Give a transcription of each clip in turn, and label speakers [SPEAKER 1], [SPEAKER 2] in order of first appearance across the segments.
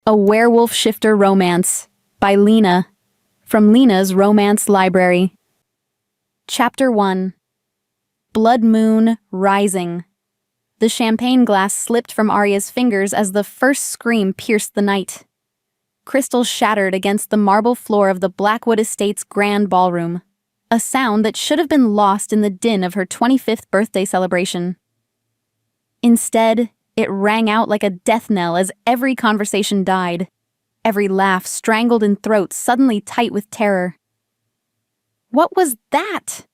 [SPEAKER 1] A Werewolf Shifter Romance by Lena, from Lena's Romance Library. Chapter 1. Blood Moon Rising. The champagne glass slipped from Arya's fingers as the first scream pierced the night. Crystals shattered against the marble floor of the Blackwood Estate's grand ballroom, a sound that should have been lost in the din of her 25th birthday celebration. Instead, it rang out like a death knell as every conversation died, every laugh strangled in throats suddenly tight with terror. "What was that?"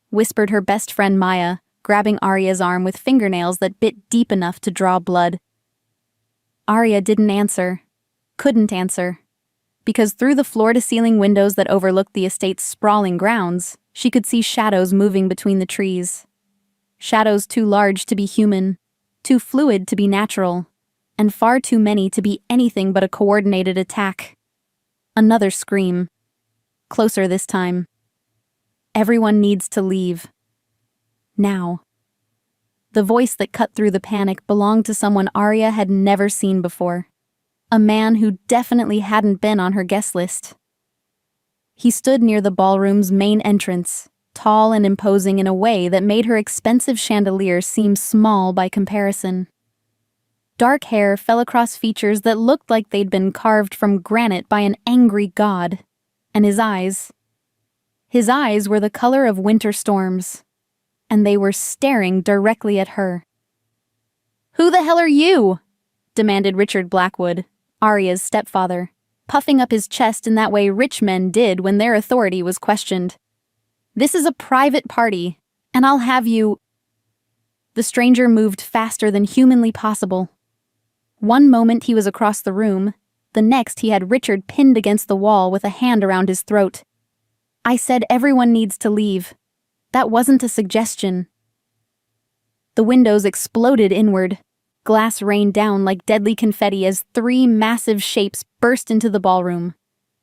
[SPEAKER 1] whispered her best friend Maya, grabbing Arya's arm with fingernails that bit deep enough to draw blood. Arya didn't answer, couldn't answer, because through the floor-to-ceiling windows that overlooked the estate's sprawling grounds, she could see shadows moving between the trees. Shadows too large to be human, too fluid to be natural, and far too many to be anything but a coordinated attack. Another scream. Closer this time. Everyone needs to leave. Now. The voice that cut through the panic belonged to someone Arya had never seen before. A man who definitely hadn't been on her guest list. He stood near the ballroom's main entrance, tall and imposing in a way that made her expensive chandelier seem small by comparison. Dark hair fell across features that looked like they'd been carved from granite by an angry god, and his eyes were the color of winter storms, and they were staring directly at her. "Who the hell are you?" demanded Richard Blackwood, Arya's stepfather, puffing up his chest in that way rich men did when their authority was questioned. "This is a private party, and I'll have you—" The stranger moved faster than humanly possible. One moment he was across the room, the next he had Richard pinned against the wall with a hand around his throat. "I said everyone needs to leave. That wasn't a suggestion." The windows exploded inward. Glass rained down like deadly confetti as three massive shapes burst into the ballroom.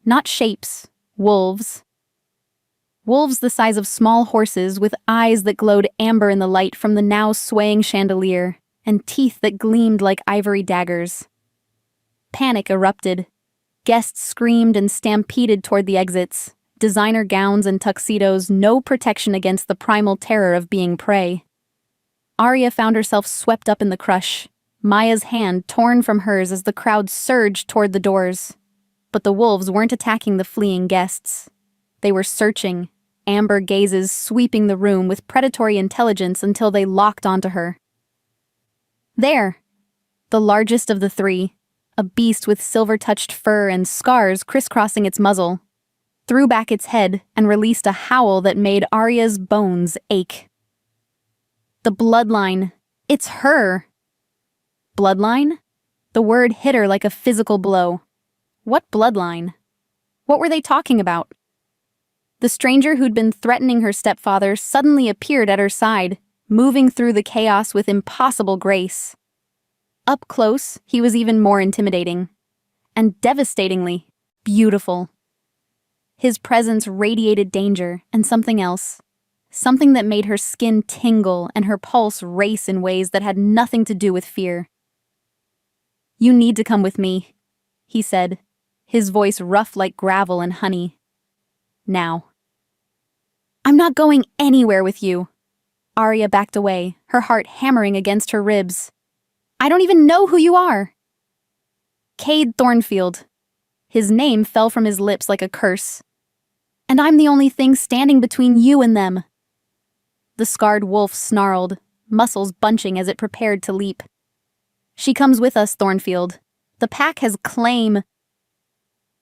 [SPEAKER 1] Not shapes, wolves. Wolves the size of small horses with eyes that glowed amber in the light from the now swaying chandelier, and teeth that gleamed like ivory daggers. Panic erupted. Guests screamed and stampeded toward the exits. Designer gowns and tuxedos, no protection against the primal terror of being prey. Arya found herself swept up in the crush, Maya's hand torn from hers as the crowd surged toward the doors. But the wolves weren't attacking the fleeing guests. They were searching, amber gazes sweeping the room with predatory intelligence until they locked onto her. There, the largest of the three, a beast with silver-touched fur and scars crisscrossing its muzzle, threw back its head and released a howl that made Arya's bones ache. The bloodline. It's her. Bloodline? The word hit her like a physical blow. What bloodline? What were they talking about? The stranger who'd been threatening her stepfather suddenly appeared at her side, moving through the chaos with impossible grace. Up close, he was even more intimidating. And devastatingly beautiful. His presence radiated danger and something else. Something that made her skin tingle and her pulse race in ways that had nothing to do with fear. "You need to come with me," he said, his voice rough like gravel and honey. "Now." "I'm not going anywhere with you." Arya backed away, her heart hammering against her ribs. "I don't even know who you are." "Cade Thornfield." His name fell from his lips like a curse. "And I'm the only thing standing between you and them." The scarred wolf snarled, muscles bunching as it prepared to leap. "She comes with us, Thornfield. The pack has claim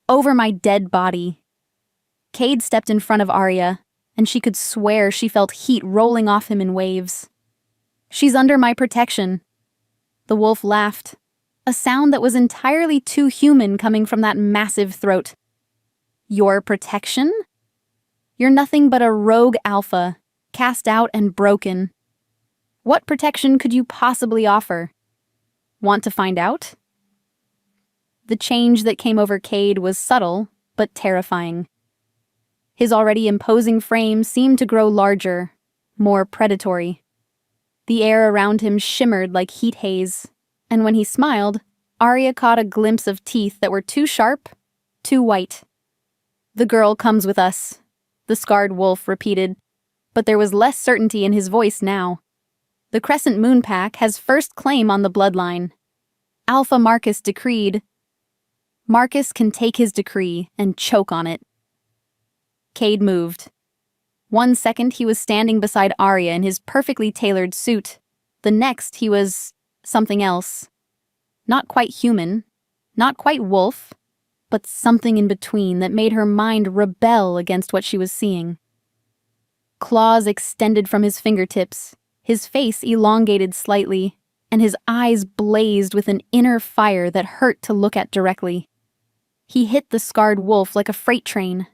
[SPEAKER 1] over my dead body." Cade stepped in front of Arya, and she could swear she felt heat rolling off him in waves. "She's under my protection." The wolf laughed, a sound that was entirely too human coming from that massive throat. "Your protection? You're nothing but a rogue alpha, cast out and broken. What protection could you possibly offer? Want to find out?" The change that came over Cade was subtle, but terrifying. His already imposing frame seemed to grow larger, more predatory. The air around him shimmered like heat haze, and when he smiled, Arya caught a glimpse of teeth that were too sharp, too white. "The girl comes with us," the scarred wolf repeated, but there was less certainty in his voice now. "The Crescent Moon Pack has first claim on the bloodline. Alpha Marcus decreed. Marcus can take his decree and choke on it." Cade moved. 1 second he was standing beside Arya in his perfectly tailored suit. The next he was something else. Not quite human, not quite wolf, but something in between that made her mind rebel against what she was seeing. Claws extended from his fingertips, his face elongated slightly, and his eyes blazed with an inner fire that hurt to look at directly. He hit the scarred wolf like a freight train.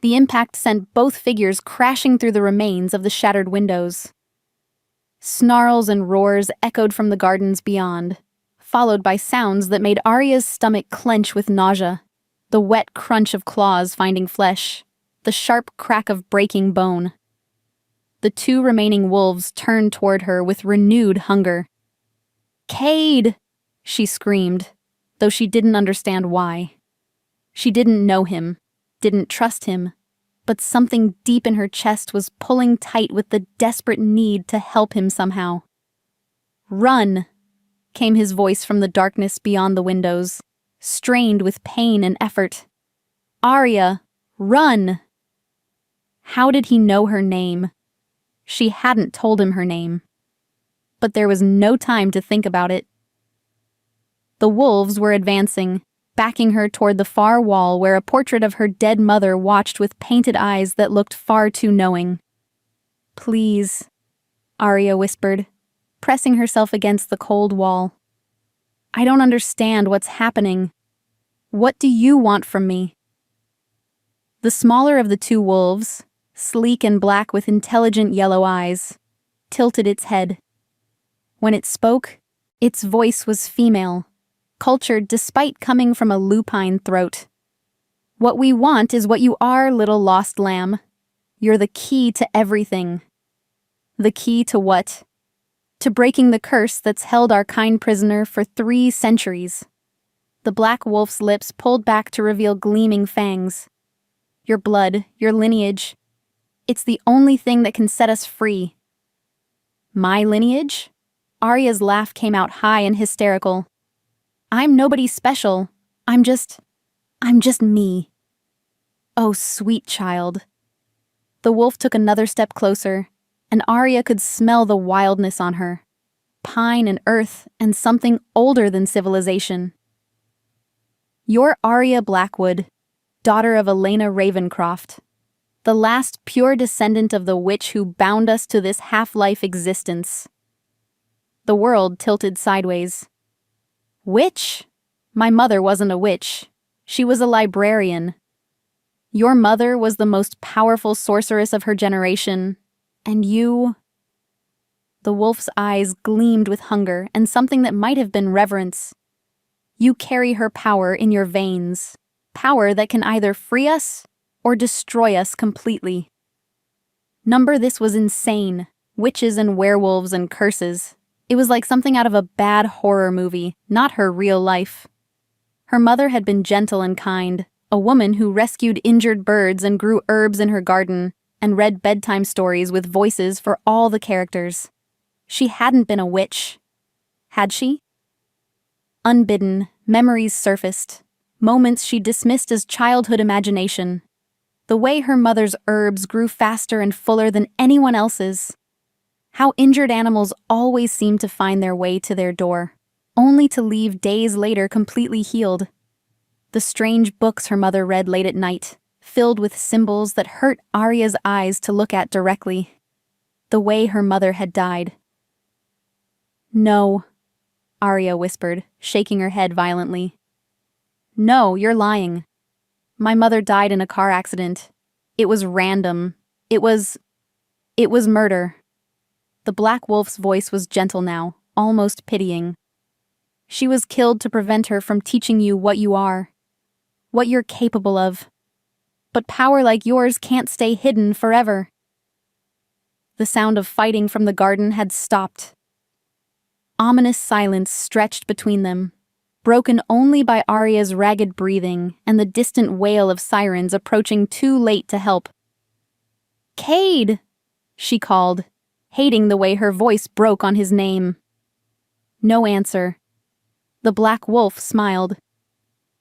[SPEAKER 1] The impact sent both figures crashing through the remains of the shattered windows. Snarls and roars echoed from the gardens beyond, followed by sounds that made Arya's stomach clench with nausea. The wet crunch of claws finding flesh, the sharp crack of breaking bone. The 2 remaining wolves turned toward her with renewed hunger. "Cade!" she screamed, though she didn't understand why. She didn't know him, didn't trust him, but something deep in her chest was pulling tight with the desperate need to help him somehow. "Run!" came his voice from the darkness beyond the windows, strained with pain and effort. "Arya, run!" How did he know her name? She hadn't told him her name. But there was no time to think about it. The wolves were advancing, backing her toward the far wall where a portrait of her dead mother watched with painted eyes that looked far too knowing. "Please," Arya whispered, pressing herself against the cold wall. "I don't understand what's happening. What do you want from me?" The smaller of the 2 wolves, sleek and black with intelligent yellow eyes, tilted its head. When it spoke, its voice was female, cultured despite coming from a lupine throat. "What we want is what you are, little lost lamb. You're the key to everything." The key to what? To breaking the curse that's held our kind prisoner for 3 centuries. The black wolf's lips pulled back to reveal gleaming fangs. "Your blood, your lineage. It's the only thing that can set us free." "My lineage?" Arya's laugh came out high and hysterical. "I'm nobody special. I'm just me." "Oh, sweet child." The wolf took another step closer, and Arya could smell the wildness on her. Pine and earth and something older than civilization. "You're Arya Blackwood, daughter of Elena Ravencroft, the last pure descendant of the witch who bound us to this half-life existence." The world tilted sideways. "Witch? My mother wasn't a witch. She was a librarian. Your mother was the most powerful sorceress of her generation, and you..." The wolf's eyes gleamed with hunger and something that might have been reverence. "You carry her power in your veins, power that can either free us or destroy us completely." Number this was insane. Witches and werewolves and curses. It was like something out of a bad horror movie, not her real life. Her mother had been gentle and kind, a woman who rescued injured birds and grew herbs in her garden, and read bedtime stories with voices for all the characters. She hadn't been a witch. Had she? Unbidden, memories surfaced, moments she dismissed as childhood imagination. The way her mother's herbs grew faster and fuller than anyone else's. How injured animals always seemed to find their way to their door, only to leave days later completely healed. The strange books her mother read late at night, filled with symbols that hurt Arya's eyes to look at directly. The way her mother had died. "No," Arya whispered, shaking her head violently. "No, you're lying. My mother died in a car accident. It was random. It was murder." The black wolf's voice was gentle now, almost pitying. "She was killed to prevent her from teaching you what you are, what you're capable of. But power like yours can't stay hidden forever." The sound of fighting from the garden had stopped. Ominous silence stretched between them. broken only by Arya's ragged breathing and the distant wail of sirens approaching too late to help. "Cade!" she called, hating the way her voice broke on his name. No answer. The Black Wolf smiled.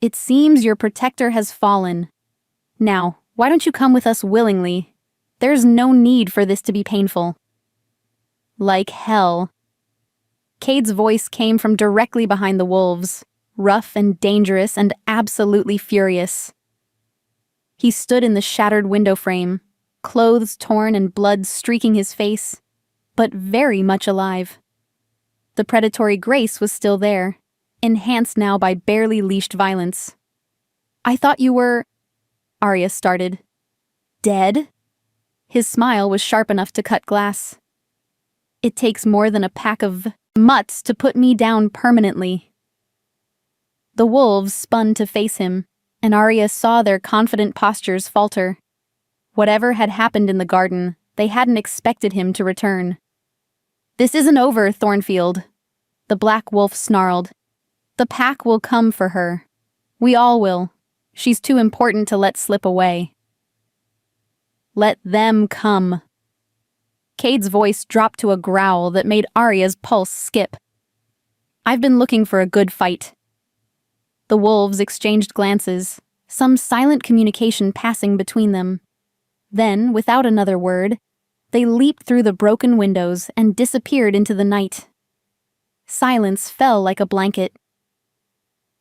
[SPEAKER 1] "It seems your protector has fallen. Now, why don't you come with us willingly? There's no need for this to be painful." "Like hell." Cade's voice came from directly behind the wolves, rough and dangerous and absolutely furious. He stood in the shattered window frame, clothes torn and blood streaking his face, but very much alive. The predatory grace was still there, enhanced now by barely leashed violence. "I thought you were—" Arya started. "Dead?" His smile was sharp enough to cut glass. "It takes more than a pack of mutts to put me down permanently." The wolves spun to face him, and Arya saw their confident postures falter. Whatever had happened in the garden, they hadn't expected him to return. "This isn't over, Thornfield," the Black Wolf snarled. "The pack will come for her. We all will. She's too important to let slip away." "Let them come." Cade's voice dropped to a growl that made Arya's pulse skip. "I've been looking for a good fight." The wolves exchanged glances, some silent communication passing between them. Then, without another word, they leaped through the broken windows and disappeared into the night. Silence fell like a blanket.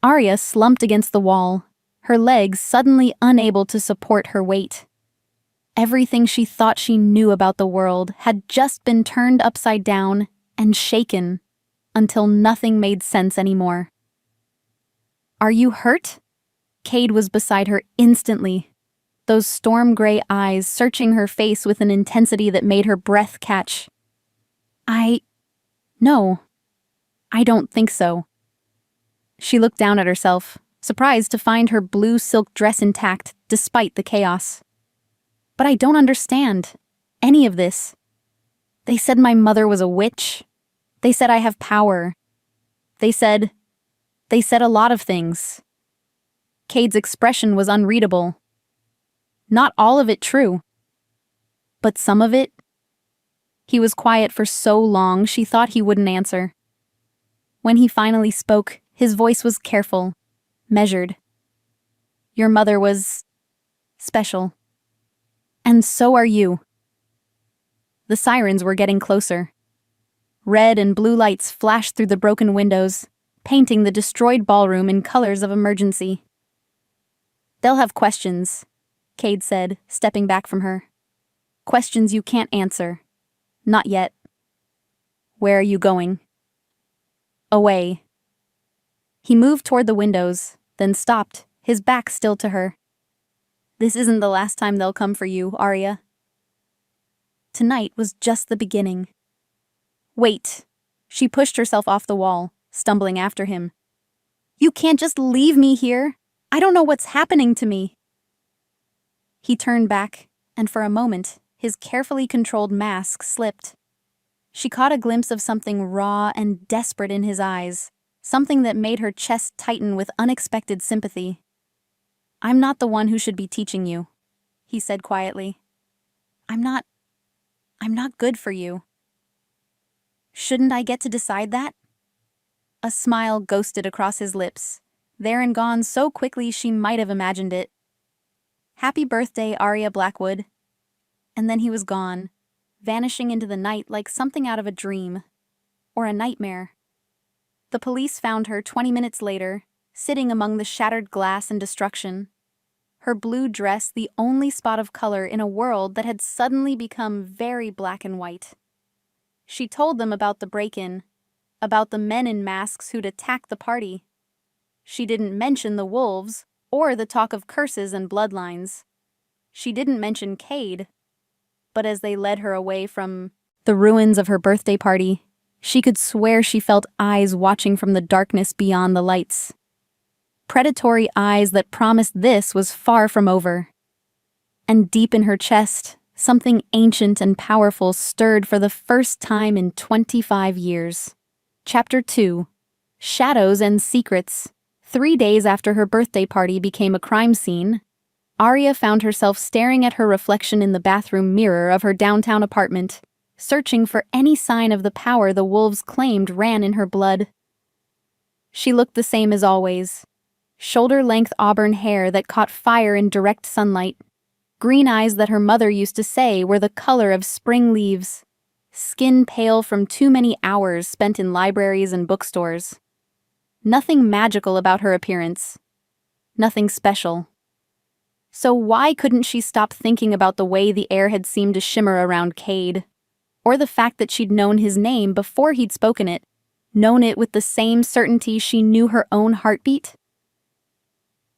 [SPEAKER 1] Arya slumped against the wall, her legs suddenly unable to support her weight. Everything she thought she knew about the world had just been turned upside down and shaken until nothing made sense anymore. "Are you hurt?" Cade was beside her instantly, those storm-gray eyes searching her face with an intensity that made her breath catch. No, I don't think so." She looked down at herself, surprised to find her blue silk dress intact despite the chaos. "But I don't understand any of this. They said my mother was a witch. They said I have power. They said a lot of things." Cade's expression was unreadable. "Not all of it true. But some of it?" He was quiet for so long she thought he wouldn't answer. When he finally spoke, his voice was careful, measured. "Your mother was special. And so are you." The sirens were getting closer. Red and blue lights flashed through the broken windows, painting the destroyed ballroom in colors of emergency. "They'll have questions," Cade said, stepping back from her. "Questions you can't answer. Not yet." "Where are you going?" "Away." He moved toward the windows, then stopped, his back still to her. "This isn't the last time they'll come for you, Arya. Tonight was just the beginning." "Wait." She pushed herself off the wall, stumbling after him. "You can't just leave me here. I don't know what's happening to me." He turned back, and for a moment, his carefully controlled mask slipped. She caught a glimpse of something raw and desperate in his eyes, something that made her chest tighten with unexpected sympathy. "I'm not the one who should be teaching you," he said quietly. I'm not good for you." "Shouldn't I get to decide that?" A smile ghosted across his lips, there and gone so quickly she might have imagined it. "Happy birthday, Arya Blackwood." And then he was gone, vanishing into the night like something out of a dream. Or a nightmare. The police found her 20 minutes later, sitting among the shattered glass and destruction. Her blue dress the only spot of color in a world that had suddenly become very black and white. She told them about the break-in, about the men in masks who'd attacked the party. She didn't mention the wolves, or the talk of curses and bloodlines. She didn't mention Cade. But as they led her away from the ruins of her birthday party, she could swear she felt eyes watching from the darkness beyond the lights. Predatory eyes that promised this was far from over. And deep in her chest, something ancient and powerful stirred for the first time in 25 years. Chapter 2. Shadows and secrets. 3 days after her birthday party became a crime scene, Arya found herself staring at her reflection in the bathroom mirror of her downtown apartment, searching for any sign of the power the wolves claimed ran in her blood. She looked the same as always. Shoulder-length auburn hair that caught fire in direct sunlight. Green eyes that her mother used to say were the color of spring leaves. Skin pale from too many hours spent in libraries and bookstores. Nothing magical about her appearance. Nothing special. So why couldn't she stop thinking about the way the air had seemed to shimmer around Cade? Or the fact that she'd known his name before he'd spoken it, known it with the same certainty she knew her own heartbeat?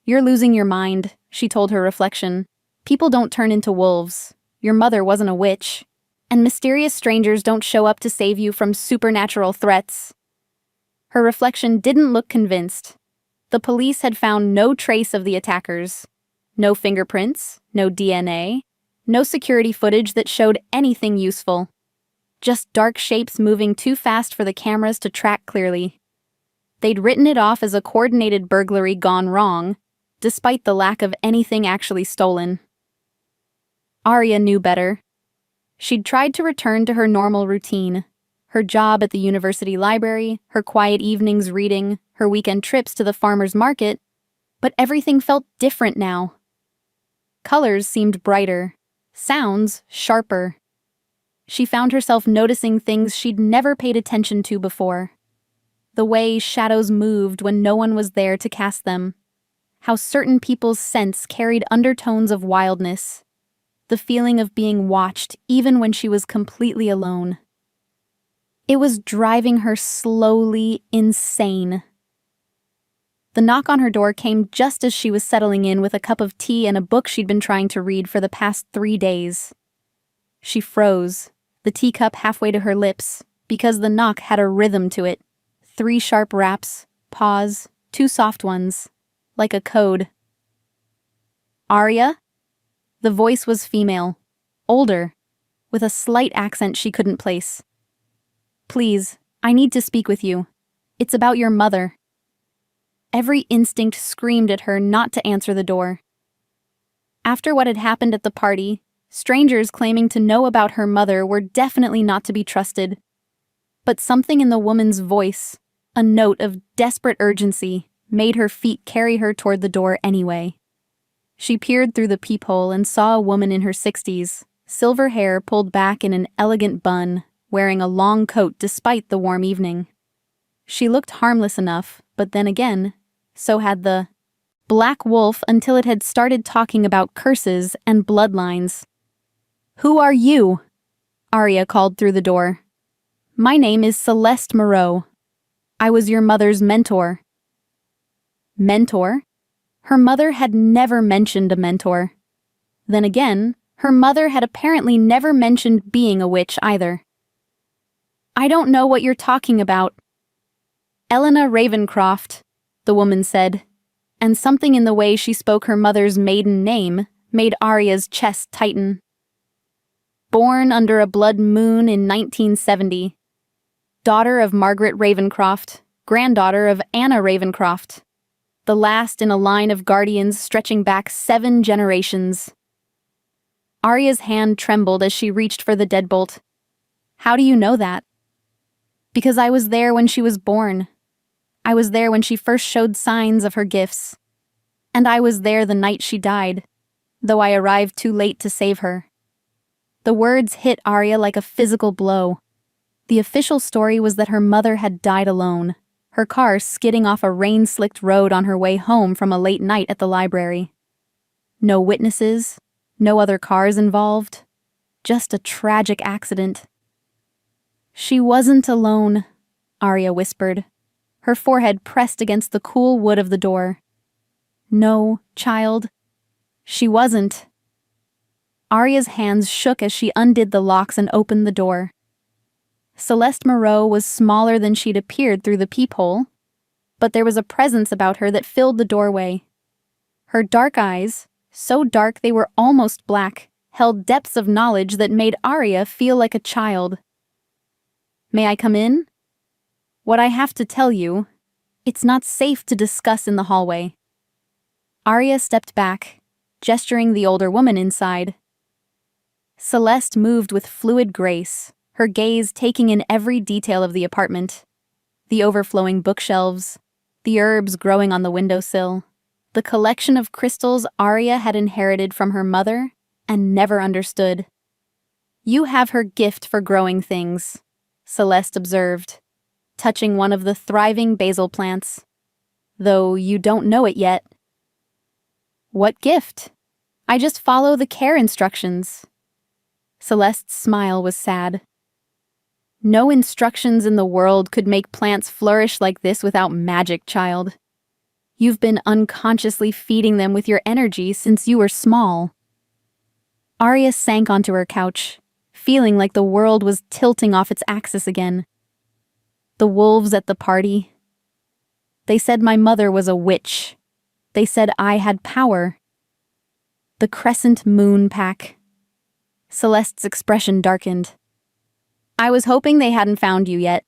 [SPEAKER 1] "You're losing your mind," she told her reflection. "People don't turn into wolves. Your mother wasn't a witch. And mysterious strangers don't show up to save you from supernatural threats." Her reflection didn't look convinced. The police had found no trace of the attackers. No fingerprints, no DNA, no security footage that showed anything useful. Just dark shapes moving too fast for the cameras to track clearly. They'd written it off as a coordinated burglary gone wrong, despite the lack of anything actually stolen. Arya knew better. She'd tried to return to her normal routine. Her job at the university library, her quiet evenings reading, her weekend trips to the farmer's market, but everything felt different now. Colors seemed brighter, sounds sharper. She found herself noticing things she'd never paid attention to before. The way shadows moved when no one was there to cast them. How certain people's scents carried undertones of wildness. The feeling of being watched even when she was completely alone. It was driving her slowly insane. The knock on her door came just as she was settling in with a cup of tea and a book she'd been trying to read for the past 3 days. She froze, the teacup halfway to her lips, because the knock had a rhythm to it. 3 sharp raps, pause, 2 soft ones, like a code. "Arya?" The voice was female, older, with a slight accent she couldn't place. "Please, I need to speak with you. It's about your mother." Every instinct screamed at her not to answer the door. After what had happened at the party, strangers claiming to know about her mother were definitely not to be trusted. But something in the woman's voice, a note of desperate urgency, made her feet carry her toward the door anyway. She peered through the peephole and saw a woman in her 60s, silver hair pulled back in an elegant bun, wearing a long coat despite the warm evening. She looked harmless enough, but then again, so had the black wolf until it had started talking about curses and bloodlines. "Who are you?" Arya called through the door. "My name is Celeste Moreau. I was your mother's mentor." Mentor? Her mother had never mentioned a mentor. Then again, her mother had apparently never mentioned being a witch either. "I don't know what you're talking about." "Elena Ravencroft," the woman said, and something in the way she spoke her mother's maiden name made Arya's chest tighten. "Born under a blood moon in 1970. Daughter of Margaret Ravencroft, granddaughter of Anna Ravencroft. The last in a line of guardians stretching back 7 generations." Arya's hand trembled as she reached for the deadbolt. "How do you know that?" "Because I was there when she was born. I was there when she first showed signs of her gifts. And I was there the night she died, though I arrived too late to save her." The words hit Arya like a physical blow. The official story was that her mother had died alone, her car skidding off a rain-slicked road on her way home from a late night at the library. No witnesses, no other cars involved, just a tragic accident. "She wasn't alone," Arya whispered, her forehead pressed against the cool wood of the door. "No, child, she wasn't." Arya's hands shook as she undid the locks and opened the door. Celeste Moreau was smaller than she'd appeared through the peephole, but there was a presence about her that filled the doorway. Her dark eyes, so dark they were almost black, held depths of knowledge that made Arya feel like a child. "May I come in? What I have to tell you," It's not safe to discuss in the hallway. Arya stepped back, gesturing the older woman inside. Celeste moved with fluid grace, her gaze taking in every detail of the apartment. The overflowing bookshelves, the herbs growing on the windowsill, the collection of crystals Arya had inherited from her mother and never understood. "You have her gift for growing things," Celeste observed, touching one of the thriving basil plants. "Though you don't know it yet." "What gift?" "I just follow the care instructions." Celeste's smile was sad. "No instructions in the world could make plants flourish like this without magic, child. You've been unconsciously feeding them with your energy since you were small." Arya sank onto her couch, feeling like the world was tilting off its axis again. The wolves at the party. They said my mother was a witch. They said I had power. The crescent moon pack. Celeste's expression darkened. "I was hoping they hadn't found you yet.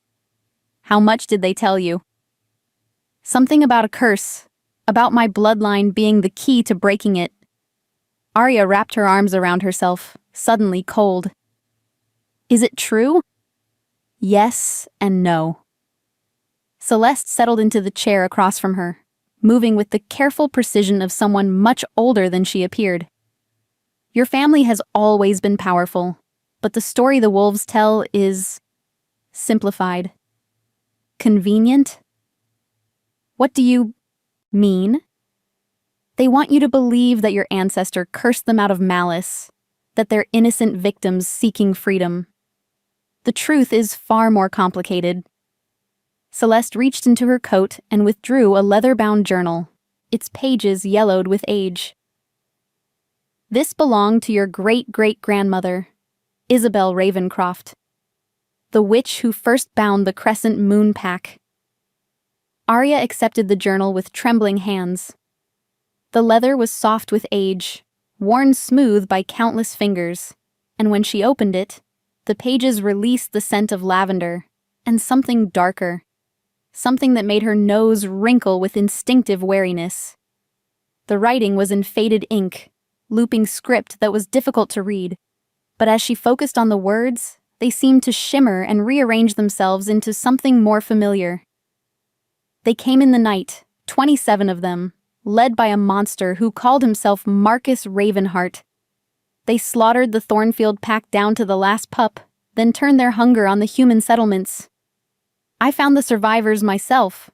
[SPEAKER 1] How much did they tell you?" "Something about a curse, about my bloodline being the key to breaking it." Arya wrapped her arms around herself, suddenly cold. "Is it true?" "Yes and no." Celeste settled into the chair across from her, moving with the careful precision of someone much older than she appeared. "Your family has always been powerful, but the story the wolves tell is simplified. Convenient?" "What do you mean?" "They want you to believe that your ancestor cursed them out of malice, that they're innocent victims seeking freedom. The truth is far more complicated." Celeste reached into her coat and withdrew a leather-bound journal, its pages yellowed with age. "This belonged to your great-great-grandmother, Isabel Ravencroft, the witch who first bound the crescent moon pack." Arya accepted the journal with trembling hands. The leather was soft with age, worn smooth by countless fingers, and when she opened it, the pages released the scent of lavender and something darker, something that made her nose wrinkle with instinctive wariness. The writing was in faded ink, looping script that was difficult to read, but as she focused on the words, they seemed to shimmer and rearrange themselves into something more familiar. "They came in the night, 27 of them, led by a monster who called himself Marcus Ravenheart. They slaughtered the Thornfield pack down to the last pup, then turned their hunger on the human settlements. I found the survivors myself.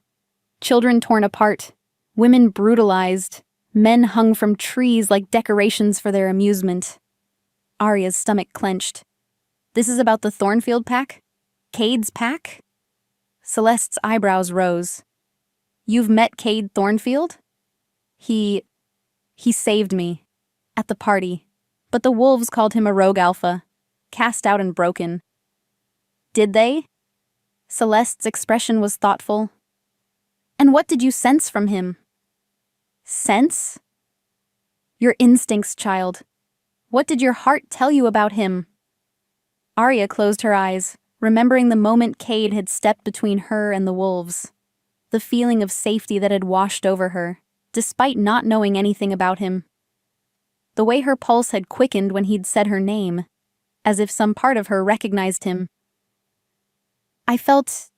[SPEAKER 1] Children torn apart, women brutalized, men hung from trees like decorations for their amusement." Arya's stomach clenched. "This is about the Thornfield pack? Cade's pack?" Celeste's eyebrows rose. "You've met Cade Thornfield?" He saved me. At the party. But the wolves called him a rogue alpha. Cast out and broken." "Did they?" Celeste's expression was thoughtful. "And what did you sense from him?" "Sense?" "Your instincts, child. What did your heart tell you about him?" Arya closed her eyes, remembering the moment Cade had stepped between her and the wolves. The feeling of safety that had washed over her, despite not knowing anything about him. The way her pulse had quickened when he'd said her name, as if some part of her recognized him. "I felt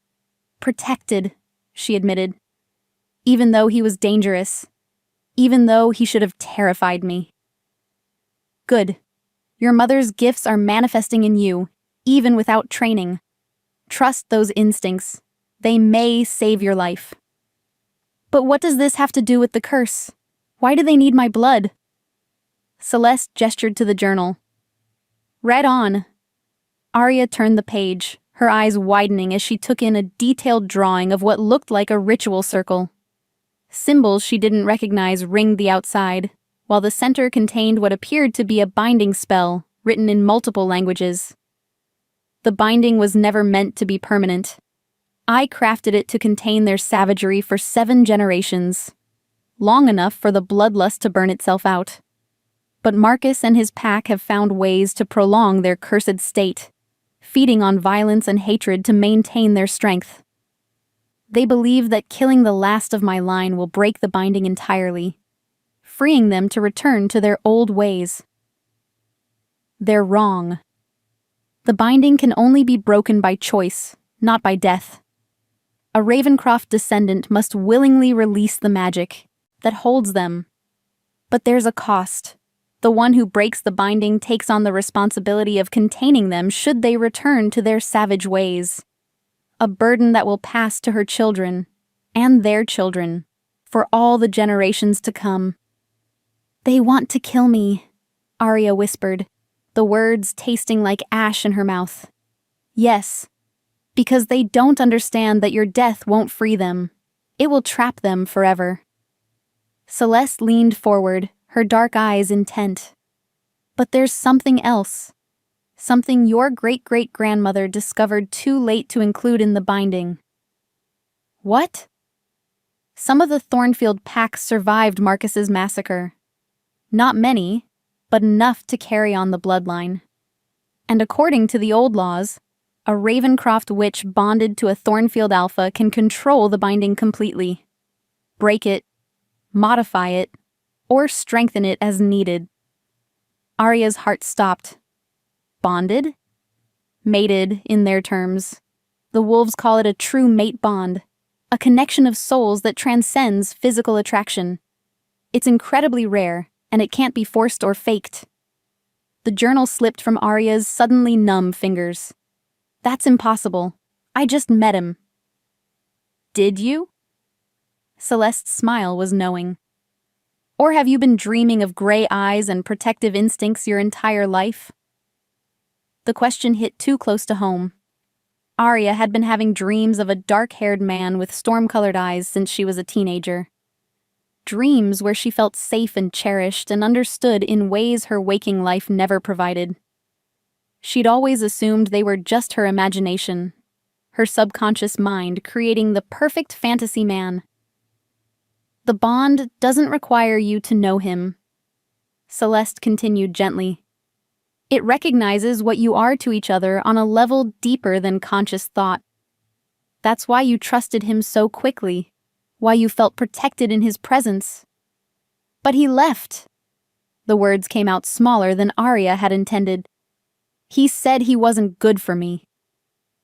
[SPEAKER 1] protected," she admitted. "Even though he was dangerous. Even though he should have terrified me." "Good. Your mother's gifts are manifesting in you, even without training. Trust those instincts. They may save your life." "But what does this have to do with the curse? Why do they need my blood?" Celeste gestured to the journal. "Read on." Arya turned the page, her eyes widening as she took in a detailed drawing of what looked like a ritual circle. Symbols she didn't recognize ringed the outside, while the center contained what appeared to be a binding spell, written in multiple languages. The binding was never meant to be permanent. I crafted it to contain their savagery for 7 generations, long enough for the bloodlust to burn itself out. But Marcus and his pack have found ways to prolong their cursed state, feeding on violence and hatred to maintain their strength. They believe that killing the last of my line will break the binding entirely, freeing them to return to their old ways. They're wrong. The binding can only be broken by choice, not by death. A Ravencroft descendant must willingly release the magic that holds them. But there's a cost. The one who breaks the binding takes on the responsibility of containing them should they return to their savage ways. A burden that will pass to her children, and their children, for all the generations to come. "They want to kill me," Arya whispered, the words tasting like ash in her mouth. "Yes, because they don't understand that your death won't free them. It will trap them forever." Celeste leaned forward, her dark eyes intent. "But there's something else. Something your great-great-grandmother discovered too late to include in the binding." "What?" "Some of the Thornfield pack survived Marcus's massacre. Not many, but enough to carry on the bloodline. And according to the old laws, a Ravencroft witch bonded to a Thornfield alpha can control the binding completely. Break it, modify it, or strengthen it as needed." Arya's heart stopped. Bonded? Mated, in their terms. The wolves call it a true mate bond, a connection of souls that transcends physical attraction. It's incredibly rare, and it can't be forced or faked. The journal slipped from Arya's suddenly numb fingers. "That's impossible. I just met him." "Did you?" Celeste's smile was knowing. "Or have you been dreaming of gray eyes and protective instincts your entire life?" The question hit too close to home. Arya had been having dreams of a dark-haired man with storm-colored eyes since she was a teenager. Dreams where she felt safe and cherished and understood in ways her waking life never provided. She'd always assumed they were just her imagination, her subconscious mind creating the perfect fantasy man. "The bond doesn't require you to know him," Celeste continued gently. "It recognizes what you are to each other on a level deeper than conscious thought. That's why you trusted him so quickly, why you felt protected in his presence." "But he left." The words came out smaller than Arya had intended. "He said he wasn't good for me."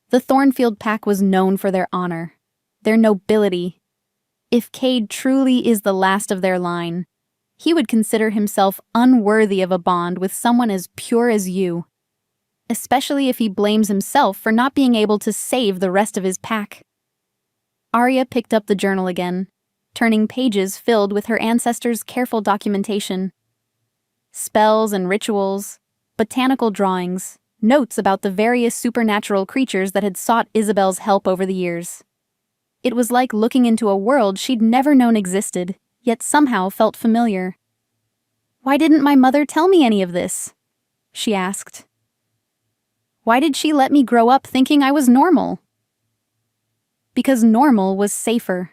[SPEAKER 1] The Thornfield pack was known for their honor, their nobility. If Cade truly is the last of their line, he would consider himself unworthy of a bond with someone as pure as you, especially if he blames himself for not being able to save the rest of his pack. Arya picked up the journal again, turning pages filled with her ancestors' careful documentation. Spells and rituals, botanical drawings, notes about the various supernatural creatures that had sought Isabel's help over the years. It was like looking into a world she'd never known existed, yet somehow felt familiar. "Why didn't my mother tell me any of this?" she asked. "Why did she let me grow up thinking I was normal?" "Because normal was safer."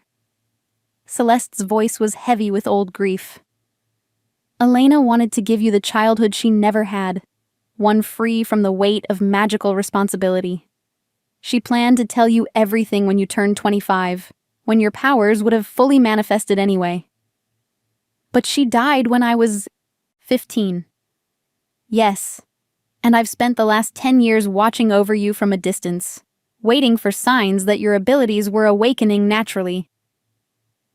[SPEAKER 1] Celeste's voice was heavy with old grief. "Elena wanted to give you the childhood she never had, one free from the weight of magical responsibility. She planned to tell you everything when you turned 25, when your powers would have fully manifested anyway. But she died when I was 15. Yes, and I've spent the last 10 years watching over you from a distance, waiting for signs that your abilities were awakening naturally.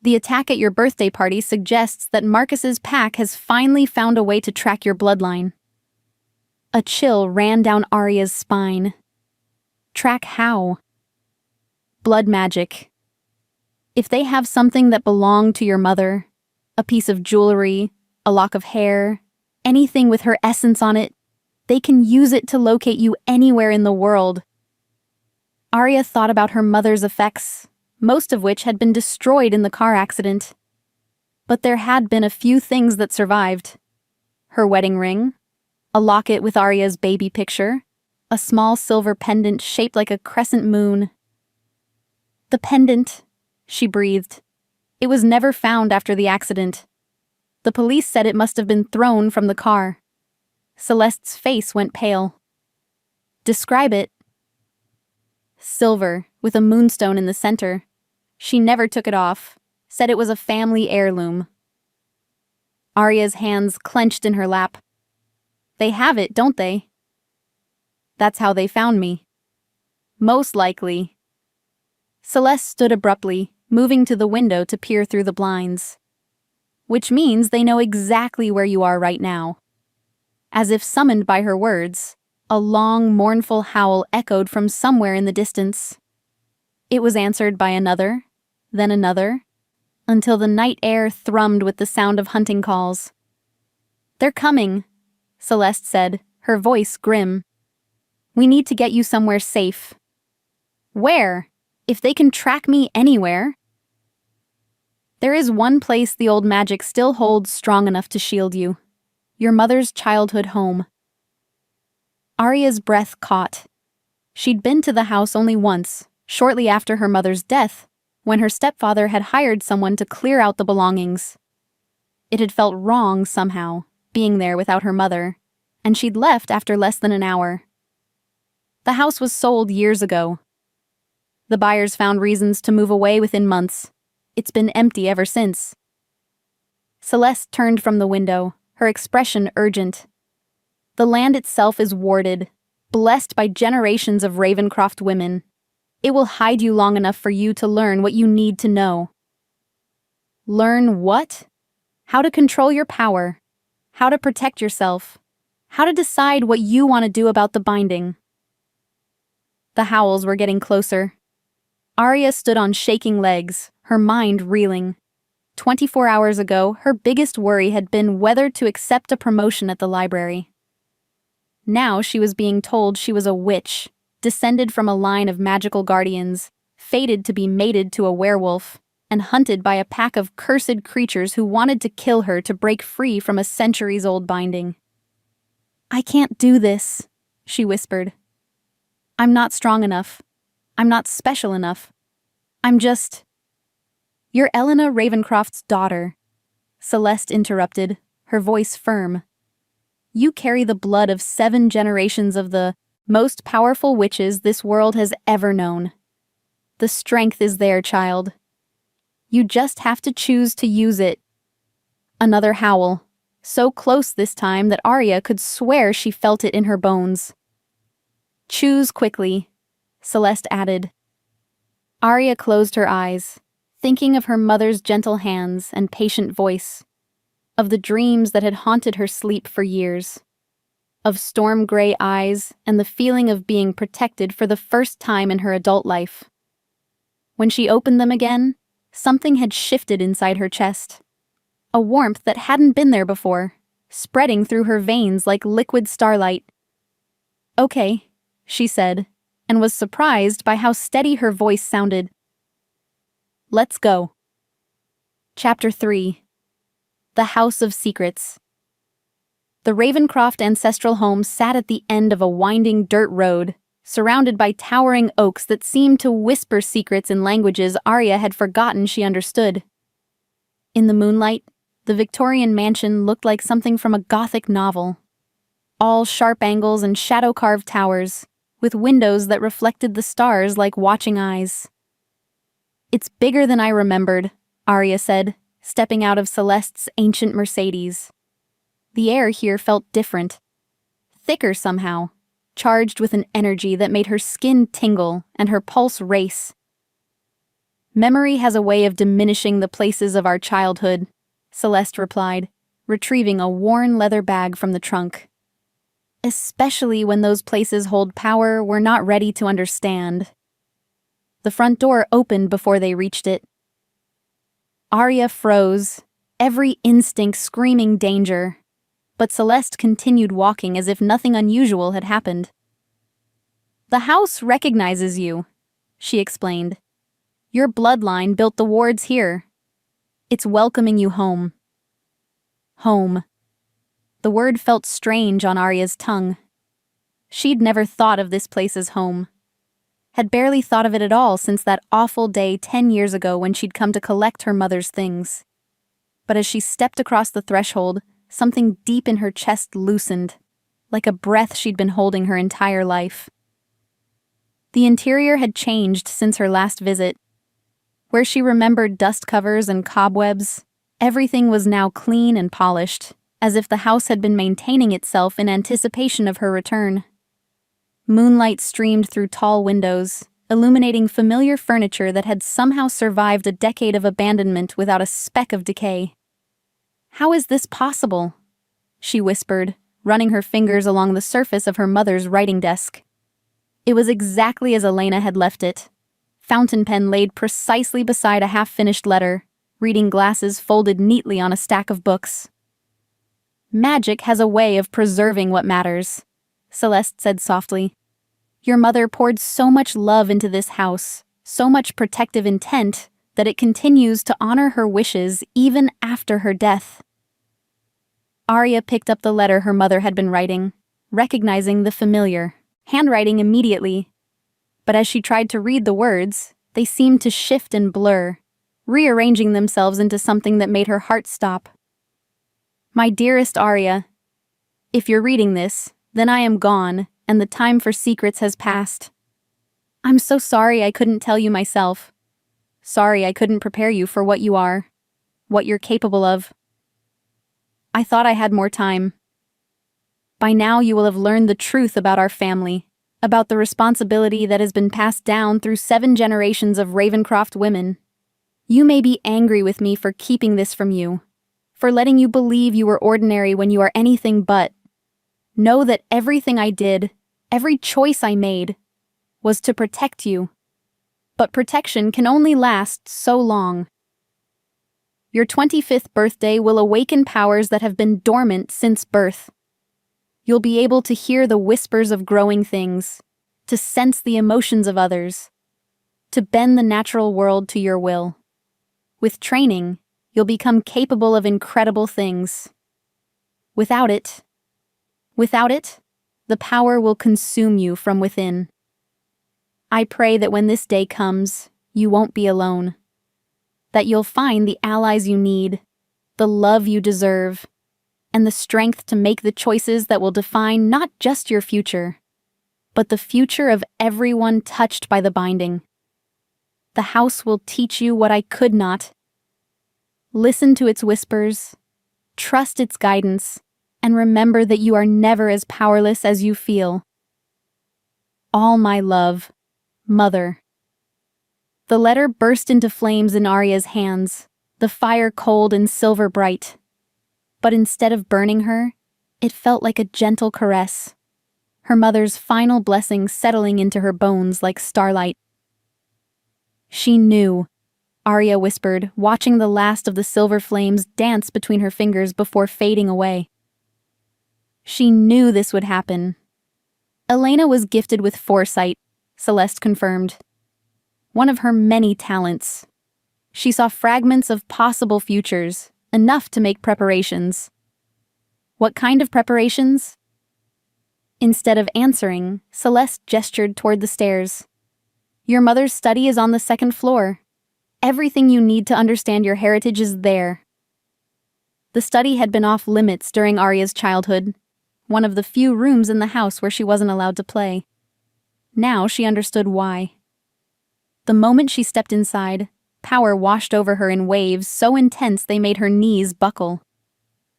[SPEAKER 1] The attack at your birthday party suggests that Marcus's pack has finally found a way to track your bloodline." A chill ran down Arya's spine. "Track how?" "Blood magic. If they have something that belonged to your mother, a piece of jewelry, a lock of hair, anything with her essence on it, they can use it to locate you anywhere in the world." Arya thought about her mother's effects, most of which had been destroyed in the car accident. But there had been a few things that survived. Her wedding ring, a locket with Arya's baby picture, a small silver pendant shaped like a crescent moon. "The pendant," she breathed. "It was never found after the accident. The police said it must have been thrown from the car." Celeste's face went pale. "Describe it." "Silver, with a moonstone in the center. She never took it off, said it was a family heirloom. Arya's hands clenched in her lap. They have it, don't they? That's how they found me. Most likely. Celeste stood abruptly, moving to the window to peer through the blinds. Which means they know exactly where you are right now. As if summoned by her words, a long, mournful howl echoed from somewhere in the distance. It was answered by another, then another, until the night air thrummed with the sound of hunting calls. "They're coming," Celeste said, her voice grim. "We need to get you somewhere safe." "Where? If they can track me anywhere?" "There is one place the old magic still holds strong enough to shield you. Your mother's childhood home." Arya's breath caught. She'd been to the house only once, shortly after her mother's death, when her stepfather had hired someone to clear out the belongings. It had felt wrong somehow, being there without her mother, and she'd left after less than an hour. The house was sold years ago. The buyers found reasons to move away within months. It's been empty ever since. Celeste turned from the window, her expression urgent. The land itself is warded, blessed by generations of Ravencroft women. It will hide you long enough for you to learn what you need to know. Learn what? How to control your power. How to protect yourself. How to decide what you want to do about the binding. The howls were getting closer. Arya stood on shaking legs, her mind reeling. 24 hours ago, her biggest worry had been whether to accept a promotion at the library. Now she was being told she was a witch, descended from a line of magical guardians, fated to be mated to a werewolf, and hunted by a pack of cursed creatures who wanted to kill her to break free from a centuries-old binding. "I can't do this," she whispered. "I'm not strong enough. I'm not special enough. I'm just—" "You're Elena Ravencroft's daughter," Celeste interrupted, her voice firm. "You carry the blood of 7 generations of the most powerful witches this world has ever known. The strength is there, child. You just have to choose to use it." Another howl, so close this time that Arya could swear she felt it in her bones. "Choose quickly," Celeste added. Arya closed her eyes, thinking of her mother's gentle hands and patient voice, of the dreams that had haunted her sleep for years, of storm-gray eyes and the feeling of being protected for the first time in her adult life. When she opened them again, something had shifted inside her chest. A warmth that hadn't been there before, spreading through her veins like liquid starlight. "Okay," she said, and was surprised by how steady her voice sounded. "Let's go." Chapter 3. The House of Secrets. The Ravencroft ancestral home sat at the end of a winding dirt road, surrounded by towering oaks that seemed to whisper secrets in languages Arya had forgotten she understood. In the moonlight, the Victorian mansion looked like something from a Gothic novel. All sharp angles and shadow-carved towers, with windows that reflected the stars like watching eyes. "It's bigger than I remembered," Arya said, stepping out of Celeste's ancient Mercedes. The air here felt different. Thicker somehow, charged with an energy that made her skin tingle and her pulse race. "Memory has a way of diminishing the places of our childhood," Celeste replied, retrieving a worn leather bag from the trunk. "Especially when those places hold power we're not ready to understand." The front door opened before they reached it. Arya froze, every instinct screaming danger, but Celeste continued walking as if nothing unusual had happened. "The house recognizes you," she explained. "Your bloodline built the wards here. It's welcoming you home." Home. The word felt strange on Arya's tongue. She'd never thought of this place as home. Had barely thought of it at all since that awful day 10 years ago when she'd come to collect her mother's things. But as she stepped across the threshold, something deep in her chest loosened, like a breath she'd been holding her entire life. The interior had changed since her last visit. Where she remembered dust covers and cobwebs, everything was now clean and polished, as if the house had been maintaining itself in anticipation of her return. Moonlight streamed through tall windows, illuminating familiar furniture that had somehow survived a decade of abandonment without a speck of decay. "How is this possible?" she whispered, running her fingers along the surface of her mother's writing desk. It was exactly as Elena had left it. Fountain pen laid precisely beside a half-finished letter, reading glasses folded neatly on a stack of books. "Magic has a way of preserving what matters," Celeste said softly. "Your mother poured so much love into this house, so much protective intent, that it continues to honor her wishes even after her death." Arya picked up the letter her mother had been writing, recognizing the familiar handwriting immediately. But as she tried to read the words, they seemed to shift and blur, rearranging themselves into something that made her heart stop. "My dearest Arya, if you're reading this, then I am gone, and the time for secrets has passed. I'm so sorry I couldn't tell you myself. Sorry I couldn't prepare you for what you are, what you're capable of. I thought I had more time. By now you will have learned the truth about our family, about the responsibility that has been passed down through 7 generations of Ravencroft women. You may be angry with me for keeping this from you, for letting you believe you were ordinary when you are anything but. Know that everything I did, every choice I made, was to protect you. But protection can only last so long. Your 25th birthday will awaken powers that have been dormant since birth. You'll be able to hear the whispers of growing things, to sense the emotions of others, to bend the natural world to your will. With training, you'll become capable of incredible things. Without it, the power will consume you from within. I pray that when this day comes, you won't be alone. That you'll find the allies you need, the love you deserve, and the strength to make the choices that will define not just your future, but the future of everyone touched by the binding. The house will teach you what I could not. Listen to its whispers, trust its guidance, and remember that you are never as powerless as you feel. All my love, Mother. The letter burst into flames in Arya's hands, the fire cold and silver bright. But instead of burning her, it felt like a gentle caress, her mother's final blessing settling into her bones like starlight. "She knew," Arya whispered, watching the last of the silver flames dance between her fingers before fading away. "She knew this would happen." Elena was gifted with foresight, Celeste confirmed. One of her many talents. She saw fragments of possible futures, enough to make preparations. What kind of preparations? Instead of answering, Celeste gestured toward the stairs. "Your mother's study is on the 2nd floor. Everything you need to understand your heritage is there." The study had been off limits during Arya's childhood, one of the few rooms in the house where she wasn't allowed to play. Now she understood why. The moment she stepped inside, power washed over her in waves so intense they made her knees buckle.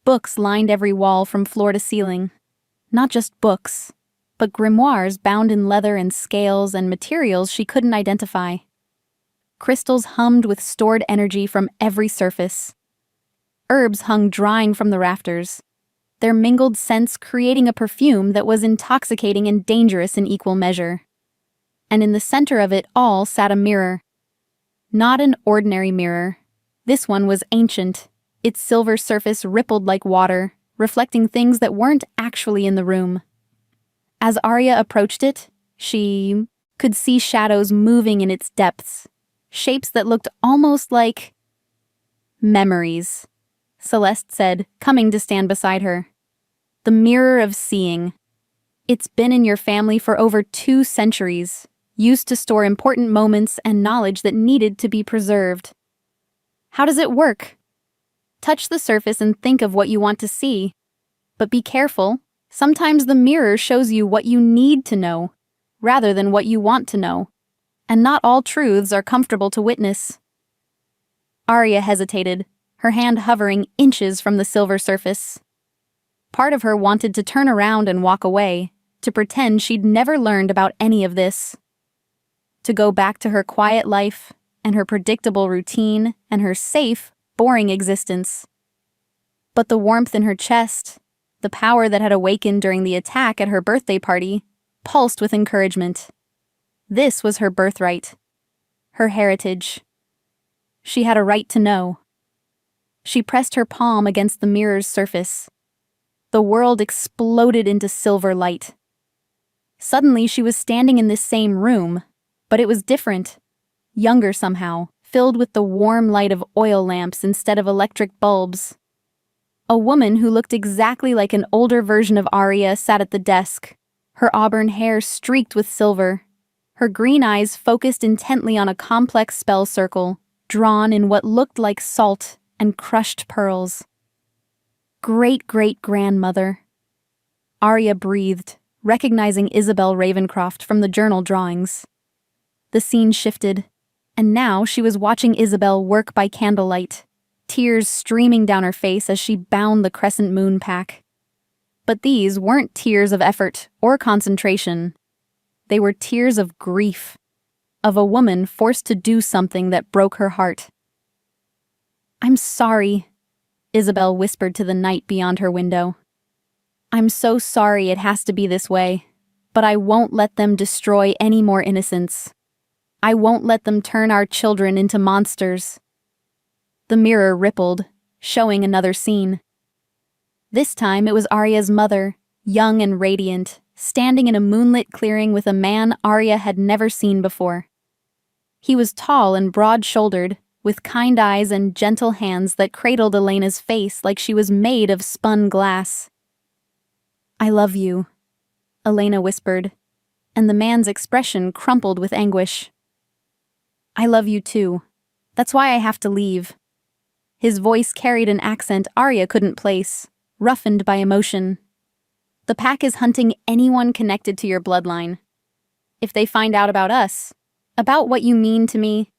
[SPEAKER 1] Books lined every wall from floor to ceiling. Not just books, but grimoires bound in leather and scales and materials she couldn't identify. Crystals hummed with stored energy from every surface. Herbs hung drying from the rafters, their mingled scents creating a perfume that was intoxicating and dangerous in equal measure. And in the center of it all sat a mirror. Not an ordinary mirror. This one was ancient. Its silver surface rippled like water, reflecting things that weren't actually in the room. As Arya approached it, she could see shadows moving in its depths, shapes that looked almost like memories, Celeste said, coming to stand beside her. "The mirror of seeing. It's been in your family for over 2 centuries. Used to store important moments and knowledge that needed to be preserved. How does it work? Touch the surface and think of what you want to see. But be careful, sometimes the mirror shows you what you need to know, rather than what you want to know. And not all truths are comfortable to witness." Arya hesitated, her hand hovering inches from the silver surface. Part of her wanted to turn around and walk away, to pretend she'd never learned about any of this. To go back to her quiet life, and her predictable routine, and her safe, boring existence. But the warmth in her chest, the power that had awakened during the attack at her birthday party, pulsed with encouragement. This was her birthright. Her heritage. She had a right to know. She pressed her palm against the mirror's surface. The world exploded into silver light. Suddenly she was standing in this same room, but it was different. Younger somehow, filled with the warm light of oil lamps instead of electric bulbs. A woman who looked exactly like an older version of Arya sat at the desk, her auburn hair streaked with silver, her green eyes focused intently on a complex spell circle, drawn in what looked like salt and crushed pearls. Great-great-grandmother. Arya breathed, recognizing Isabel Ravencroft from the journal drawings. The scene shifted, and now she was watching Isabel work by candlelight, tears streaming down her face as she bound the crescent moon pack. But these weren't tears of effort or concentration. They were tears of grief, of a woman forced to do something that broke her heart. "I'm sorry," Isabel whispered to the night beyond her window. "I'm so sorry it has to be this way, but I won't let them destroy any more innocence. I won't let them turn our children into monsters." The mirror rippled, showing another scene. This time it was Arya's mother, young and radiant, standing in a moonlit clearing with a man Arya had never seen before. He was tall and broad-shouldered, with kind eyes and gentle hands that cradled Elena's face like she was made of spun glass. "I love you," Elena whispered, and the man's expression crumpled with anguish. "I love you too. That's why I have to leave." His voice carried an accent Arya couldn't place, roughened by emotion. "The pack is hunting anyone connected to your bloodline. If they find out about us, about what you mean to me,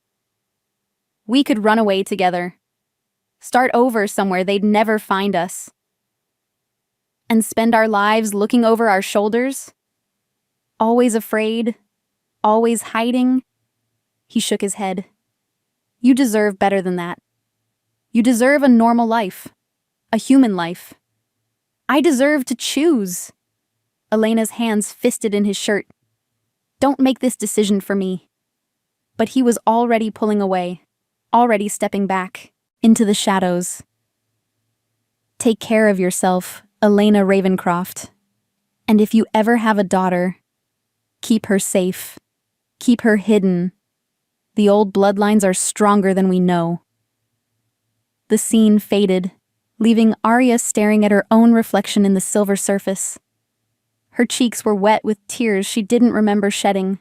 [SPEAKER 1] we could run away together. Start over somewhere they'd never find us. And spend our lives looking over our shoulders? Always afraid? Always hiding?" He shook his head. "You deserve better than that. You deserve a normal life. A human life. I deserve to choose." Elena's hands fisted in his shirt. "Don't make this decision for me." But he was already pulling away, already stepping back, into the shadows. "Take care of yourself, Elena Ravencroft. And if you ever have a daughter, keep her safe. Keep her hidden. The old bloodlines are stronger than we know." The scene faded, leaving Arya staring at her own reflection in the silver surface. Her cheeks were wet with tears she didn't remember shedding.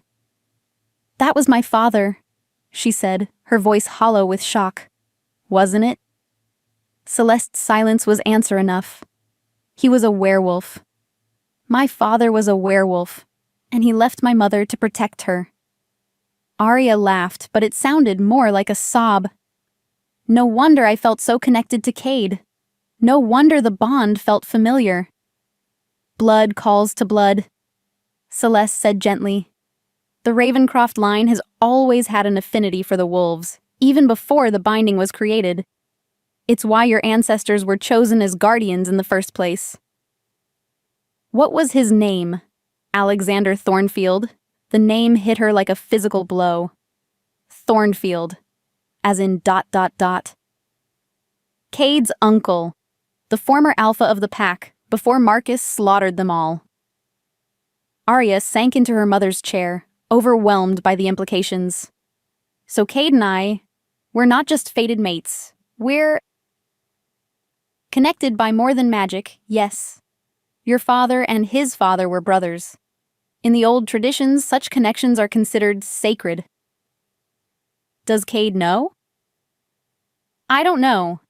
[SPEAKER 1] "That was my father," she said, her voice hollow with shock. "Wasn't it?" Celeste's silence was answer enough. "He was a werewolf. My father was a werewolf, and he left my mother to protect her." Arya laughed, but it sounded more like a sob. "No wonder I felt so connected to Cade. No wonder the bond felt familiar." "Blood calls to blood," Celeste said gently. "The Ravencroft line has always had an affinity for the wolves, even before the binding was created. It's why your ancestors were chosen as guardians in the first place." What was his name? Alexander Thornfield. The name hit her like a physical blow. Thornfield. As in ... Cade's uncle. The former alpha of the pack, before Marcus slaughtered them all. Arya sank into her mother's chair, overwhelmed by the implications. "So Cade and I, we're not just fated mates. We're connected by more than magic, yes. Your father and his father were brothers. In the old traditions, such connections are considered sacred." "Does Cade know?" "I don't know.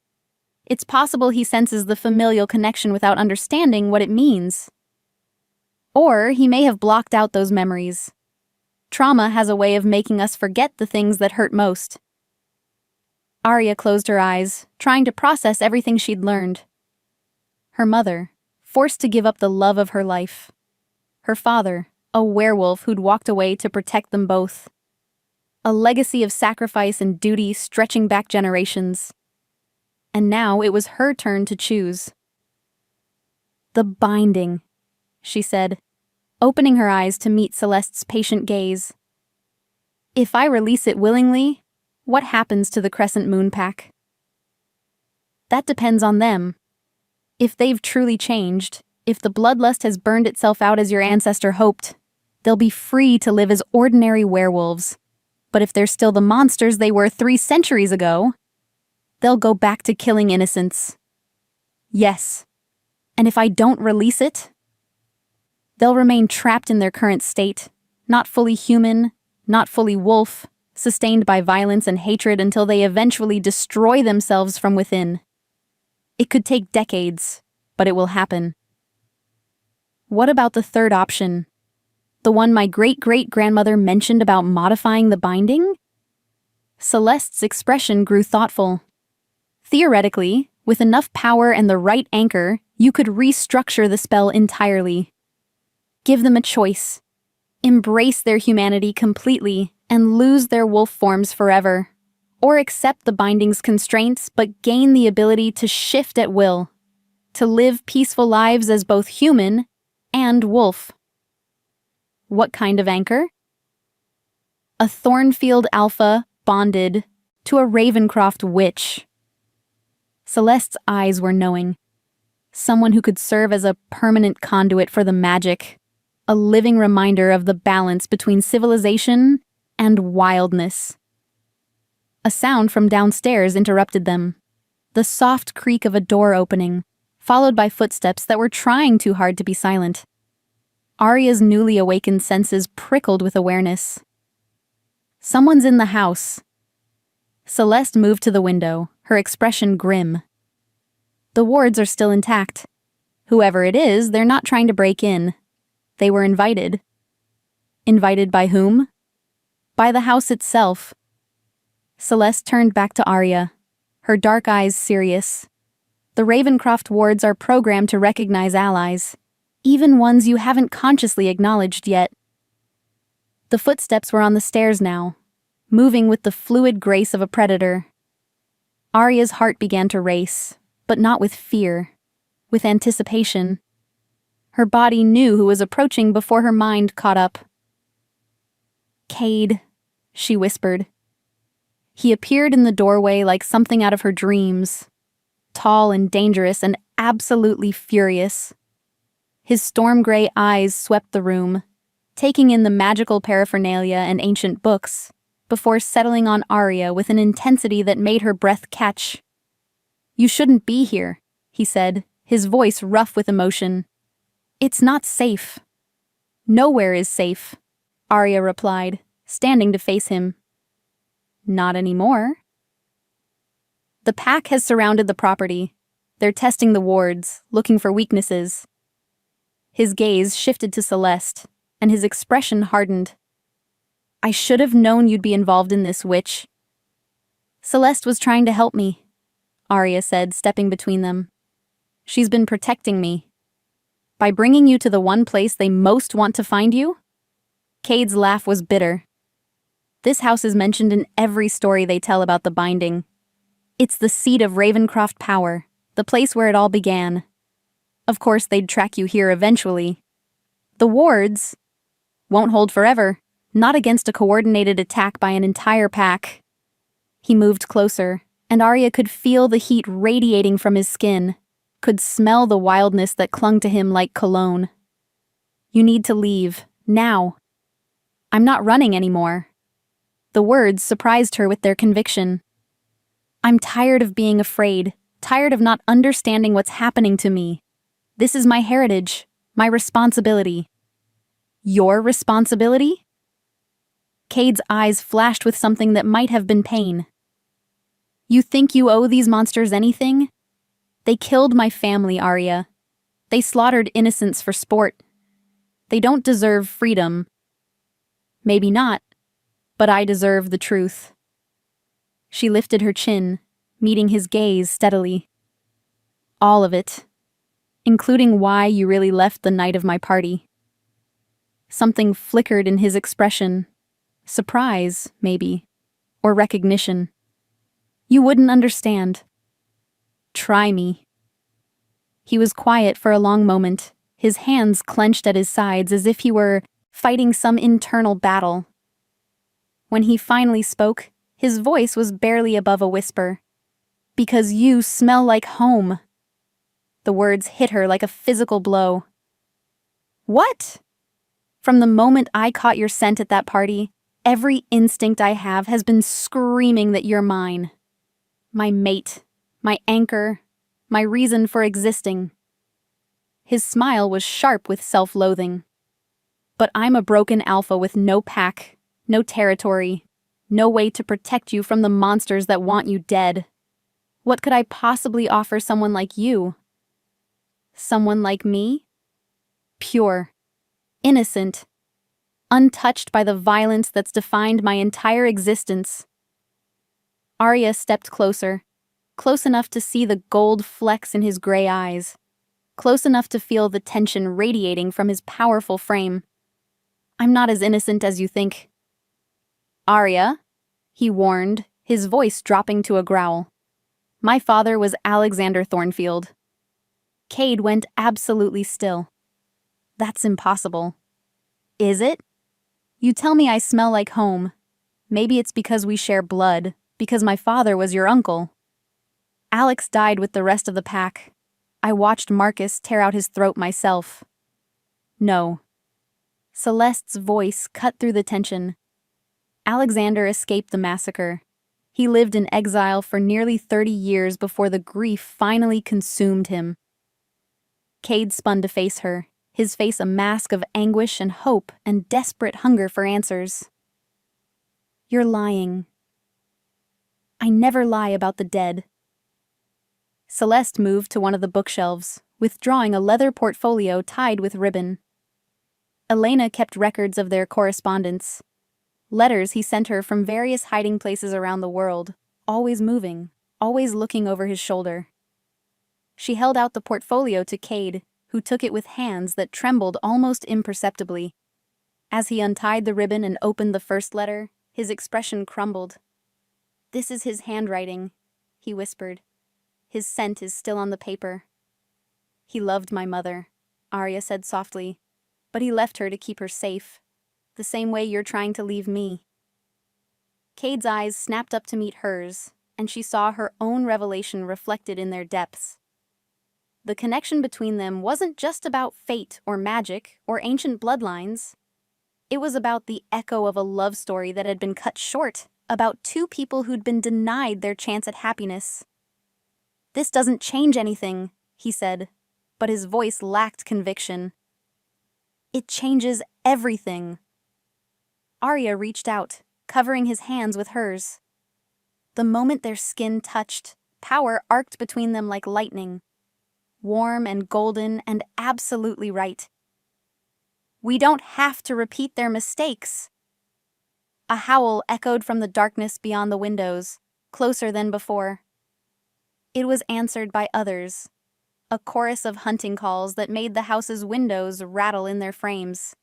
[SPEAKER 1] It's possible he senses the familial connection without understanding what it means. Or he may have blocked out those memories. Trauma has a way of making us forget the things that hurt most." Arya closed her eyes, trying to process everything she'd learned. Her mother, forced to give up the love of her life. Her father, a werewolf who'd walked away to protect them both. A legacy of sacrifice and duty stretching back generations. And now it was her turn to choose. The binding, she said, opening her eyes to meet Celeste's patient gaze. If I release it willingly, what happens to the Crescent Moon Pack? That depends on them. If they've truly changed, if the bloodlust has burned itself out as your ancestor hoped, they'll be free to live as ordinary werewolves. But if they're still the monsters they were 3 centuries ago, they'll go back to killing innocents. Yes. And if I don't release it, they'll remain trapped in their current state, not fully human, not fully wolf, sustained by violence and hatred until they eventually destroy themselves from within. It could take decades, but it will happen. What about the third option? The one my great-great-grandmother mentioned about modifying the binding? Celeste's expression grew thoughtful. Theoretically, with enough power and the right anchor, you could restructure the spell entirely. Give them a choice. Embrace their humanity completely and lose their wolf forms forever. Or accept the binding's constraints but gain the ability to shift at will. To live peaceful lives as both human and wolf. What kind of anchor? A Thornfield alpha bonded to a Ravencroft witch. Celeste's eyes were knowing. Someone who could serve as a permanent conduit for the magic. A living reminder of the balance between civilization and wildness. A sound from downstairs interrupted them. The soft creak of a door opening, followed by footsteps that were trying too hard to be silent. Arya's newly awakened senses prickled with awareness. Someone's in the house. Celeste moved to the window, her expression grim. The wards are still intact. Whoever it is, they're not trying to break in. They were invited. Invited by whom? By the house itself. Celeste turned back to Arya, her dark eyes serious. The Ravencroft wards are programmed to recognize allies, even ones you haven't consciously acknowledged yet. The footsteps were on the stairs now, moving with the fluid grace of a predator. Arya's heart began to race, but not with fear, with anticipation. Her body knew who was approaching before her mind caught up. Cade, she whispered. He appeared in the doorway like something out of her dreams, tall and dangerous and absolutely furious. His storm-gray eyes swept the room, taking in the magical paraphernalia and ancient books, before settling on Arya with an intensity that made her breath catch. "You shouldn't be here," he said, his voice rough with emotion. "It's not safe." "Nowhere is safe," Arya replied, standing to face him. "Not anymore." The pack has surrounded the property. They're testing the wards, looking for weaknesses. His gaze shifted to Celeste, and his expression hardened. "I should have known you'd be involved in this, witch." "Celeste was trying to help me," Arya said, stepping between them. "She's been protecting me. By bringing you to the one place they most want to find you?" Cade's laugh was bitter. "This house is mentioned in every story they tell about the binding. It's the seat of Ravencroft power, the place where it all began. Of course, they'd track you here eventually. The wards won't hold forever, not against a coordinated attack by an entire pack." He moved closer, and Arya could feel the heat radiating from his skin, could smell the wildness that clung to him like cologne. "You need to leave, now." "I'm not running anymore." The words surprised her with their conviction. "I'm tired of being afraid, tired of not understanding what's happening to me. This is my heritage, my responsibility." "Your responsibility?" Cade's eyes flashed with something that might have been pain. "You think you owe these monsters anything? They killed my family, Arya. They slaughtered innocents for sport. They don't deserve freedom. Maybe not, but I deserve the truth." She lifted her chin, meeting his gaze steadily. All of it, including why you really left the night of my party. Something flickered in his expression. Surprise, maybe, or recognition. You wouldn't understand. Try me. He was quiet for a long moment, his hands clenched at his sides as if he were fighting some internal battle. When he finally spoke, his voice was barely above a whisper. Because you smell like home. The words hit her like a physical blow. What? From the moment I caught your scent at that party, every instinct I have has been screaming that you're mine. My mate, my anchor, my reason for existing. His smile was sharp with self-loathing. But I'm a broken alpha with no pack, no territory, no way to protect you from the monsters that want you dead. What could I possibly offer someone like you? Someone like me? Pure, innocent, untouched by the violence that's defined my entire existence. Arya stepped closer, close enough to see the gold flecks in his gray eyes, close enough to feel the tension radiating from his powerful frame. I'm not as innocent as you think. Arya, he warned, his voice dropping to a growl. My father was Alexander Thornfield. Cade went absolutely still. That's impossible. Is it? You tell me I smell like home. Maybe it's because we share blood, because my father was your uncle. Alex died with the rest of the pack. I watched Marcus tear out his throat myself. No. Celeste's voice cut through the tension. Alexander escaped the massacre. He lived in exile for nearly 30 years before the grief finally consumed him. Cade spun to face her, his face a mask of anguish and hope and desperate hunger for answers. You're lying. I never lie about the dead. Celeste moved to one of the bookshelves, withdrawing a leather portfolio tied with ribbon. Elena kept records of their correspondence. Letters he sent her from various hiding places around the world, always moving, always looking over his shoulder. She held out the portfolio to Cade, who took it with hands that trembled almost imperceptibly. As he untied the ribbon and opened the first letter, his expression crumbled. This is his handwriting, he whispered. His scent is still on the paper. He loved my mother, Arya said softly, but he left her to keep her safe, the same way you're trying to leave me. Cade's eyes snapped up to meet hers, and she saw her own revelation reflected in their depths. The connection between them wasn't just about fate or magic or ancient bloodlines. It was about the echo of a love story that had been cut short, about two people who'd been denied their chance at happiness. This doesn't change anything, he said, but his voice lacked conviction. It changes everything. Arya reached out, covering his hands with hers. The moment their skin touched, power arced between them like lightning. Warm and golden and absolutely right. We don't have to repeat their mistakes. A howl echoed from the darkness beyond the windows, closer than before. It was answered by others, a chorus of hunting calls that made the house's windows rattle in their frames.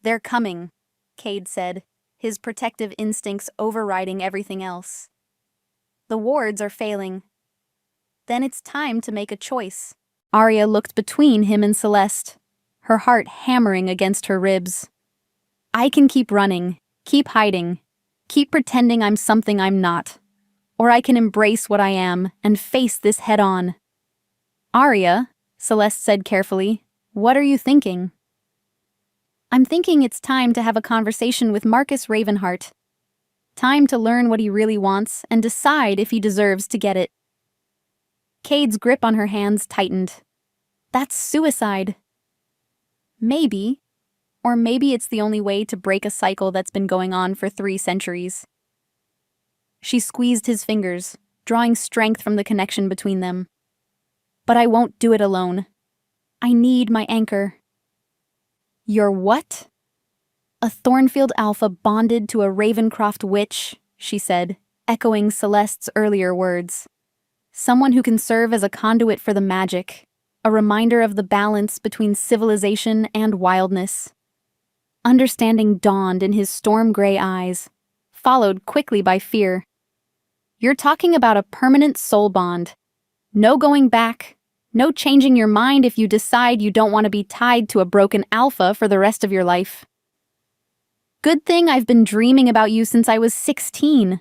[SPEAKER 1] They're coming, Cade said, his protective instincts overriding everything else. The wards are failing. Then it's time to make a choice. Arya looked between him and Celeste, her heart hammering against her ribs. I can keep running, keep hiding, keep pretending I'm something I'm not. Or I can embrace what I am and face this head-on. Arya, Celeste said carefully, what are you thinking? I'm thinking it's time to have a conversation with Marcus Ravenheart. Time to learn what he really wants and decide if he deserves to get it. Cade's grip on her hands tightened. That's suicide. Maybe. Or maybe it's the only way to break a cycle that's been going on for 3 centuries. She squeezed his fingers, drawing strength from the connection between them. But I won't do it alone. I need my anchor. Your what? A Thornfield alpha bonded to a Ravencroft witch, she said, echoing Celeste's earlier words. Someone who can serve as a conduit for the magic, a reminder of the balance between civilization and wildness. Understanding dawned in his storm-gray eyes, followed quickly by fear. You're talking about a permanent soul bond. No going back, no changing your mind if you decide you don't want to be tied to a broken alpha for the rest of your life. Good thing I've been dreaming about you since I was 16,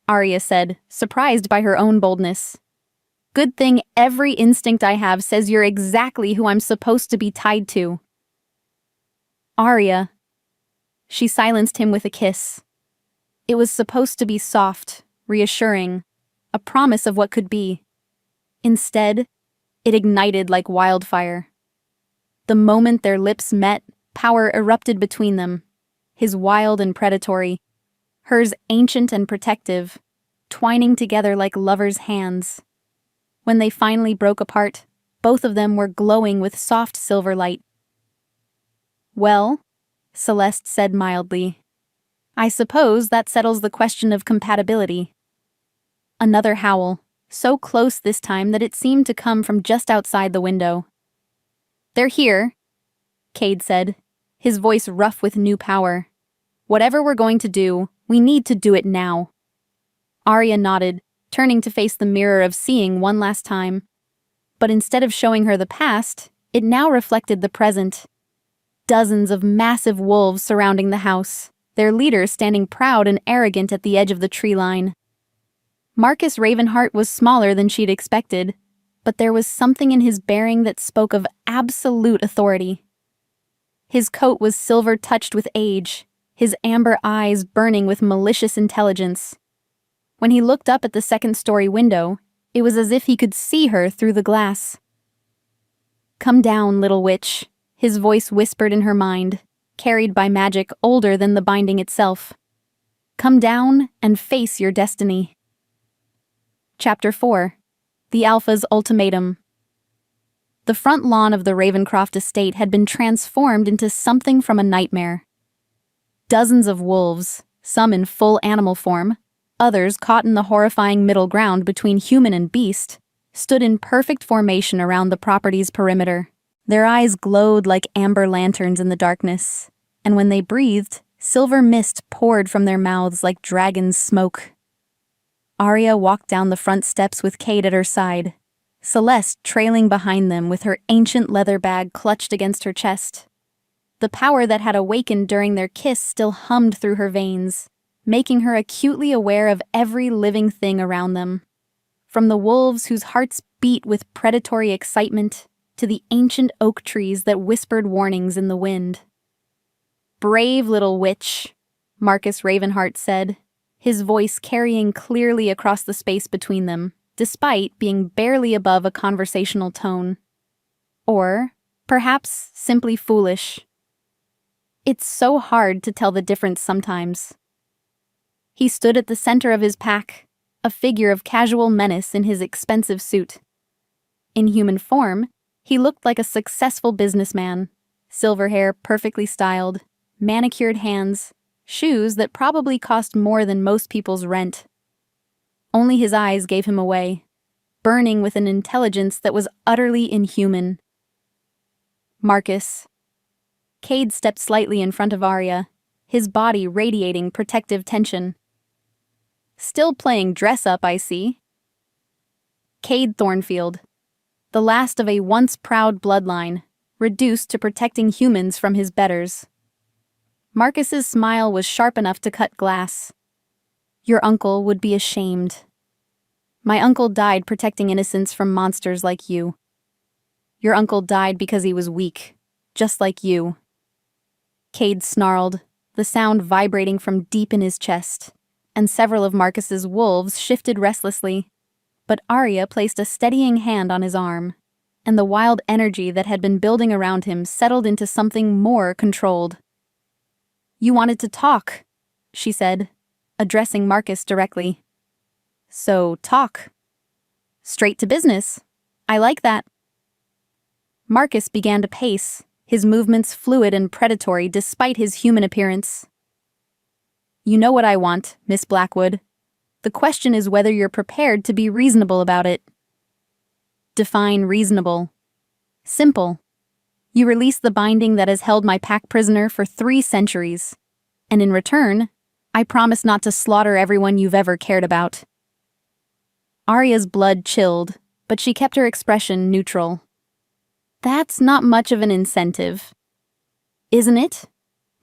[SPEAKER 1] Arya said, surprised by her own boldness. Good thing every instinct I have says you're exactly who I'm supposed to be tied to. Arya. She silenced him with a kiss. It was supposed to be soft, reassuring, a promise of what could be. Instead, it ignited like wildfire. The moment their lips met, power erupted between them, his wild and predatory, hers ancient and protective, twining together like lovers' hands. When they finally broke apart, both of them were glowing with soft silver light. Well, Celeste said mildly, I suppose that settles the question of compatibility. Another howl, so close this time that it seemed to come from just outside the window. They're here, Cade said, his voice rough with new power. Whatever we're going to do, we need to do it now. Arya nodded, turning to face the mirror of seeing one last time. But instead of showing her the past, it now reflected the present. Dozens of massive wolves surrounding the house, their leader standing proud and arrogant at the edge of the tree line. Marcus Ravenheart was smaller than she'd expected, but there was something in his bearing that spoke of absolute authority. His coat was silver-touched with age, his amber eyes burning with malicious intelligence. When he looked up at the second-story window, it was as if he could see her through the glass. Come down, little witch, his voice whispered in her mind, carried by magic older than the binding itself. Come down and face your destiny. Chapter 4. The Alpha's Ultimatum. The front lawn of the Ravencroft estate had been transformed into something from a nightmare. Dozens of wolves, some in full animal form, others caught in the horrifying middle ground between human and beast, stood in perfect formation around the property's perimeter. Their eyes glowed like amber lanterns in the darkness, and when they breathed, silver mist poured from their mouths like dragon's smoke. Arya walked down the front steps with Cade at her side, Celeste trailing behind them with her ancient leather bag clutched against her chest. The power that had awakened during their kiss still hummed through her veins, making her acutely aware of every living thing around them. From the wolves whose hearts beat with predatory excitement, to the ancient oak trees that whispered warnings in the wind. Brave little witch, Marcus Ravenheart said, his voice carrying clearly across the space between them, despite being barely above a conversational tone. Or, perhaps, simply foolish. It's so hard to tell the difference sometimes. He stood at the center of his pack, a figure of casual menace in his expensive suit. In human form, he looked like a successful businessman, silver hair perfectly styled, manicured hands, shoes that probably cost more than most people's rent. Only his eyes gave him away, burning with an intelligence that was utterly inhuman. Marcus. Cade stepped slightly in front of Arya, his body radiating protective tension. Still playing dress-up, I see. Cade Thornfield, the last of a once proud bloodline, reduced to protecting humans from his betters. Marcus's smile was sharp enough to cut glass. Your uncle would be ashamed. My uncle died protecting innocents from monsters like you. Your uncle died because he was weak, just like you. Cade snarled, the sound vibrating from deep in his chest, and several of Marcus's wolves shifted restlessly. But Arya placed a steadying hand on his arm, and the wild energy that had been building around him settled into something more controlled. You wanted to talk, she said, addressing Marcus directly. So talk. Straight to business. I like that. Marcus began to pace, his movements fluid and predatory despite his human appearance. You know what I want, Miss Blackwood. The question is whether you're prepared to be reasonable about it. Define reasonable. Simple. You release the binding that has held my pack prisoner for 3 centuries. And in return, I promise not to slaughter everyone you've ever cared about. Arya's blood chilled, but she kept her expression neutral. That's not much of an incentive. Isn't it?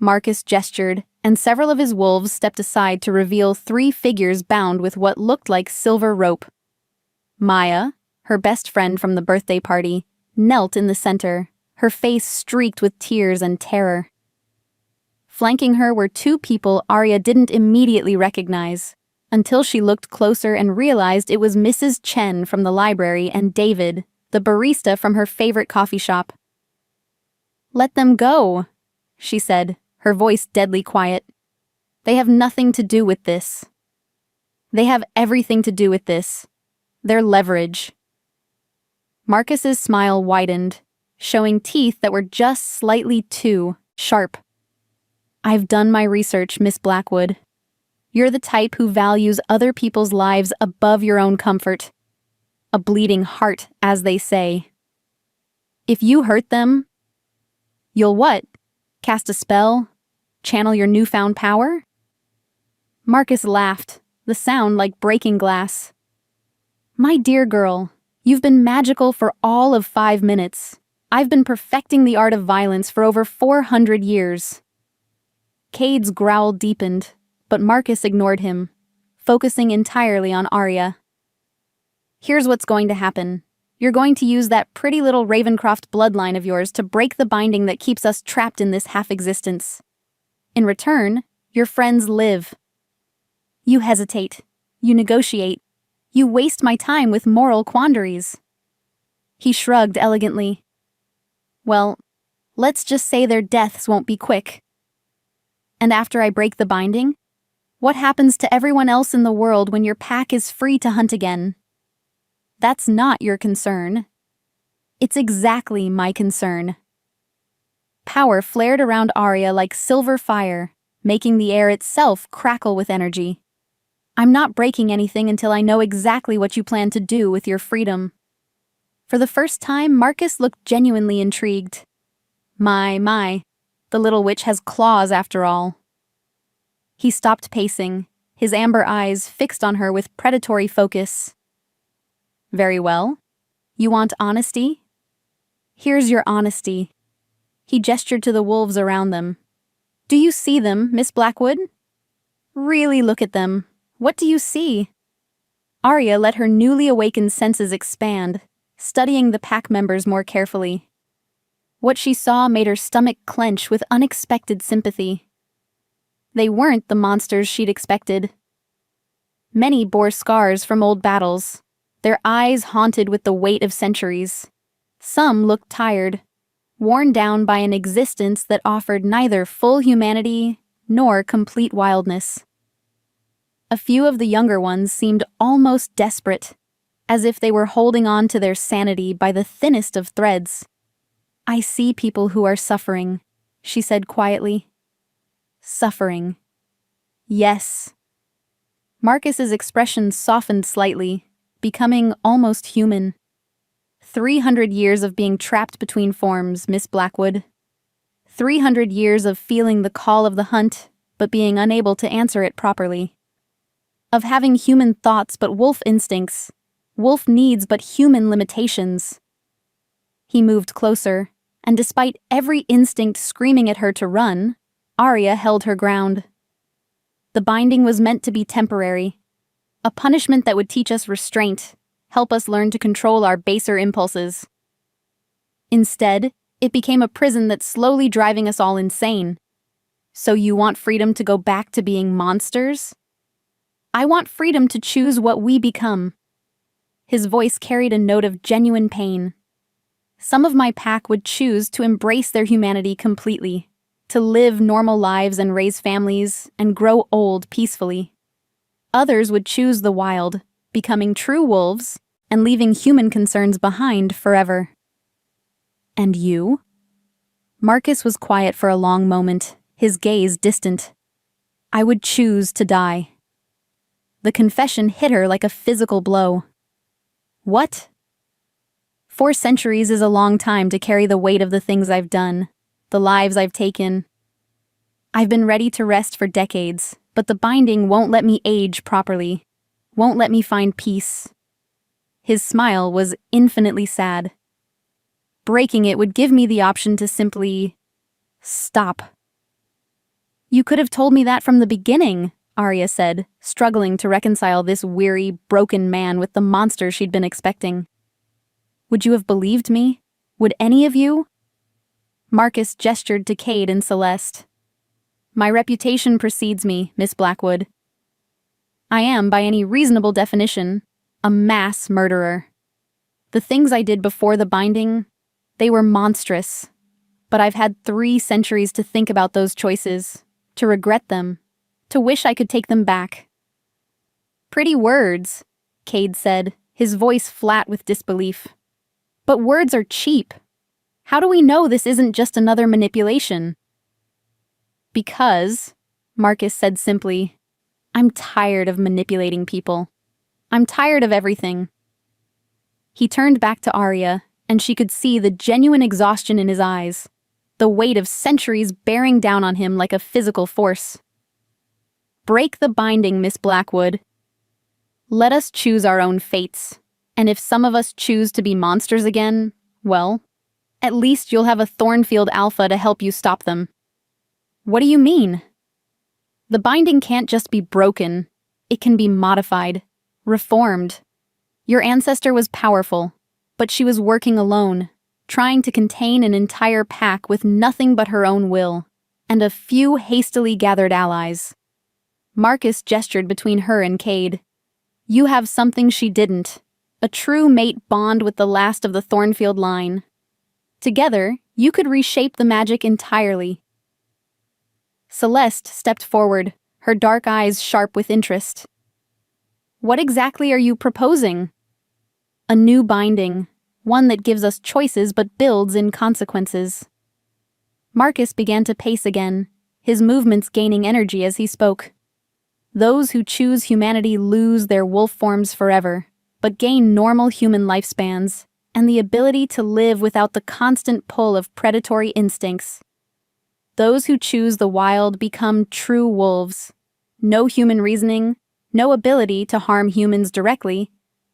[SPEAKER 1] Marcus gestured, and several of his wolves stepped aside to reveal 3 figures bound with what looked like silver rope. Maya, her best friend from the birthday party, knelt in the center, her face streaked with tears and terror. Flanking her were 2 people Arya didn't immediately recognize, until she looked closer and realized it was Mrs. Chen from the library and David, the barista from her favorite coffee shop. "Let them go," she said, her voice deadly quiet. "They have nothing to do with this." "They have everything to do with this. Their leverage." Marcus's smile widened, showing teeth that were just slightly too sharp. "I've done my research, Miss Blackwood. You're the type who values other people's lives above your own comfort. A bleeding heart, as they say. If you hurt them, you'll what? Cast a spell? Channel your newfound power?" Marcus laughed, the sound like breaking glass. "My dear girl, you've been magical for all of 5 minutes. I've been perfecting the art of violence for over 400 years. Cade's growl deepened, but Marcus ignored him, focusing entirely on Arya. "Here's what's going to happen. You're going to use that pretty little Ravencroft bloodline of yours to break the binding that keeps us trapped in this half-existence. In return, your friends live. You hesitate. You negotiate. You waste my time with moral quandaries." He shrugged elegantly. "Well, let's just say their deaths won't be quick. And after I break the binding, what happens to everyone else in the world when your pack is free to hunt again? That's not your concern. It's exactly my concern." Power flared around Arya like silver fire, making the air itself crackle with energy. "I'm not breaking anything until I know exactly what you plan to do with your freedom." For the first time, Marcus looked genuinely intrigued. My, the little witch has claws after all. He stopped pacing, his amber eyes fixed on her with predatory focus. "Very well. You want honesty? Here's your honesty." He gestured to the wolves around them. "Do you see them, Miss Blackwood? Really look at them. What do you see?" Arya let her newly awakened senses expand, studying the pack members more carefully. What she saw made her stomach clench with unexpected sympathy. They weren't the monsters she'd expected. Many bore scars from old battles, their eyes haunted with the weight of centuries. Some looked tired, worn down by an existence that offered neither full humanity nor complete wildness. A few of the younger ones seemed almost desperate, as if they were holding on to their sanity by the thinnest of threads. "I see people who are suffering," she said quietly. "Suffering. Yes." Marcus's expression softened slightly, becoming almost human. 300 years of being trapped between forms, Miss Blackwood. 300 years of feeling the call of the hunt, but being unable to answer it properly. Of having human thoughts but wolf instincts, wolf needs but human limitations. He moved closer, and despite every instinct screaming at her to run, Arya held her ground. The binding was meant to be temporary, a punishment that would teach us restraint, help us learn to control our baser impulses. Instead, it became a prison that's slowly driving us all insane. So you want freedom to go back to being monsters? I want freedom to choose what we become. His voice carried a note of genuine pain. Some of my pack would choose to embrace their humanity completely, to live normal lives and raise families and grow old peacefully. Others would choose the wild, becoming true wolves and leaving human concerns behind forever. And you? Marcus was quiet for a long moment, his gaze distant. "I would choose to die." The confession hit her like a physical blow. What? 4 centuries is a long time to carry the weight of the things I've done, the lives I've taken. I've been ready to rest for decades, but the binding won't let me age properly, won't let me find peace. His smile was infinitely sad. Breaking it would give me the option to simply stop. You could have told me that from the beginning, Arya said, struggling to reconcile this weary, broken man with the monster she'd been expecting. Would you have believed me? Would any of you? Marcus gestured to Cade and Celeste. My reputation precedes me, Miss Blackwood. I am, by any reasonable definition, a mass murderer. The things I did before the binding, they were monstrous. But I've had 3 centuries to think about those choices, to regret them, to wish I could take them back. Pretty words, Cade said, his voice flat with disbelief. But words are cheap. How do we know this isn't just another manipulation? Because, Marcus said simply, I'm tired of manipulating people. I'm tired of everything. He turned back to Arya, and she could see the genuine exhaustion in his eyes, the weight of centuries bearing down on him like a physical force. Break the binding, Miss Blackwood. Let us choose our own fates, and if some of us choose to be monsters again, well, at least you'll have a Thornfield Alpha to help you stop them. What do you mean? The binding can't just be broken. It can be modified, reformed. Your ancestor was powerful, but she was working alone, trying to contain an entire pack with nothing but her own will, and a few hastily gathered allies. Marcus gestured between her and Cade. You have something she didn't, a true mate bond with the last of the Thornfield line. Together, you could reshape the magic entirely. Celeste stepped forward, her dark eyes sharp with interest. What exactly are you proposing? A new binding, one that gives us choices but builds in consequences. Marcus began to pace again, his movements gaining energy as he spoke. Those who choose humanity lose their wolf forms forever, but gain normal human lifespans and the ability to live without the constant pull of predatory instincts. Those who choose the wild become true wolves. No human reasoning, no ability to harm humans directly,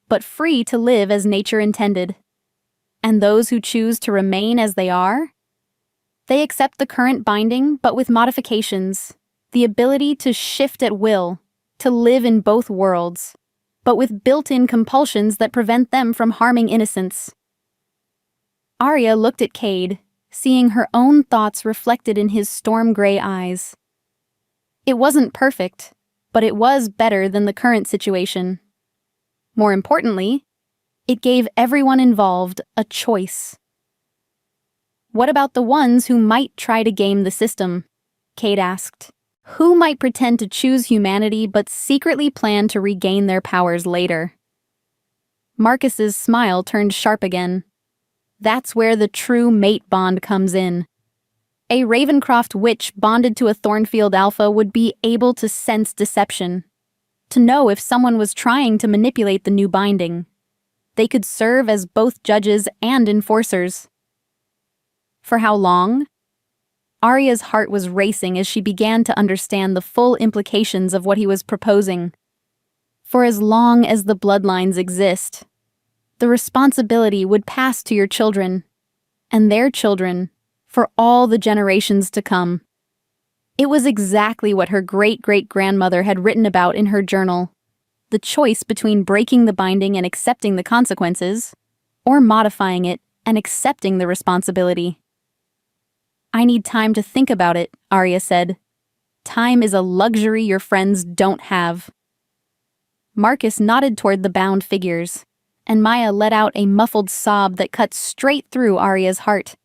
[SPEAKER 1] but free to live as nature intended. And those who choose to remain as they are? They accept the current binding, but with modifications, the ability to shift at will, to live in both worlds, but with built-in compulsions that prevent them from harming innocents. Arya looked at Cade, seeing her own thoughts reflected in his storm-gray eyes. It wasn't perfect, but it was better than the current situation. More importantly, it gave everyone involved a choice. What about the ones who might try to game the system? Cade asked. Who might pretend to choose humanity but secretly plan to regain their powers later? Marcus's smile turned sharp again. That's where the true mate bond comes in. A Ravencroft witch bonded to a Thornfield Alpha would be able to sense deception, to know if someone was trying to manipulate the new binding. They could serve as both judges and enforcers. For how long? Arya's heart was racing as she began to understand the full implications of what he was proposing. For as long as the bloodlines exist, the responsibility would pass to your children, and their children, for all the generations to come. It was exactly what her great-great-grandmother had written about in her journal, the choice between breaking the binding and accepting the consequences, or modifying it and accepting the responsibility. I need time to think about it, Arya said. Time is a luxury your friends don't have. Marcus nodded toward the bound figures, and Maya let out a muffled sob that cut straight through Arya's heart.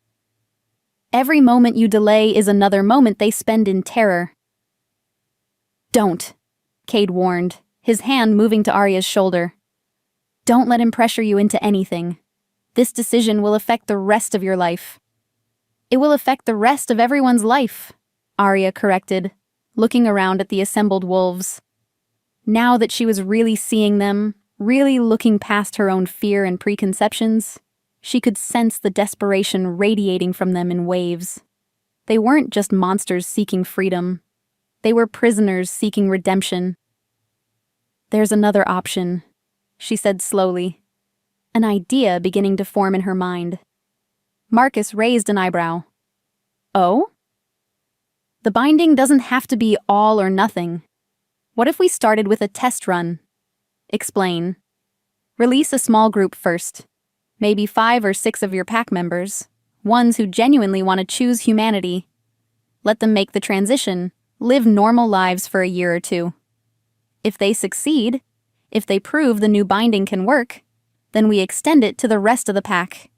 [SPEAKER 1] Every moment you delay is another moment they spend in terror. Don't, Cade warned, his hand moving to Arya's shoulder. Don't let him pressure you into anything. This decision will affect the rest of your life. It will affect the rest of everyone's life, Arya corrected, looking around at the assembled wolves. Now that she was really seeing them, really looking past her own fear and preconceptions, she could sense the desperation radiating from them in waves. They weren't just monsters seeking freedom. They were prisoners seeking redemption. "There's another option," she said slowly, an idea beginning to form in her mind. Marcus raised an eyebrow. "Oh? The binding doesn't have to be all or nothing. What if we started with a test run?" "Explain." "Release a small group first. Maybe 5 or 6 of your pack members, ones who genuinely want to choose humanity. Let them make the transition, live normal lives for a year or 2. If they succeed, if they prove the new binding can work, then we extend it to the rest of the pack."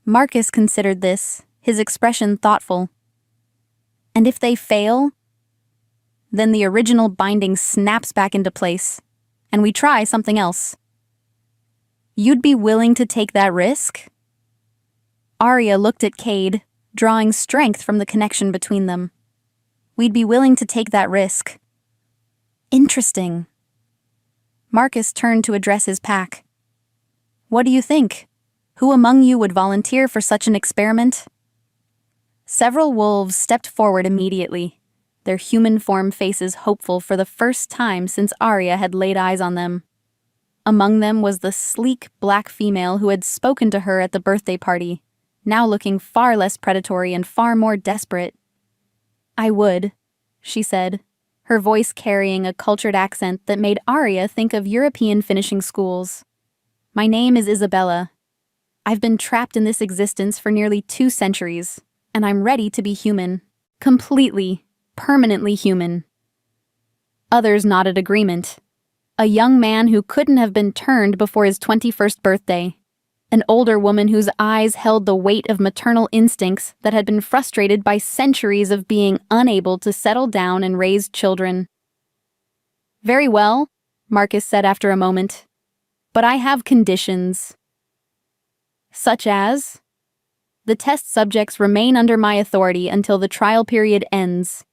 [SPEAKER 1] Marcus considered this, his expression thoughtful. "And if they fail? Then the original binding snaps back into place, and we try something else." "You'd be willing to take that risk?" Arya looked at Cade, drawing strength from the connection between them. "We'd be willing to take that risk." "Interesting." Marcus turned to address his pack. "What do you think? Who among you would volunteer for such an experiment?" Several wolves stepped forward immediately, their human form faces hopeful for the first time since Arya had laid eyes on them. Among them was the sleek black female who had spoken to her at the birthday party, now looking far less predatory and far more desperate. "I would," she said, her voice carrying a cultured accent that made Arya think of European finishing schools. "My name is Isabella. I've been trapped in this existence for nearly 2 centuries, and I'm ready to be human. Completely, permanently human." Others nodded agreement. A young man who couldn't have been turned before his 21st birthday. An older woman whose eyes held the weight of maternal instincts that had been frustrated by centuries of being unable to settle down and raise children. "Very well," Marcus said after a moment. "But I have conditions." "Such as?" "The test subjects remain under my authority until the trial period ends.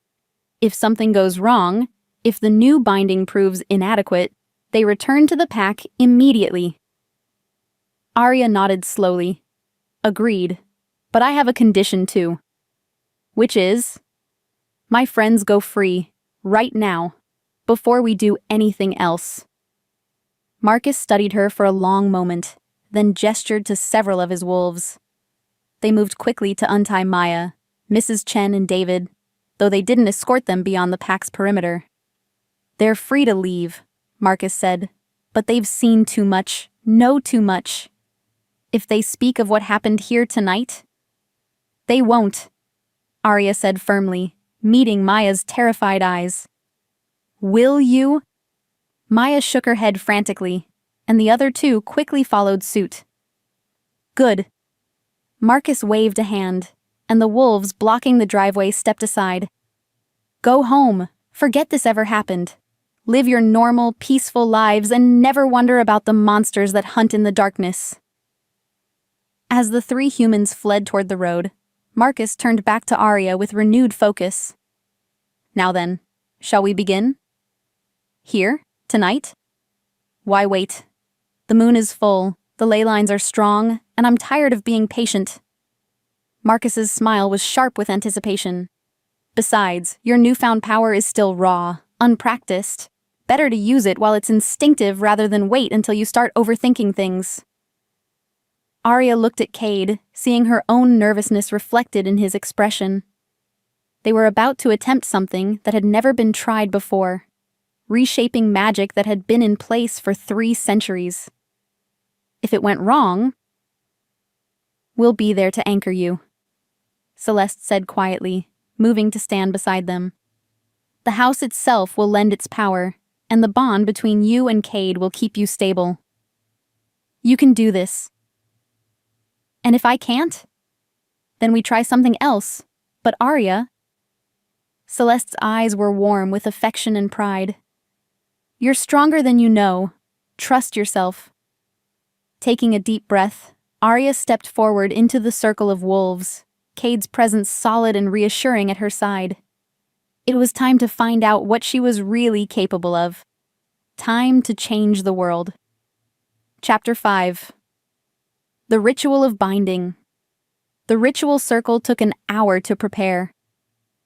[SPEAKER 1] If something goes wrong, if the new binding proves inadequate, they return to the pack immediately." Arya nodded slowly. "Agreed. But I have a condition too." "Which is?" "My friends go free, right now, before we do anything else." Marcus studied her for a long moment, then gestured to several of his wolves. They moved quickly to untie Maya, Mrs. Chen and David, though they didn't escort them beyond the pack's perimeter. "They're free to leave," Marcus said, "but they've seen too much, know too much. If they speak of what happened here tonight..." "They won't," Arya said firmly, meeting Maya's terrified eyes. "Will you?" Maya shook her head frantically, and the other 2 quickly followed suit. "Good." Marcus waved a hand, and the wolves blocking the driveway stepped aside. "Go home. Forget this ever happened. Live your normal, peaceful lives and never wonder about the monsters that hunt in the darkness." As the 3 humans fled toward the road, Marcus turned back to Arya with renewed focus. "Now then, shall we begin? Here, tonight? Why wait? The moon is full, the ley lines are strong, and I'm tired of being patient." Marcus's smile was sharp with anticipation. "Besides, your newfound power is still raw, unpracticed. Better to use it while it's instinctive rather than wait until you start overthinking things." Arya looked at Cade, seeing her own nervousness reflected in his expression. They were about to attempt something that had never been tried before, reshaping magic that had been in place for 3 centuries. If it went wrong, "We'll be there to anchor you," Celeste said quietly, moving to stand beside them. "The house itself will lend its power, and the bond between you and Cade will keep you stable. You can do this. And if I can't? Then we try something else. But Arya..." Celeste's eyes were warm with affection and pride. "You're stronger than you know. Trust yourself." Taking a deep breath, Arya stepped forward into the circle of wolves, Cade's presence solid and reassuring at her side. It was time to find out what she was really capable of. Time to change the world. Chapter 5. The Ritual of Binding. The ritual circle took an hour to prepare.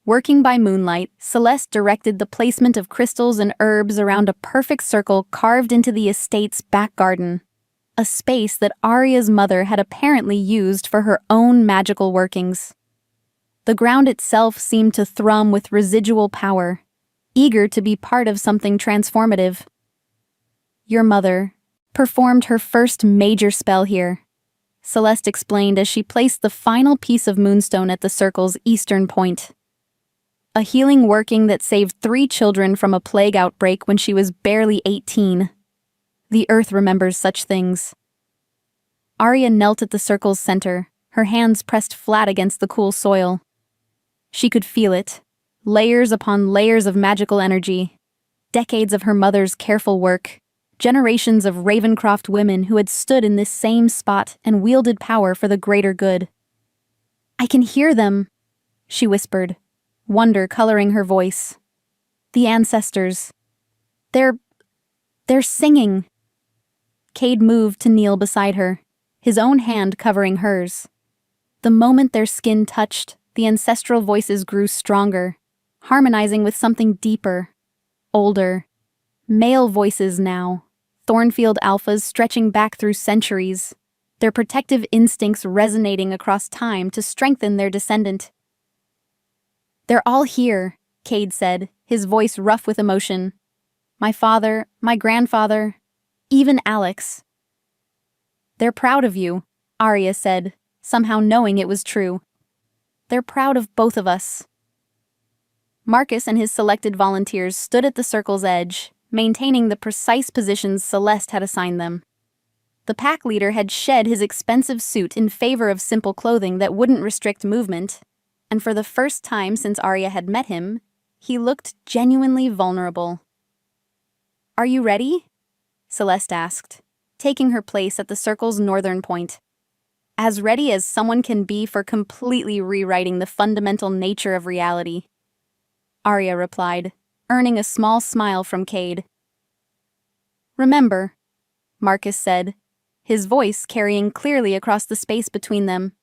[SPEAKER 1] Working by moonlight, Celeste directed the placement of crystals and herbs around a perfect circle carved into the estate's back garden, a space that Arya's mother had apparently used for her own magical workings. The ground itself seemed to thrum with residual power, eager to be part of something transformative. Your mother performed her first major spell here, Celeste explained as she placed the final piece of moonstone at the circle's eastern point. A healing working that saved 3 children from a plague outbreak when she was barely 18. The earth remembers such things. Arya knelt at the circle's center, her hands pressed flat against the cool soil. She could feel it, layers upon layers of magical energy, decades of her mother's careful work, generations of Ravencroft women who had stood in this same spot and wielded power for the greater good. I can hear them, she whispered, wonder coloring her voice. The ancestors. They're singing. Cade moved to kneel beside her, his own hand covering hers. The moment their skin touched, the ancestral voices grew stronger, harmonizing with something deeper, older. Male voices now, Thornfield alphas stretching back through centuries, their protective instincts resonating across time to strengthen their descendant. They're all here, Cade said, his voice rough with emotion. My father, my grandfather, even Alex. They're proud of you, Arya said, somehow knowing it was true. They're proud of both of us. Marcus and his selected volunteers stood at the circle's edge, maintaining the precise positions Celeste had assigned them. The pack leader had shed his expensive suit in favor of simple clothing that wouldn't restrict movement, and for the first time since Arya had met him, he looked genuinely vulnerable. Are you ready? Celeste asked, taking her place at the circle's northern point. As ready as someone can be for completely rewriting the fundamental nature of reality. Arya replied, earning a small smile from Cade. Remember, Marcus said, his voice carrying clearly across the space between them.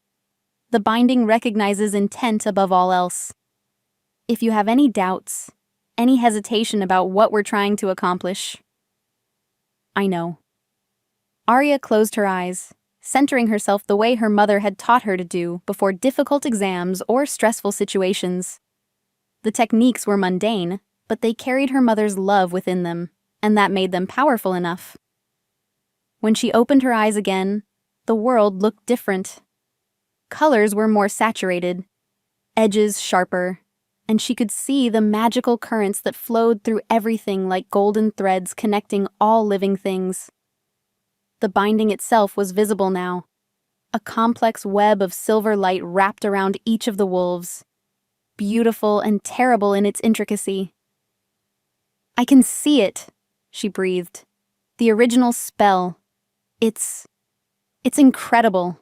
[SPEAKER 1] The binding recognizes intent above all else. If you have any doubts, any hesitation about what we're trying to accomplish. I know. Arya closed her eyes, centering herself the way her mother had taught her to do before difficult exams or stressful situations. The techniques were mundane, but they carried her mother's love within them, and that made them powerful enough. When she opened her eyes again, the world looked different. Colors were more saturated, edges sharper, and she could see the magical currents that flowed through everything like golden threads connecting all living things. The binding itself was visible now, a complex web of silver light wrapped around each of the wolves, beautiful and terrible in its intricacy. I can see it, she breathed. The original spell. It's incredible.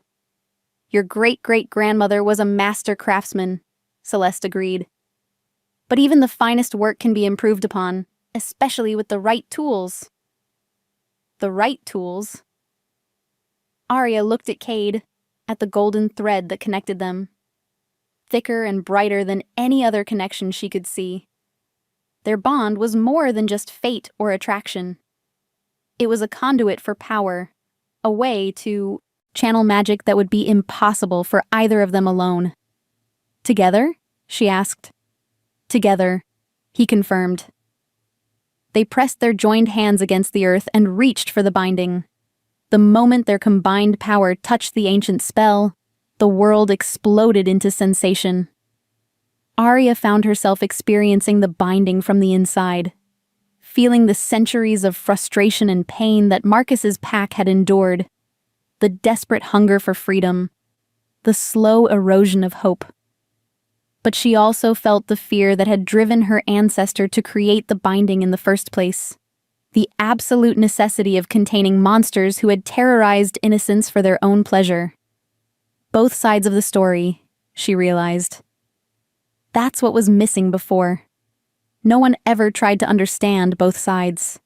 [SPEAKER 1] Your great-great-grandmother was a master craftsman, Celeste agreed. But even the finest work can be improved upon, especially with the right tools. The right tools? Arya looked at Cade, at the golden thread that connected them. Thicker and brighter than any other connection she could see. Their bond was more than just fate or attraction. It was a conduit for power, a way to channel magic that would be impossible for either of them alone. Together? She asked. Together, he confirmed. They pressed their joined hands against the earth and reached for the binding. The moment their combined power touched the ancient spell, the world exploded into sensation. Arya found herself experiencing the binding from the inside, feeling the centuries of frustration and pain that Marcus's pack had endured, the desperate hunger for freedom, the slow erosion of hope. But she also felt the fear that had driven her ancestor to create the binding in the first place, the absolute necessity of containing monsters who had terrorized innocents for their own pleasure. Both sides of the story, she realized. That's what was missing before. No one ever tried to understand both sides.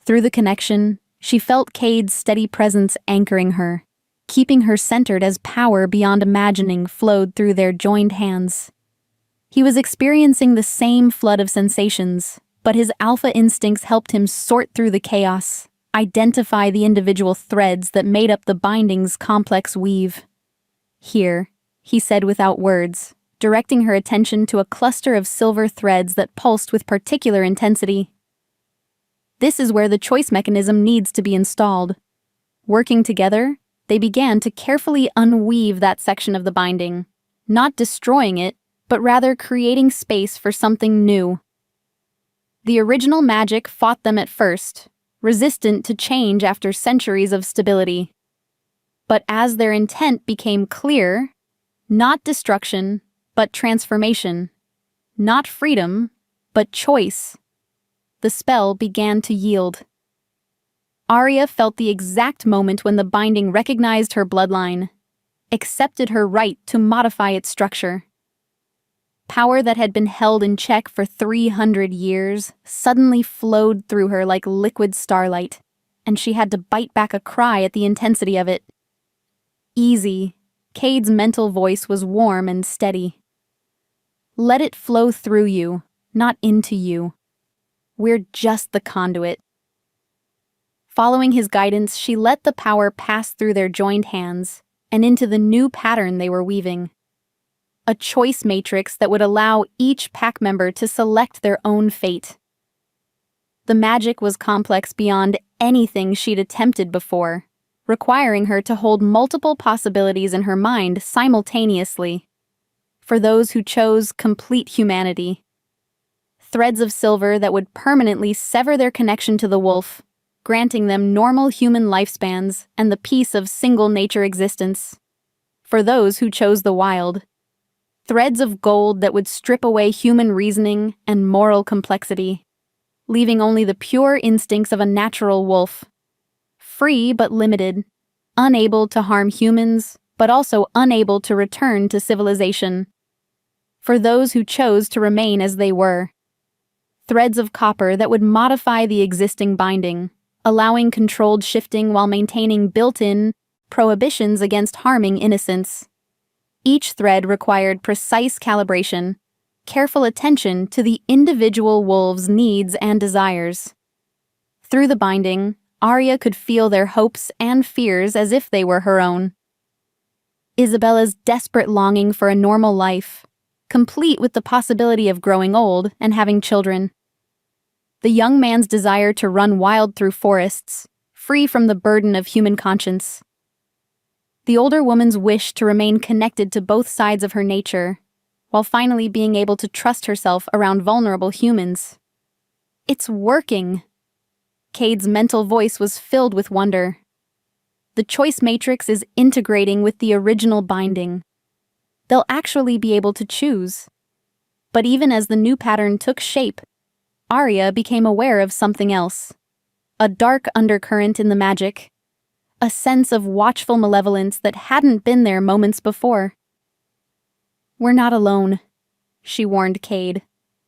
[SPEAKER 1] Through the connection, she felt Cade's steady presence anchoring her, keeping her centered as power beyond imagining flowed through their joined hands. He was experiencing the same flood of sensations, but his alpha instincts helped him sort through the chaos, identify the individual threads that made up the binding's complex weave. "Here," he said without words, directing her attention to a cluster of silver threads that pulsed with particular intensity. "This is where the choice mechanism needs to be installed." Working together, they began to carefully unweave that section of the binding, not destroying it, but rather creating space for something new. The original magic fought them at first, resistant to change after centuries of stability. But as their intent became clear, not destruction, but transformation, not freedom, but choice, the spell began to yield. Arya felt the exact moment when the binding recognized her bloodline, accepted her right to modify its structure. Power that had been held in check for 300 years suddenly flowed through her like liquid starlight, and she had to bite back a cry at the intensity of it. "Easy." Cade's mental voice was warm and steady. "Let it flow through you, not into you. We're just the conduit." Following his guidance, she let the power pass through their joined hands and into the new pattern they were weaving. A choice matrix that would allow each pack member to select their own fate. The magic was complex beyond anything she'd attempted before, requiring her to hold multiple possibilities in her mind simultaneously. For those who chose complete humanity. Threads of silver that would permanently sever their connection to the wolf, granting them normal human lifespans and the peace of single-nature existence. For those who chose the wild. Threads of gold that would strip away human reasoning and moral complexity, leaving only the pure instincts of a natural wolf. Free but limited, unable to harm humans, but also unable to return to civilization. For those who chose to remain as they were. Threads of copper that would modify the existing binding, allowing controlled shifting while maintaining built-in prohibitions against harming innocents. Each thread required precise calibration, careful attention to the individual wolf's needs and desires. Through the binding, Arya could feel their hopes and fears as if they were her own. Isabella's desperate longing for a normal life, complete with the possibility of growing old and having children. The young man's desire to run wild through forests, free from the burden of human conscience. The older woman's wish to remain connected to both sides of her nature, while finally being able to trust herself around vulnerable humans. "It's working." Cade's mental voice was filled with wonder. The choice matrix is integrating with the original binding. They'll actually be able to choose. But even as the new pattern took shape, Arya became aware of something else. A dark undercurrent in the magic. A sense of watchful malevolence that hadn't been there moments before. "We're not alone," she warned Cade,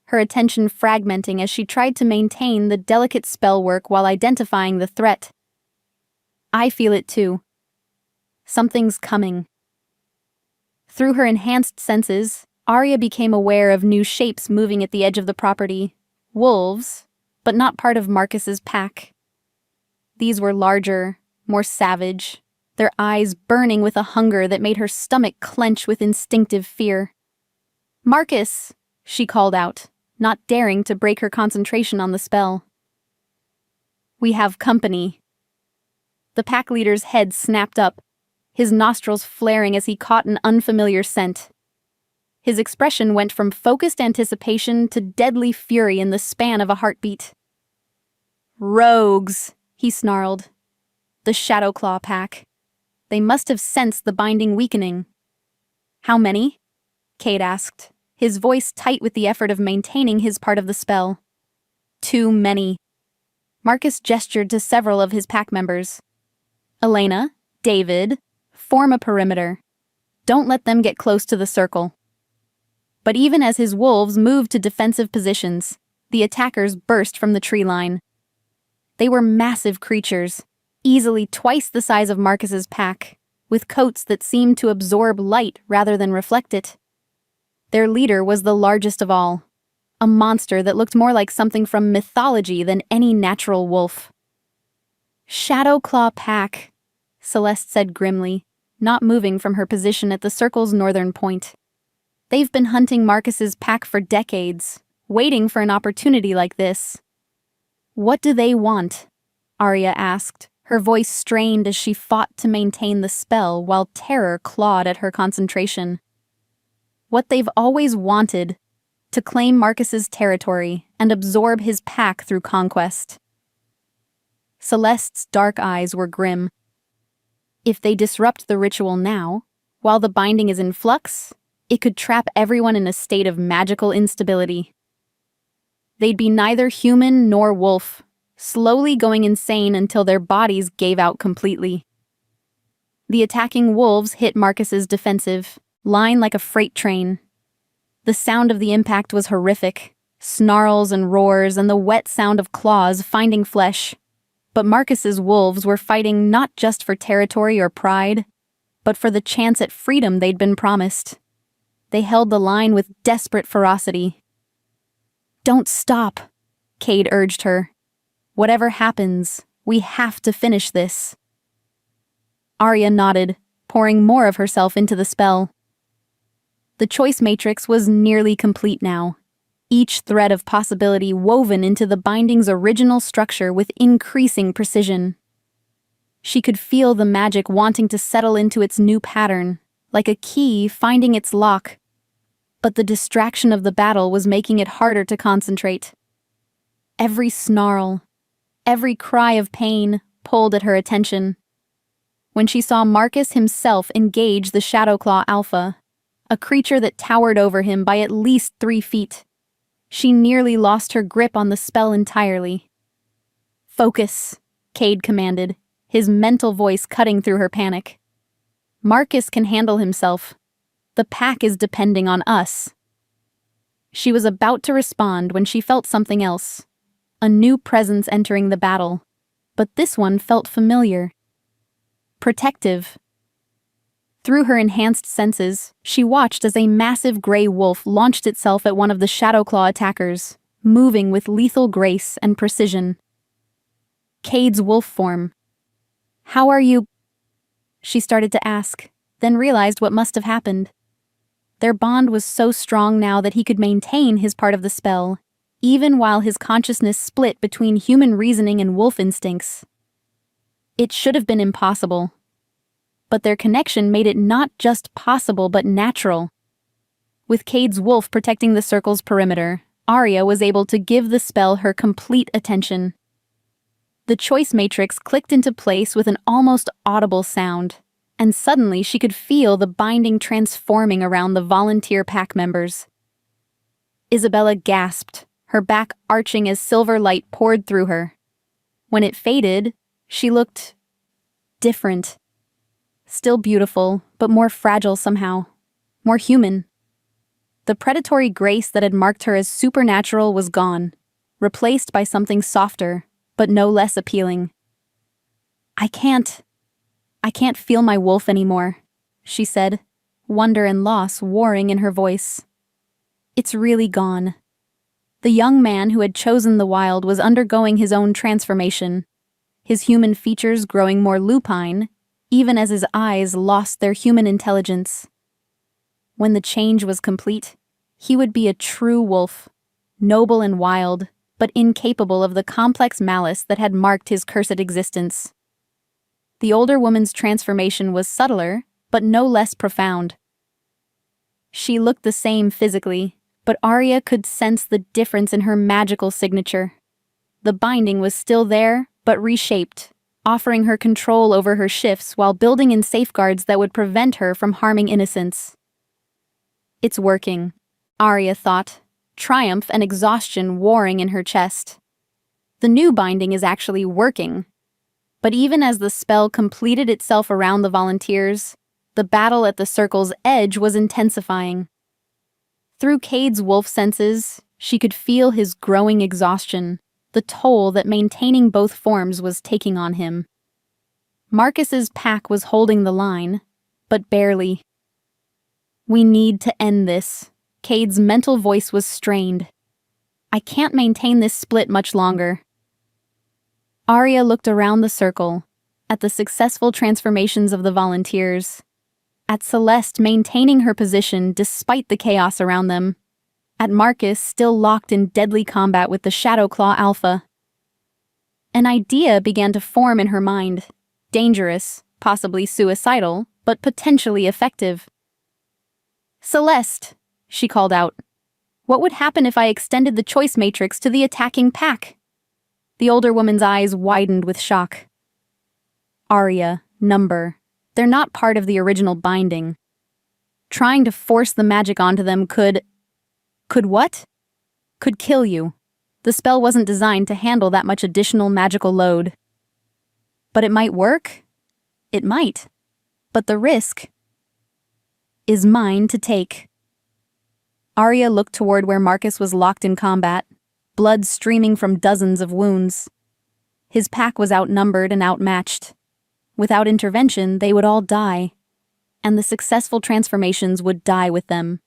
[SPEAKER 1] her attention fragmenting as she tried to maintain the delicate spell work while identifying the threat. "I feel it too. Something's coming." Through her enhanced senses, Arya became aware of new shapes moving at the edge of the property. Wolves, but not part of Marcus's pack. These were larger, more savage, their eyes burning with a hunger that made her stomach clench with instinctive fear. "Marcus!" she called out, not daring to break her concentration on the spell. "We have company." The pack leader's head snapped up, his nostrils flaring as he caught an unfamiliar scent. His expression went from focused anticipation to deadly fury in the span of a heartbeat. "Rogues!" he snarled. The Shadowclaw pack. They must have sensed the binding weakening. "How many?" Cade asked, his voice tight with the effort of maintaining his part of the spell. "Too many." Marcus gestured to several of his pack members. "Elena, David, form a perimeter. Don't let them get close to the circle." But even as his wolves moved to defensive positions, the attackers burst from the tree line. They were massive creatures, easily twice the size of Marcus's pack, with coats that seemed to absorb light rather than reflect it. Their leader was the largest of all, a monster that looked more like something from mythology than any natural wolf. "Shadowclaw pack," Celeste said grimly, not moving from her position at the circle's northern point. "They've been hunting Marcus's pack for decades, waiting for an opportunity like this." "What do they want?" Arya asked, her voice strained as she fought to maintain the spell while terror clawed at her concentration. "What they've always wanted, to claim Marcus's territory and absorb his pack through conquest." Celeste's dark eyes were grim. "If they disrupt the ritual now, while the binding is in flux, it could trap everyone in a state of magical instability. They'd be neither human nor wolf, slowly going insane until their bodies gave out completely." The attacking wolves hit Marcus's defensive line like a freight train. The sound of the impact was horrific, snarls and roars and the wet sound of claws finding flesh. But Marcus's wolves were fighting not just for territory or pride, but for the chance at freedom they'd been promised. They held the line with desperate ferocity. "Don't stop," Cade urged her. "Whatever happens, we have to finish this." Arya nodded, pouring more of herself into the spell. The choice matrix was nearly complete now, each thread of possibility woven into the binding's original structure with increasing precision. She could feel the magic wanting to settle into its new pattern, like a key finding its lock. But the distraction of the battle was making it harder to concentrate. Every snarl, every cry of pain pulled at her attention. When she saw Marcus himself engage the Shadowclaw Alpha, a creature that towered over him by at least 3 feet, she nearly lost her grip on the spell entirely. "Focus," Cade commanded, his mental voice cutting through her panic. "Marcus can handle himself. The pack is depending on us." She was about to respond when she felt something else, a new presence entering the battle, but this one felt familiar. Protective. Through her enhanced senses, she watched as a massive gray wolf launched itself at one of the Shadowclaw attackers, moving with lethal grace and precision. Cade's wolf form. "How are you?" she started to ask, then realized what must have happened. Their bond was so strong now that he could maintain his part of the spell, even while his consciousness split between human reasoning and wolf instincts. It should have been impossible. But their connection made it not just possible but natural. With Cade's wolf protecting the circle's perimeter, Arya was able to give the spell her complete attention. The choice matrix clicked into place with an almost audible sound, and suddenly she could feel the binding transforming around the volunteer pack members. Isabella gasped, her back arching as silver light poured through her. When it faded, she looked different. Still beautiful, but more fragile somehow. More human. The predatory grace that had marked her as supernatural was gone, replaced by something softer, but no less appealing. I can't feel my wolf anymore," she said, wonder and loss warring in her voice. "It's really gone." The young man who had chosen the wild was undergoing his own transformation, his human features growing more lupine, even as his eyes lost their human intelligence. When the change was complete, he would be a true wolf, noble and wild, but incapable of the complex malice that had marked his cursed existence. The older woman's transformation was subtler, but no less profound. She looked the same physically, but Arya could sense the difference in her magical signature. The binding was still there, but reshaped, offering her control over her shifts while building in safeguards that would prevent her from harming innocents. "It's working," Arya thought, triumph and exhaustion warring in her chest. The new binding is actually working. But even as the spell completed itself around the volunteers, the battle at the circle's edge was intensifying. Through Cade's wolf senses, she could feel his growing exhaustion, the toll that maintaining both forms was taking on him. Marcus's pack was holding the line, but barely. "We need to end this." Cade's mental voice was strained. "I can't maintain this split much longer." Arya looked around the circle, at the successful transformations of the volunteers, at Celeste maintaining her position despite the chaos around them, at Marcus still locked in deadly combat with the Shadowclaw Alpha. An idea began to form in her mind, dangerous, possibly suicidal, but potentially effective. "Celeste," she called out, "what would happen if I extended the choice matrix to the attacking pack?" The older woman's eyes widened with shock. "Arya, number. They're not part of the original binding. Trying to force the magic onto them could what? Could kill you. The spell wasn't designed to handle that much additional magical load. But it might work? It might. But the risk is mine to take." Arya looked toward where Marcus was locked in combat, blood streaming from dozens of wounds. His pack was outnumbered and outmatched. Without intervention, they would all die, and the successful transformations would die with them.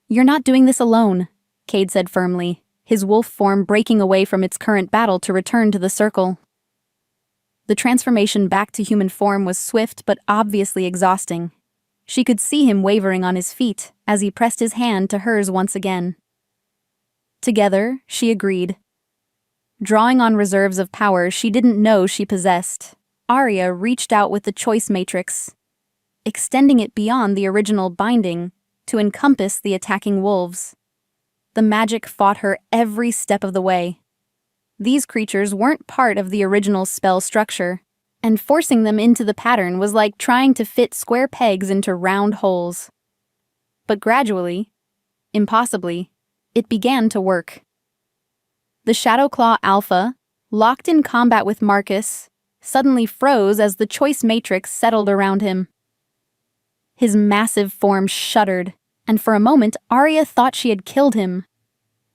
[SPEAKER 1] "You're not doing this alone," Cade said firmly, his wolf form breaking away from its current battle to return to the circle. The transformation back to human form was swift but obviously exhausting. She could see him wavering on his feet as he pressed his hand to hers once again. Together, she agreed. Drawing on reserves of power she didn't know she possessed, Arya reached out with the choice matrix, extending it beyond the original binding to encompass the attacking wolves. The magic fought her every step of the way. These creatures weren't part of the original spell structure, and forcing them into the pattern was like trying to fit square pegs into round holes. But gradually, impossibly, it began to work. The Shadowclaw Alpha, locked in combat with Marcus, suddenly froze as the choice matrix settled around him. His massive form shuddered, and for a moment Arya thought she had killed him.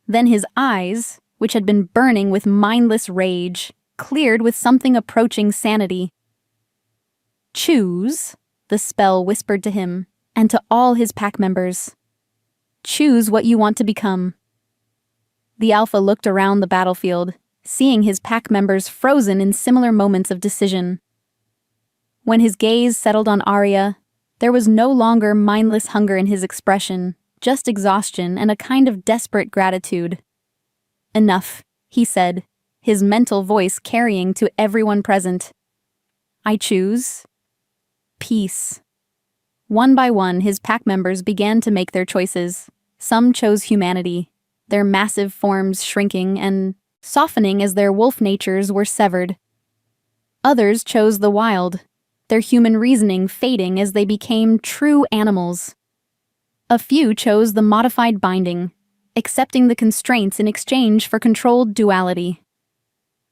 [SPEAKER 1] Then his eyes, which had been burning with mindless rage, cleared with something approaching sanity. "Choose," the spell whispered to him, and to all his pack members. "Choose what you want to become." The Alpha looked around the battlefield, seeing his pack members frozen in similar moments of decision. When his gaze settled on Arya, there was no longer mindless hunger in his expression, just exhaustion and a kind of desperate gratitude. "Enough," he said, his mental voice carrying to everyone present. "I choose peace." One by one, his pack members began to make their choices. Some chose humanity, their massive forms shrinking and softening as their wolf natures were severed. Others chose the wild, their human reasoning fading as they became true animals. A few chose the modified binding, accepting the constraints in exchange for controlled duality.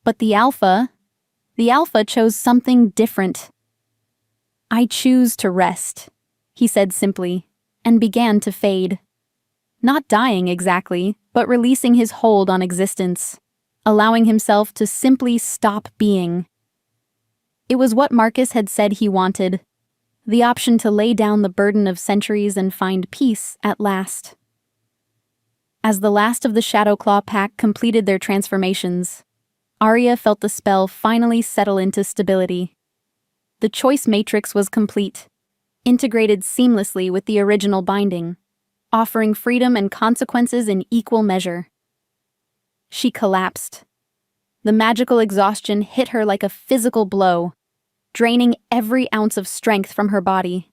[SPEAKER 1] But the Alpha chose something different. "I choose to rest," he said simply, and began to fade. Not dying exactly, but releasing his hold on existence, allowing himself to simply stop being. It was what Marcus had said he wanted, the option to lay down the burden of centuries and find peace at last. As the last of the Shadowclaw pack completed their transformations, Arya felt the spell finally settle into stability. The choice matrix was complete, integrated seamlessly with the original binding, offering freedom and consequences in equal measure. She collapsed. The magical exhaustion hit her like a physical blow, draining every ounce of strength from her body.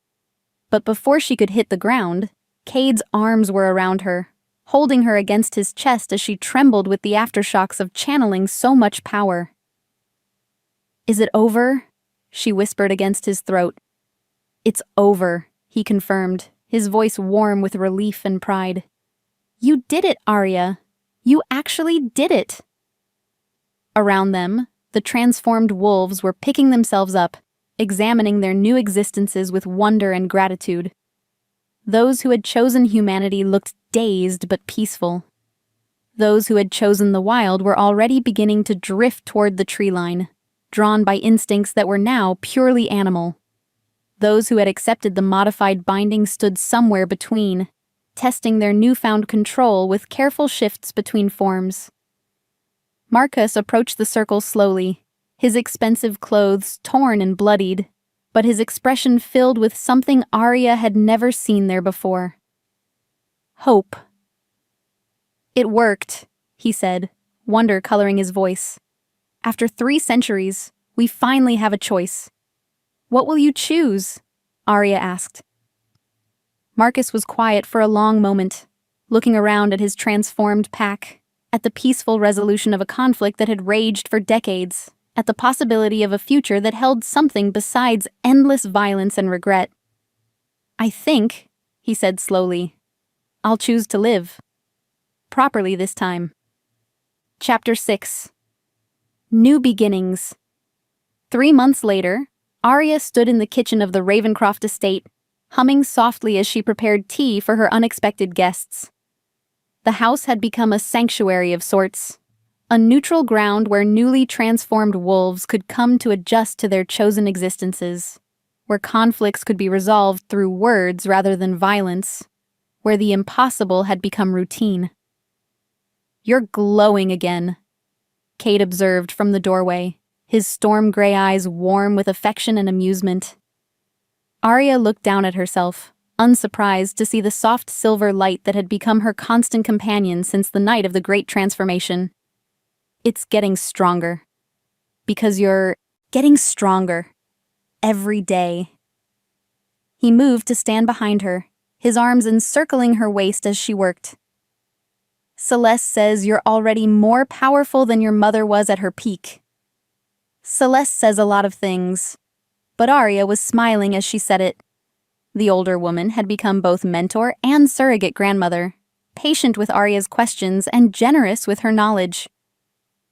[SPEAKER 1] But before she could hit the ground, Cade's arms were around her, holding her against his chest as she trembled with the aftershocks of channeling so much power. "Is it over?" she whispered against his throat. "It's over," he confirmed, his voice warm with relief and pride. "You did it, Arya. You actually did it." Around them, the transformed wolves were picking themselves up, examining their new existences with wonder and gratitude. Those who had chosen humanity looked dazed but peaceful. Those who had chosen the wild were already beginning to drift toward the tree line, drawn by instincts that were now purely animal. Those who had accepted the modified binding stood somewhere between, testing their newfound control with careful shifts between forms. Marcus approached the circle slowly, his expensive clothes torn and bloodied, but his expression filled with something Arya had never seen there before. Hope. It worked, he said, wonder coloring his voice. After 3 centuries, we finally have a choice. What will you choose? Arya asked. Marcus was quiet for a long moment, looking around at his transformed pack, at the peaceful resolution of a conflict that had raged for decades, at the possibility of a future that held something besides endless violence and regret. I think, he said slowly, I'll choose to live. Properly this time. Chapter 6. New Beginnings. 3 months later, Arya stood in the kitchen of the Ravencroft estate, humming softly as she prepared tea for her unexpected guests. The house had become a sanctuary of sorts, a neutral ground where newly transformed wolves could come to adjust to their chosen existences, where conflicts could be resolved through words rather than violence, where the impossible had become routine. You're glowing again, Kate observed from the doorway, his storm-gray eyes warm with affection and amusement. Arya looked down at herself, unsurprised to see the soft silver light that had become her constant companion since the night of the Great Transformation. It's getting stronger. Because you're getting stronger. Every day. He moved to stand behind her, his arms encircling her waist as she worked. Celeste says you're already more powerful than your mother was at her peak. Celeste says a lot of things, but Arya was smiling as she said it. The older woman had become both mentor and surrogate grandmother, patient with Arya's questions and generous with her knowledge.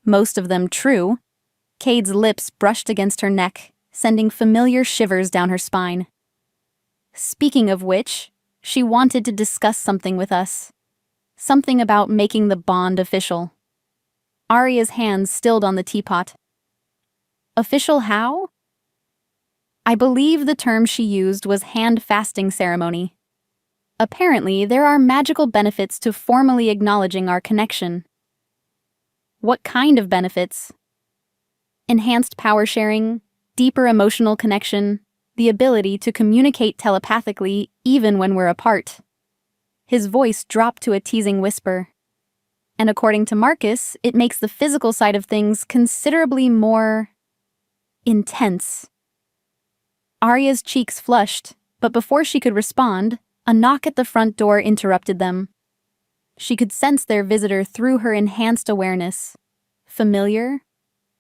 [SPEAKER 1] Most of them true. Cade's lips brushed against her neck, sending familiar shivers down her spine. Speaking of which, she wanted to discuss something with us. Something about making the bond official. Arya's hands stilled on the teapot. Official how? I believe the term she used was hand-fasting ceremony. Apparently, there are magical benefits to formally acknowledging our connection. What kind of benefits? Enhanced power sharing, deeper emotional connection, the ability to communicate telepathically even when we're apart. His voice dropped to a teasing whisper. And according to Marcus, it makes the physical side of things considerably more intense. Arya's cheeks flushed, but before she could respond, a knock at the front door interrupted them. She could sense their visitor through her enhanced awareness. Familiar,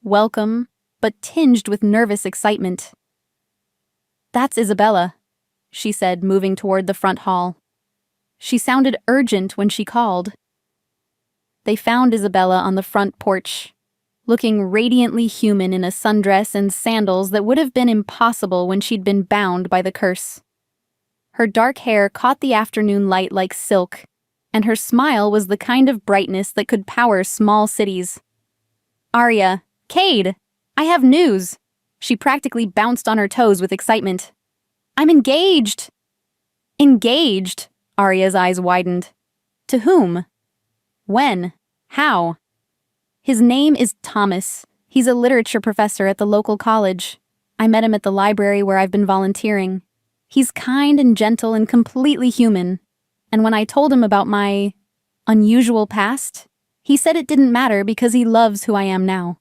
[SPEAKER 1] welcome, but tinged with nervous excitement. That's Isabella, she said, moving toward the front hall. She sounded urgent when she called. They found Isabella on the front porch, looking radiantly human in a sundress and sandals that would have been impossible when she'd been bound by the curse. Her dark hair caught the afternoon light like silk, and her smile was the kind of brightness that could power small cities. Arya, Cade, I have news. She practically bounced on her toes with excitement. I'm engaged! Engaged? Arya's eyes widened. To whom? When? How? His name is Thomas. He's a literature professor at the local college. I met him at the library where I've been volunteering. He's kind and gentle and completely human. And when I told him about my unusual past, he said it didn't matter because he loves who I am now.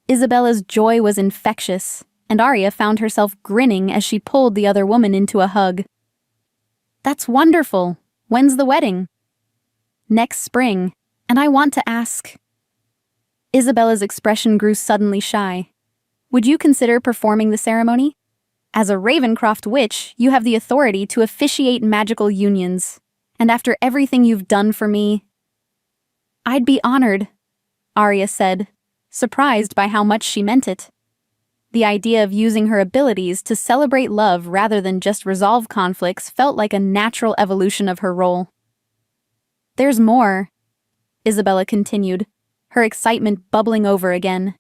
[SPEAKER 1] Isabella's joy was infectious, and Arya found herself grinning as she pulled the other woman into a hug. That's wonderful. When's the wedding? Next spring, and I want to ask. Isabella's expression grew suddenly shy. Would you consider performing the ceremony? As a Ravencroft witch, you have the authority to officiate magical unions, and after everything you've done for me, I'd be honored, Arya said, surprised by how much she meant it. The idea of using her abilities to celebrate love rather than just resolve conflicts felt like a natural evolution of her role. There's more. Isabella continued, her excitement bubbling over again.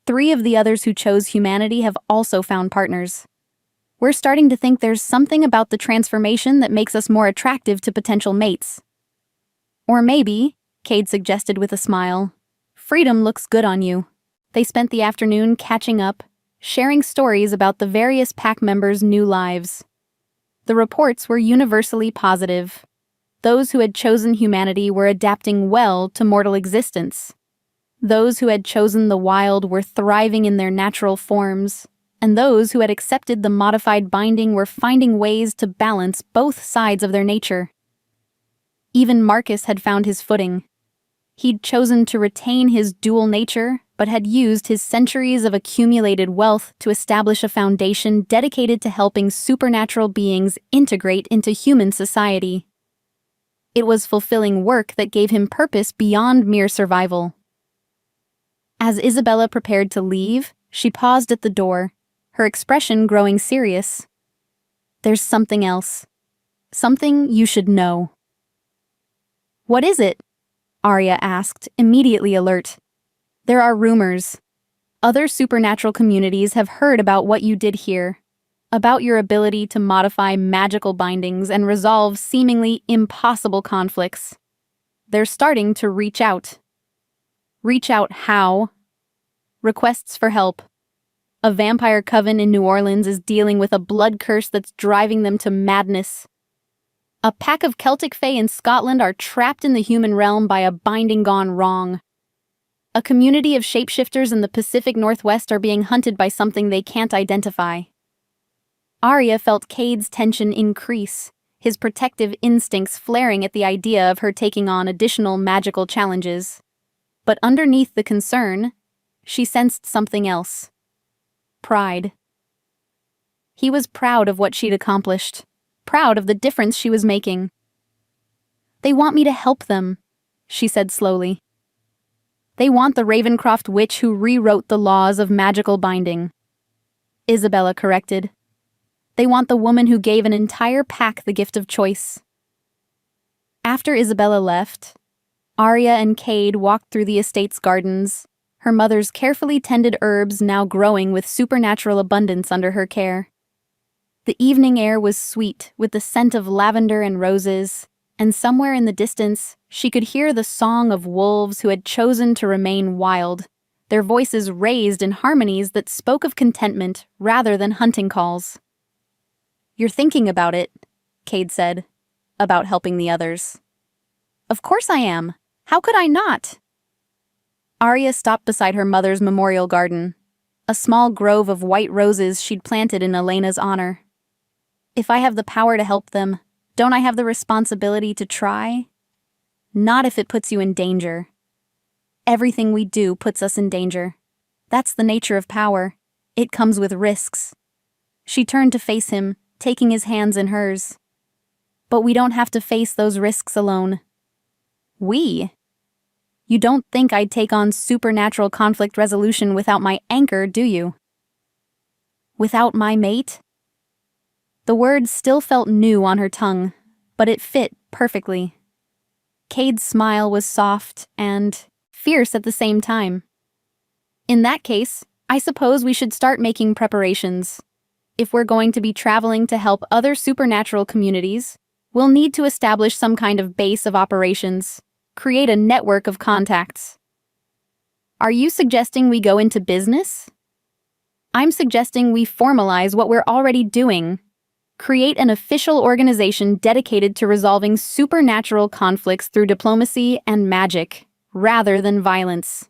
[SPEAKER 1] 3 of the others who chose humanity have also found partners. We're starting to think there's something about the transformation that makes us more attractive to potential mates. Or maybe, Cade suggested with a smile, freedom looks good on you. They spent the afternoon catching up, sharing stories about the various pack members' new lives. The reports were universally positive. Those who had chosen humanity were adapting well to mortal existence. Those who had chosen the wild were thriving in their natural forms, and those who had accepted the modified binding were finding ways to balance both sides of their nature. Even Marcus had found his footing. He'd chosen to retain his dual nature, but had used his centuries of accumulated wealth to establish a foundation dedicated to helping supernatural beings integrate into human society. It was fulfilling work that gave him purpose beyond mere survival. As Isabella prepared to leave, she paused at the door, her expression growing serious. There's something else. Something you should know. What is it? Arya asked, immediately alert. There are rumors. Other supernatural communities have heard about what you did here, about your ability to modify magical bindings and resolve seemingly impossible conflicts. They're starting to reach out. Reach out how? Requests for help. A vampire coven in New Orleans is dealing with a blood curse that's driving them to madness. A pack of Celtic Fae in Scotland are trapped in the human realm by a binding gone wrong. A community of shapeshifters in the Pacific Northwest are being hunted by something they can't identify. Arya felt Cade's tension increase, his protective instincts flaring at the idea of her taking on additional magical challenges. But underneath the concern, she sensed something else. Pride. He was proud of what she'd accomplished, proud of the difference she was making. They want me to help them, she said slowly. They want the Ravencroft witch who rewrote the laws of magical binding. Isabella corrected. They want the woman who gave an entire pack the gift of choice. After Isabella left, Arya and Cade walked through the estate's gardens, her mother's carefully tended herbs now growing with supernatural abundance under her care. The evening air was sweet with the scent of lavender and roses, and somewhere in the distance, she could hear the song of wolves who had chosen to remain wild, their voices raised in harmonies that spoke of contentment rather than hunting calls. You're thinking about it, Cade said, about helping the others. Of course I am. How could I not? Arya stopped beside her mother's memorial garden, a small grove of white roses she'd planted in Elena's honor. If I have the power to help them, don't I have the responsibility to try? Not if it puts you in danger. Everything we do puts us in danger. That's the nature of power. It comes with risks. She turned to face him, taking his hands in hers. But we don't have to face those risks alone. We? You don't think I'd take on supernatural conflict resolution without my anchor, do you? Without my mate? The word still felt new on her tongue, but it fit perfectly. Cade's smile was soft and fierce at the same time. In that case, I suppose we should start making preparations. If we're going to be traveling to help other supernatural communities, we'll need to establish some kind of base of operations. Create a network of contacts. Are you suggesting we go into business? I'm suggesting we formalize what we're already doing. Create an official organization dedicated to resolving supernatural conflicts through diplomacy and magic, rather than violence.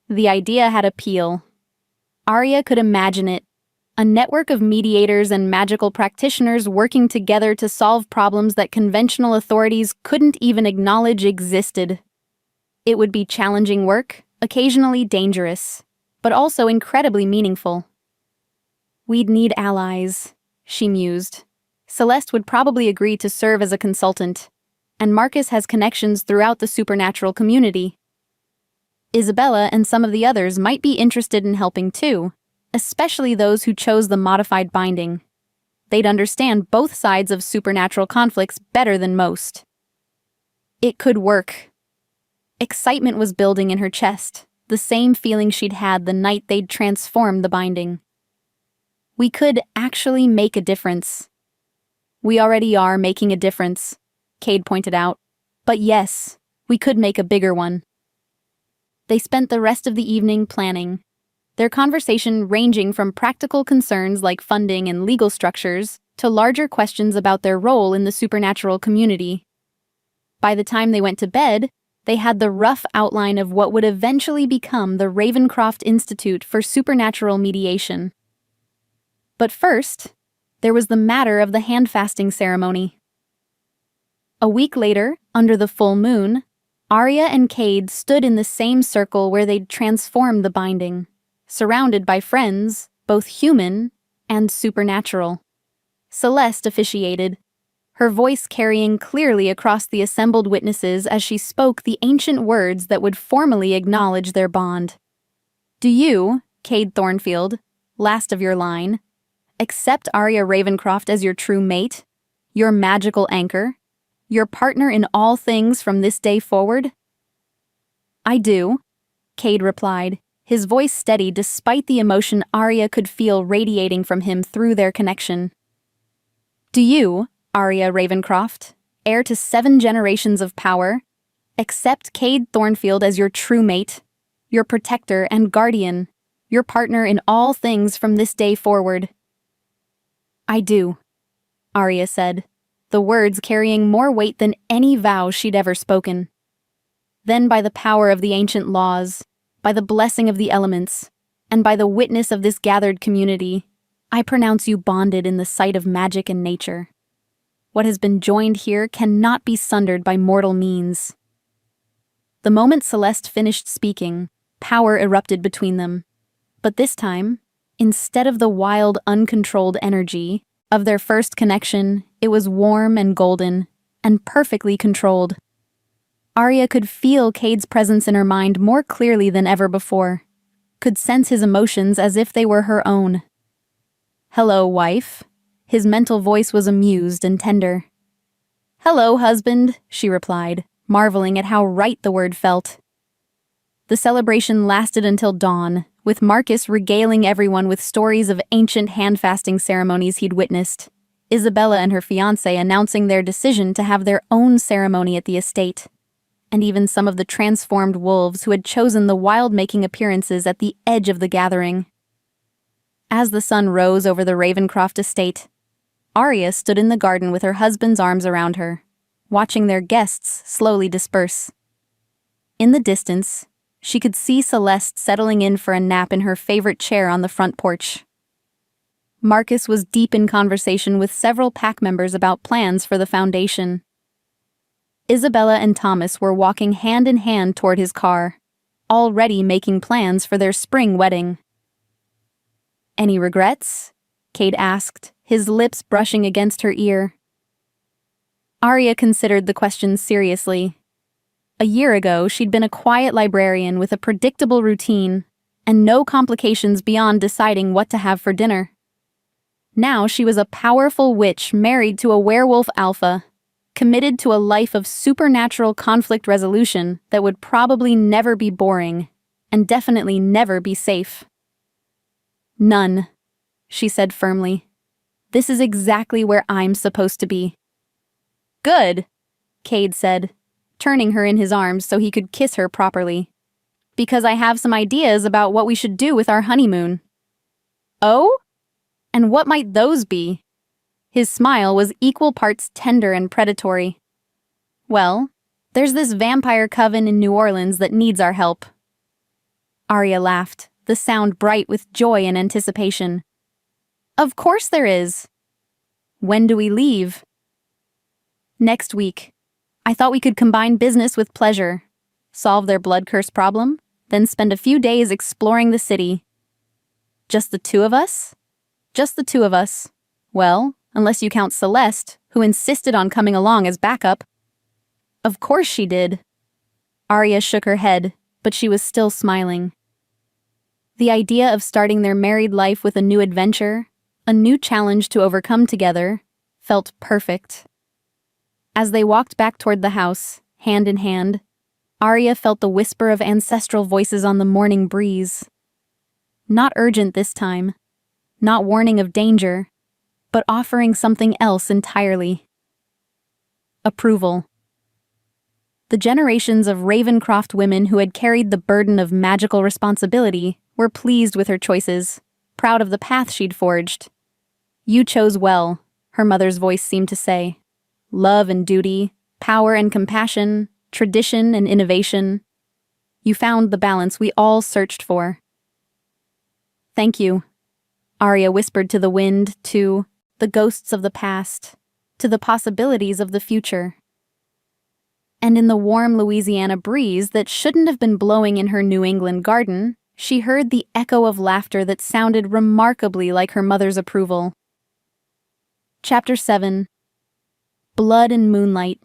[SPEAKER 1] The idea had appeal. Arya could imagine it. A network of mediators and magical practitioners working together to solve problems that conventional authorities couldn't even acknowledge existed. It would be challenging work, occasionally dangerous, but also incredibly meaningful. We'd need allies, she mused. Celeste would probably agree to serve as a consultant, and Marcus has connections throughout the supernatural community. Isabella and some of the others might be interested in helping too, especially those who chose the modified binding. They'd understand both sides of supernatural conflicts better than most. It could work. Excitement was building in her chest, the same feeling she'd had the night they'd transformed the binding. We could actually make a difference. We already are making a difference, Cade pointed out. But yes, we could make a bigger one. They spent the rest of the evening planning, their conversation ranging from practical concerns like funding and legal structures to larger questions about their role in the supernatural community. By the time they went to bed, they had the rough outline of what would eventually become the Ravencroft Institute for Supernatural Mediation. But first, there was the matter of the handfasting ceremony. A week later, under the full moon, Arya and Cade stood in the same circle where they'd transformed the binding, surrounded by friends, both human and supernatural. Celeste officiated, her voice carrying clearly across the assembled witnesses as she spoke the ancient words that would formally acknowledge their bond. Do you, Cade Thornfield, last of your line, accept Arya Ravencroft as your true mate, your magical anchor, your partner in all things from this day forward? I do, Cade replied, his voice steady despite the emotion Arya could feel radiating from him through their connection. Do you, Arya Ravencroft, heir to 7 generations of power, accept Cade Thornfield as your true mate, your protector and guardian, your partner in all things from this day forward? I do, Arya said, the words carrying more weight than any vow she'd ever spoken. Then by the power of the ancient laws, by the blessing of the elements, and by the witness of this gathered community, I pronounce you bonded in the sight of magic and nature. What has been joined here cannot be sundered by mortal means. The moment Celeste finished speaking, power erupted between them. But this time, instead of the wild, uncontrolled energy of their first connection, it was warm and golden, and perfectly controlled. Arya could feel Cade's presence in her mind more clearly than ever before, could sense his emotions as if they were her own. Hello, wife. His mental voice was amused and tender. Hello, husband, she replied, marveling at how right the word felt. The celebration lasted until dawn, with Marcus regaling everyone with stories of ancient handfasting ceremonies he'd witnessed, Isabella and her fiancé announcing their decision to have their own ceremony at the estate, and even some of the transformed wolves who had chosen the wild making appearances at the edge of the gathering. As the sun rose over the Ravencroft estate, Arya stood in the garden with her husband's arms around her, watching their guests slowly disperse. In the distance, she could see Celeste settling in for a nap in her favorite chair on the front porch. Marcus was deep in conversation with several pack members about plans for the Foundation. Isabella and Thomas were walking hand in hand toward his car, already making plans for their spring wedding. Any regrets? Cade asked, his lips brushing against her ear. Arya considered the question seriously. A year ago, she'd been a quiet librarian with a predictable routine, and no complications beyond deciding what to have for dinner. Now she was a powerful witch married to a werewolf alpha, committed to a life of supernatural conflict resolution that would probably never be boring, and definitely never be safe. None, she said firmly. This is exactly where I'm supposed to be. Good, Cade said, turning her in his arms so he could kiss her properly. Because I have some ideas about what we should do with our honeymoon. Oh? And what might those be? His smile was equal parts tender and predatory. Well, there's this vampire coven in New Orleans that needs our help. Arya laughed, the sound bright with joy and anticipation. Of course there is. When do we leave? Next week. I thought we could combine business with pleasure, solve their blood curse problem, then spend a few days exploring the city. Just the two of us? Just the two of us. Well, unless you count Celeste, who insisted on coming along as backup. Of course she did. Arya shook her head, but she was still smiling. The idea of starting their married life with a new adventure, a new challenge to overcome together, felt perfect. As they walked back toward the house, hand in hand, Arya felt the whisper of ancestral voices on the morning breeze. Not urgent this time, not warning of danger, but offering something else entirely. Approval. The generations of Ravencroft women who had carried the burden of magical responsibility were pleased with her choices, proud of the path she'd forged. You chose well, her mother's voice seemed to say. Love and duty, power and compassion, tradition and innovation. You found the balance we all searched for. Thank you, Arya whispered to the wind, to the ghosts of the past, to the possibilities of the future. And in the warm Louisiana breeze that shouldn't have been blowing in her New England garden, she heard the echo of laughter that sounded remarkably like her mother's approval. Chapter 7. Blood and Moonlight.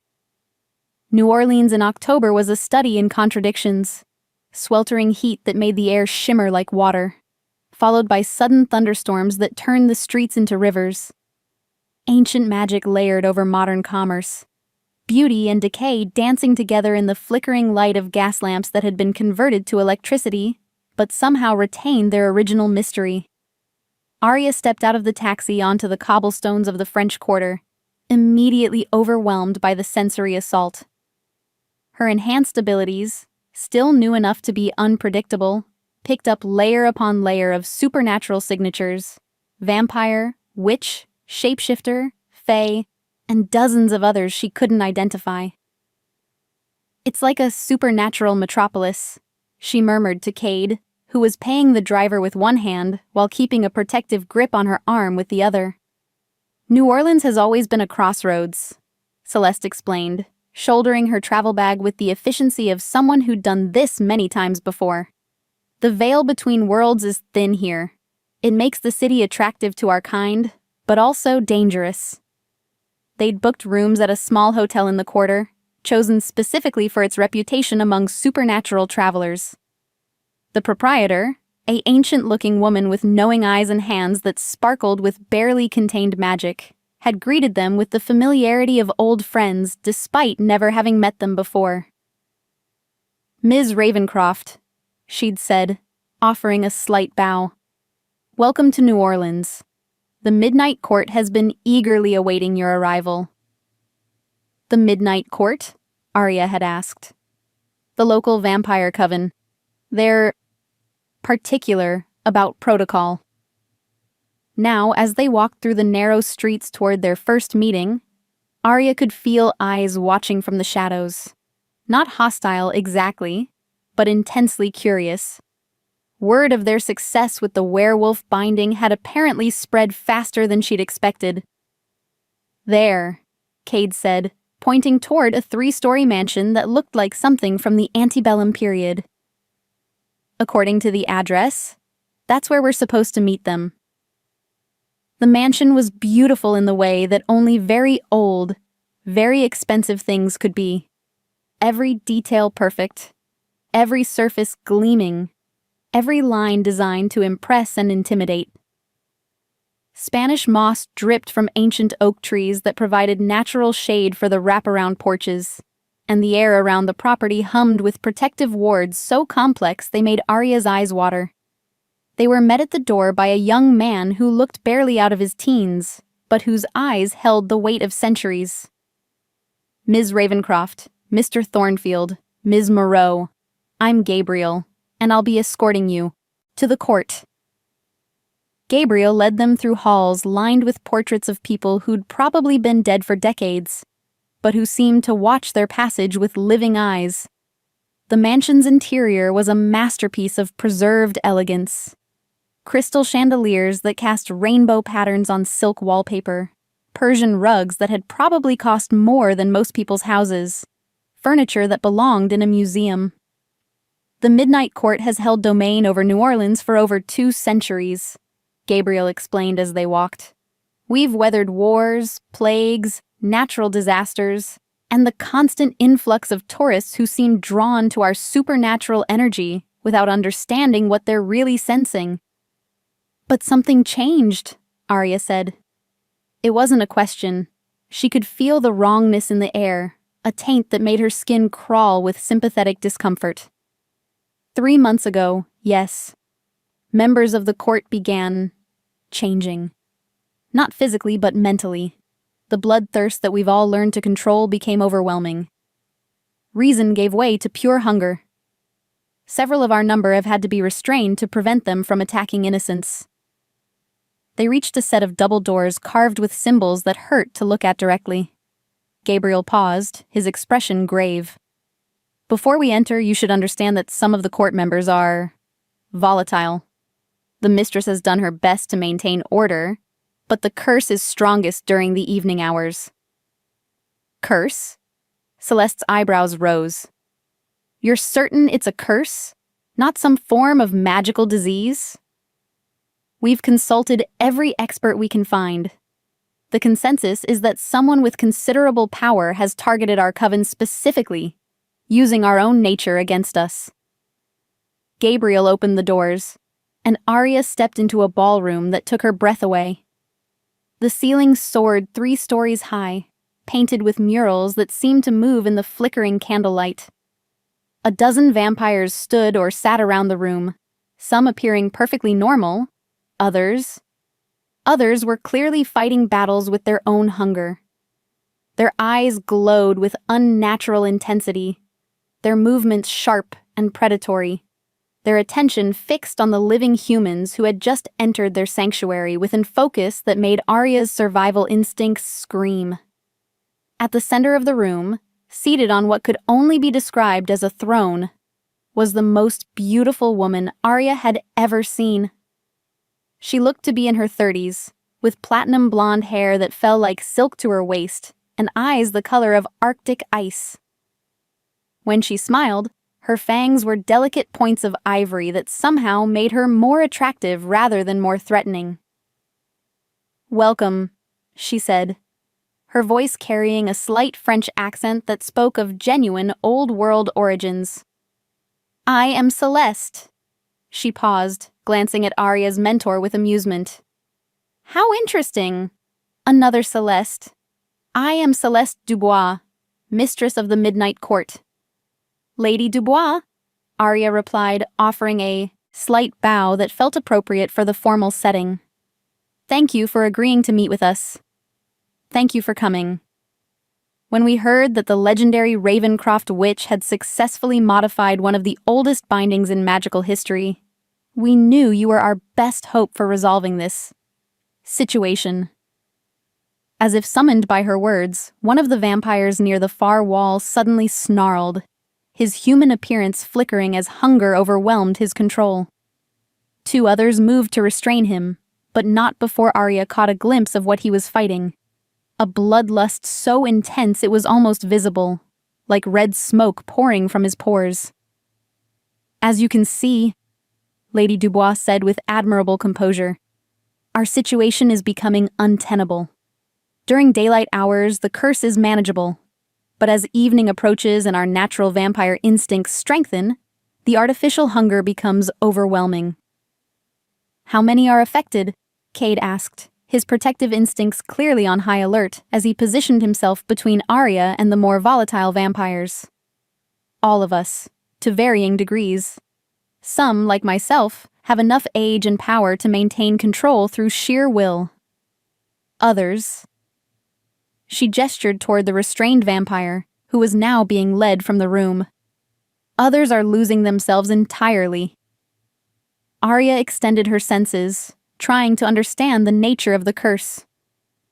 [SPEAKER 1] New Orleans in October was a study in contradictions. Sweltering heat that made the air shimmer like water, followed by sudden thunderstorms that turned the streets into rivers. Ancient magic layered over modern commerce. Beauty and decay dancing together in the flickering light of gas lamps that had been converted to electricity, but somehow retained their original mystery. Arya stepped out of the taxi onto the cobblestones of the French Quarter, immediately overwhelmed by the sensory assault. Her enhanced abilities, still new enough to be unpredictable, picked up layer upon layer of supernatural signatures: vampire, witch, shapeshifter, fae, and dozens of others she couldn't identify. It's like a supernatural metropolis, she murmured to Cade, who was paying the driver with one hand while keeping a protective grip on her arm with the other. New Orleans has always been a crossroads, Celeste explained, shouldering her travel bag with the efficiency of someone who'd done this many times before. The veil between worlds is thin here. It makes the city attractive to our kind, but also dangerous. They'd booked rooms at a small hotel in the quarter, chosen specifically for its reputation among supernatural travelers. The proprietor, an ancient-looking woman with knowing eyes and hands that sparkled with barely contained magic, had greeted them with the familiarity of old friends despite never having met them before. "Ms. Ravencroft," she'd said, offering a slight bow. "Welcome to New Orleans. The Midnight Court has been eagerly awaiting your arrival." "The Midnight Court?" Arya had asked. "The local vampire coven. They're particular about protocol." Now, as they walked through the narrow streets toward their first meeting, Arya could feel eyes watching from the shadows. Not hostile exactly, but intensely curious. Word of their success with the werewolf binding had apparently spread faster than she'd expected. "There," Cade said, pointing toward a 3-story mansion that looked like something from the antebellum period. "According to the address, that's where we're supposed to meet them." The mansion was beautiful in the way that only very old, very expensive things could be. Every detail perfect, every surface gleaming, every line designed to impress and intimidate. Spanish moss dripped from ancient oak trees that provided natural shade for the wraparound porches, and the air around the property hummed with protective wards so complex they made Arya's eyes water. They were met at the door by a young man who looked barely out of his teens, but whose eyes held the weight of centuries. "Ms. Ravencroft, Mr. Thornfield, Ms. Moreau, I'm Gabriel, and I'll be escorting you to the court." Gabriel led them through halls lined with portraits of people who'd probably been dead for decades, but who seemed to watch their passage with living eyes. The mansion's interior was a masterpiece of preserved elegance. Crystal chandeliers that cast rainbow patterns on silk wallpaper, Persian rugs that had probably cost more than most people's houses, furniture that belonged in a museum. "The Midnight Court has held domain over New Orleans for over 2 centuries, Gabriel explained as they walked. "We've weathered wars, plagues, natural disasters, and the constant influx of tourists who seem drawn to our supernatural energy without understanding what they're really sensing." "But something changed," Arya said. It wasn't a question. She could feel the wrongness in the air, a taint that made her skin crawl with sympathetic discomfort. 3 months ago, yes, members of the court began changing. Not physically, but mentally. The bloodthirst that we've all learned to control became overwhelming. Reason gave way to pure hunger. Several of our number have had to be restrained to prevent them from attacking innocents. They reached a set of double doors carved with symbols that hurt to look at directly. Gabriel paused, his expression grave. Before we enter, you should understand that some of the court members are volatile. The mistress has done her best to maintain order, but the curse is strongest during the evening hours. Curse? Celeste's eyebrows rose. You're certain it's a curse? Not some form of magical disease? We've consulted every expert we can find. The consensus is that someone with considerable power has targeted our coven specifically, using our own nature against us. Gabriel opened the doors, and Arya stepped into a ballroom that took her breath away. The ceiling soared 3 stories high, painted with murals that seemed to move in the flickering candlelight. A dozen vampires stood or sat around the room, some appearing perfectly normal, others were clearly fighting battles with their own hunger. Their eyes glowed with unnatural intensity, their movements sharp and predatory, their attention fixed on the living humans who had just entered their sanctuary with a focus that made Arya's survival instincts scream. At the center of the room, seated on what could only be described as a throne, was the most beautiful woman Arya had ever seen. She looked to be in her 30s, with platinum blonde hair that fell like silk to her waist, and eyes the color of Arctic ice. When she smiled, her fangs were delicate points of ivory that somehow made her more attractive rather than more threatening. "Welcome," she said, her voice carrying a slight French accent that spoke of genuine old-world origins. "I am Celeste." She paused, glancing at Arya's mentor with amusement. "How interesting. Another Celeste. I am Celeste Dubois, mistress of the Midnight Court." "Lady Dubois," Arya replied, offering a slight bow that felt appropriate for the formal setting. "Thank you for agreeing to meet with us. Thank you for coming. When we heard that the legendary Ravencroft witch had successfully modified one of the oldest bindings in magical history, we knew you were our best hope for resolving this situation." As if summoned by her words, one of the vampires near the far wall suddenly snarled, his human appearance flickering as hunger overwhelmed his control. 2 others moved to restrain him, but not before Arya caught a glimpse of what he was fighting. A bloodlust so intense it was almost visible, like red smoke pouring from his pores. "As you can see," Lady Dubois said with admirable composure, "our situation is becoming untenable. During daylight hours, the curse is manageable, but as evening approaches and our natural vampire instincts strengthen, the artificial hunger becomes overwhelming." "How many are affected?" Cade asked, his protective instincts clearly on high alert as he positioned himself between Arya and the more volatile vampires. "All of us, to varying degrees. Some, like myself, have enough age and power to maintain control through sheer will. Others..." She gestured toward the restrained vampire, who was now being led from the room. "Others are losing themselves entirely." Arya extended her senses, trying to understand the nature of the curse.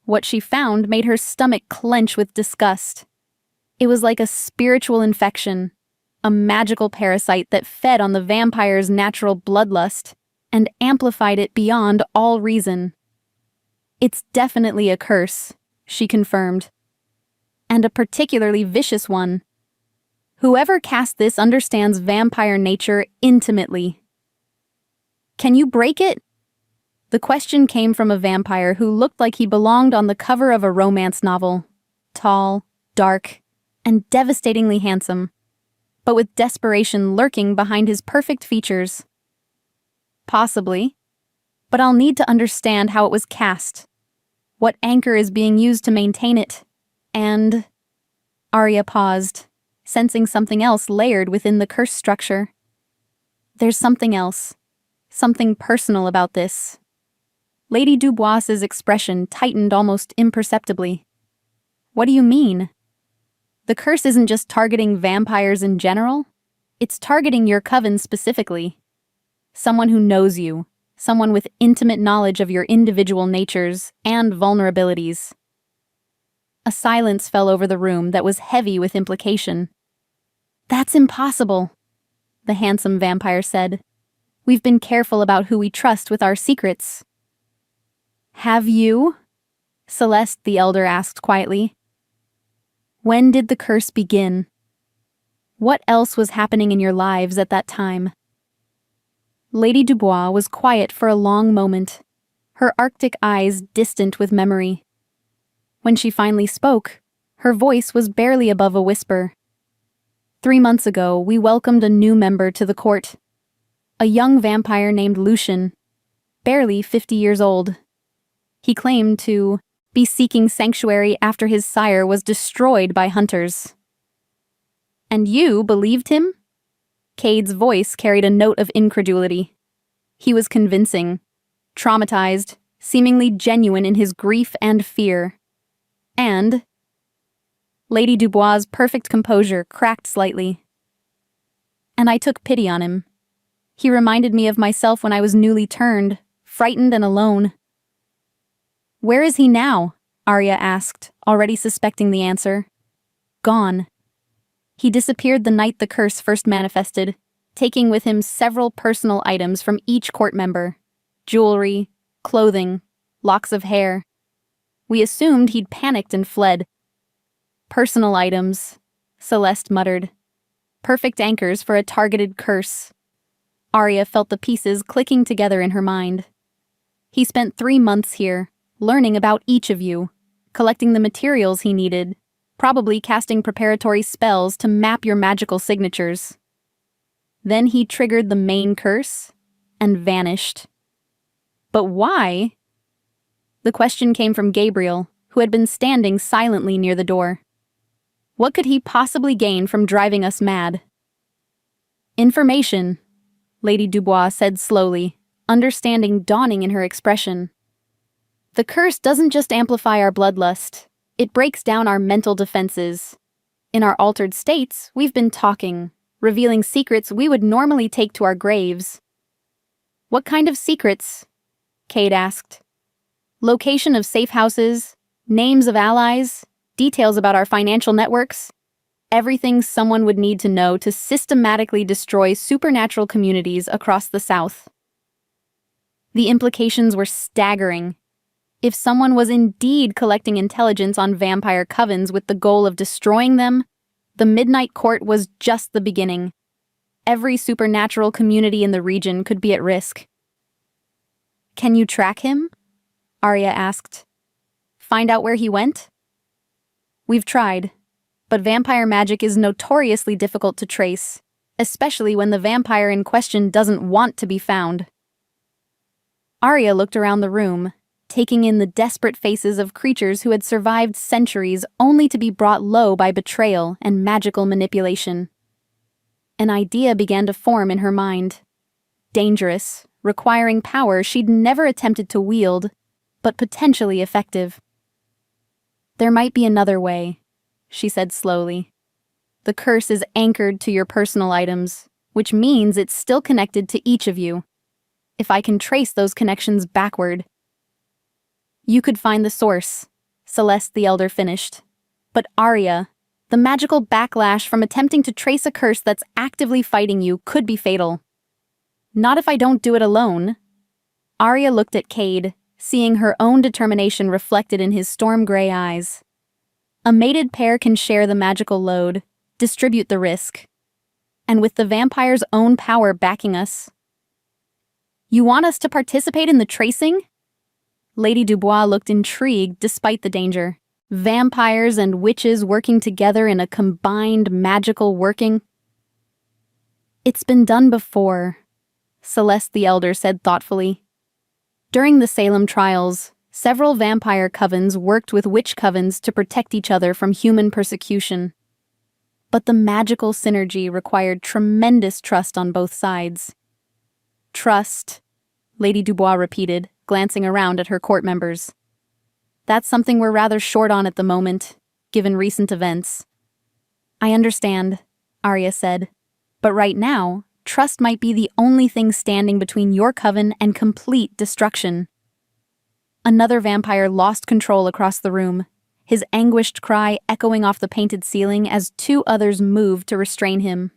[SPEAKER 1] What she found made her stomach clench with disgust. It was like a spiritual infection, a magical parasite that fed on the vampire's natural bloodlust and amplified it beyond all reason. "It's definitely a curse," she confirmed, "and a particularly vicious one. Whoever cast this understands vampire nature intimately." "Can you break it?" The question came from a vampire who looked like he belonged on the cover of a romance novel. Tall, dark, and devastatingly handsome, but with desperation lurking behind his perfect features. "Possibly, but I'll need to understand how it was cast, what anchor is being used to maintain it, and..." Arya paused, sensing something else layered within the curse structure. There's something else. Something personal about this. Lady Dubois's expression tightened almost imperceptibly. What do you mean? The curse isn't just targeting vampires in general. It's targeting your coven specifically. Someone who knows you. Someone with intimate knowledge of your individual natures and vulnerabilities. A silence fell over the room that was heavy with implication. That's impossible, the handsome vampire said. We've been careful about who we trust with our secrets. Have you? Celeste the Elder asked quietly. When did the curse begin? What else was happening in your lives at that time? Lady Dubois was quiet for a long moment, her arctic eyes distant with memory. When she finally spoke, her voice was barely above a whisper. 3 months ago, we welcomed a new member to the court. A young vampire named Lucian, barely 50 years old. He claimed to be seeking sanctuary after his sire was destroyed by hunters. And you believed him? Cade's voice carried a note of incredulity. He was convincing, traumatized, seemingly genuine in his grief and fear. And Lady Dubois' perfect composure cracked slightly. And I took pity on him. He reminded me of myself when I was newly turned, frightened and alone. Where is he now? Arya asked, already suspecting the answer. Gone. He disappeared the night the curse first manifested, taking with him several personal items from each court member. Jewelry, clothing, locks of hair. We assumed he'd panicked and fled. Personal items, Celeste muttered. Perfect anchors for a targeted curse. Arya felt the pieces clicking together in her mind. He spent 3 months here, learning about each of you, collecting the materials he needed, probably casting preparatory spells to map your magical signatures. Then he triggered the main curse and vanished. But why? The question came from Gabriel, who had been standing silently near the door. What could he possibly gain from driving us mad? Information, Lady Dubois said slowly, understanding dawning in her expression. The curse doesn't just amplify our bloodlust, it breaks down our mental defenses. In our altered states, we've been talking, revealing secrets we would normally take to our graves. What kind of secrets? Cade asked. Location of safe houses, names of allies, details about our financial networks. Everything someone would need to know to systematically destroy supernatural communities across the South. The implications were staggering. If someone was indeed collecting intelligence on vampire covens with the goal of destroying them, the Midnight Court was just the beginning. Every supernatural community in the region could be at risk. Can you track him? Arya asked. Find out where he went? We've tried, but vampire magic is notoriously difficult to trace, especially when the vampire in question doesn't want to be found. Arya looked around the room, taking in the desperate faces of creatures who had survived centuries only to be brought low by betrayal and magical manipulation. An idea began to form in her mind. Dangerous, requiring power she'd never attempted to wield, but potentially effective. There might be another way, she said slowly. The curse is anchored to your personal items, which means it's still connected to each of you. If I can trace those connections backward, you could find the source, Celeste the Elder finished. But Arya, the magical backlash from attempting to trace a curse that's actively fighting you could be fatal. Not if I don't do it alone. Arya looked at Cade, seeing her own determination reflected in his storm-gray eyes. A mated pair can share the magical load, distribute the risk. And with the vampire's own power backing us. You want us to participate in the tracing? Lady Dubois looked intrigued despite the danger. Vampires and witches working together in a combined magical working? It's been done before, Celeste the Elder said thoughtfully. During the Salem trials, several vampire covens worked with witch covens to protect each other from human persecution. But the magical synergy required tremendous trust on both sides. Trust, Lady Dubois repeated, glancing around at her court members. That's something we're rather short on at the moment, given recent events. I understand, Arya said, but right now, trust might be the only thing standing between your coven and complete destruction. Another vampire lost control across the room, his anguished cry echoing off the painted ceiling as two others moved to restrain him.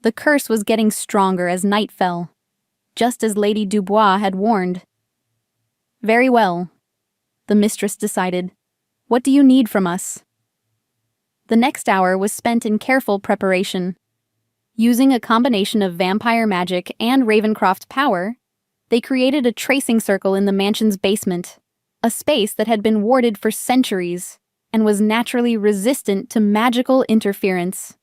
[SPEAKER 1] The curse was getting stronger as night fell, just as Lady Dubois had warned. Very well, the mistress decided. What do you need from us? The next hour was spent in careful preparation. Using a combination of vampire magic and Ravencroft power, they created a tracing circle in the mansion's basement, a space that had been warded for centuries and was naturally resistant to magical interference.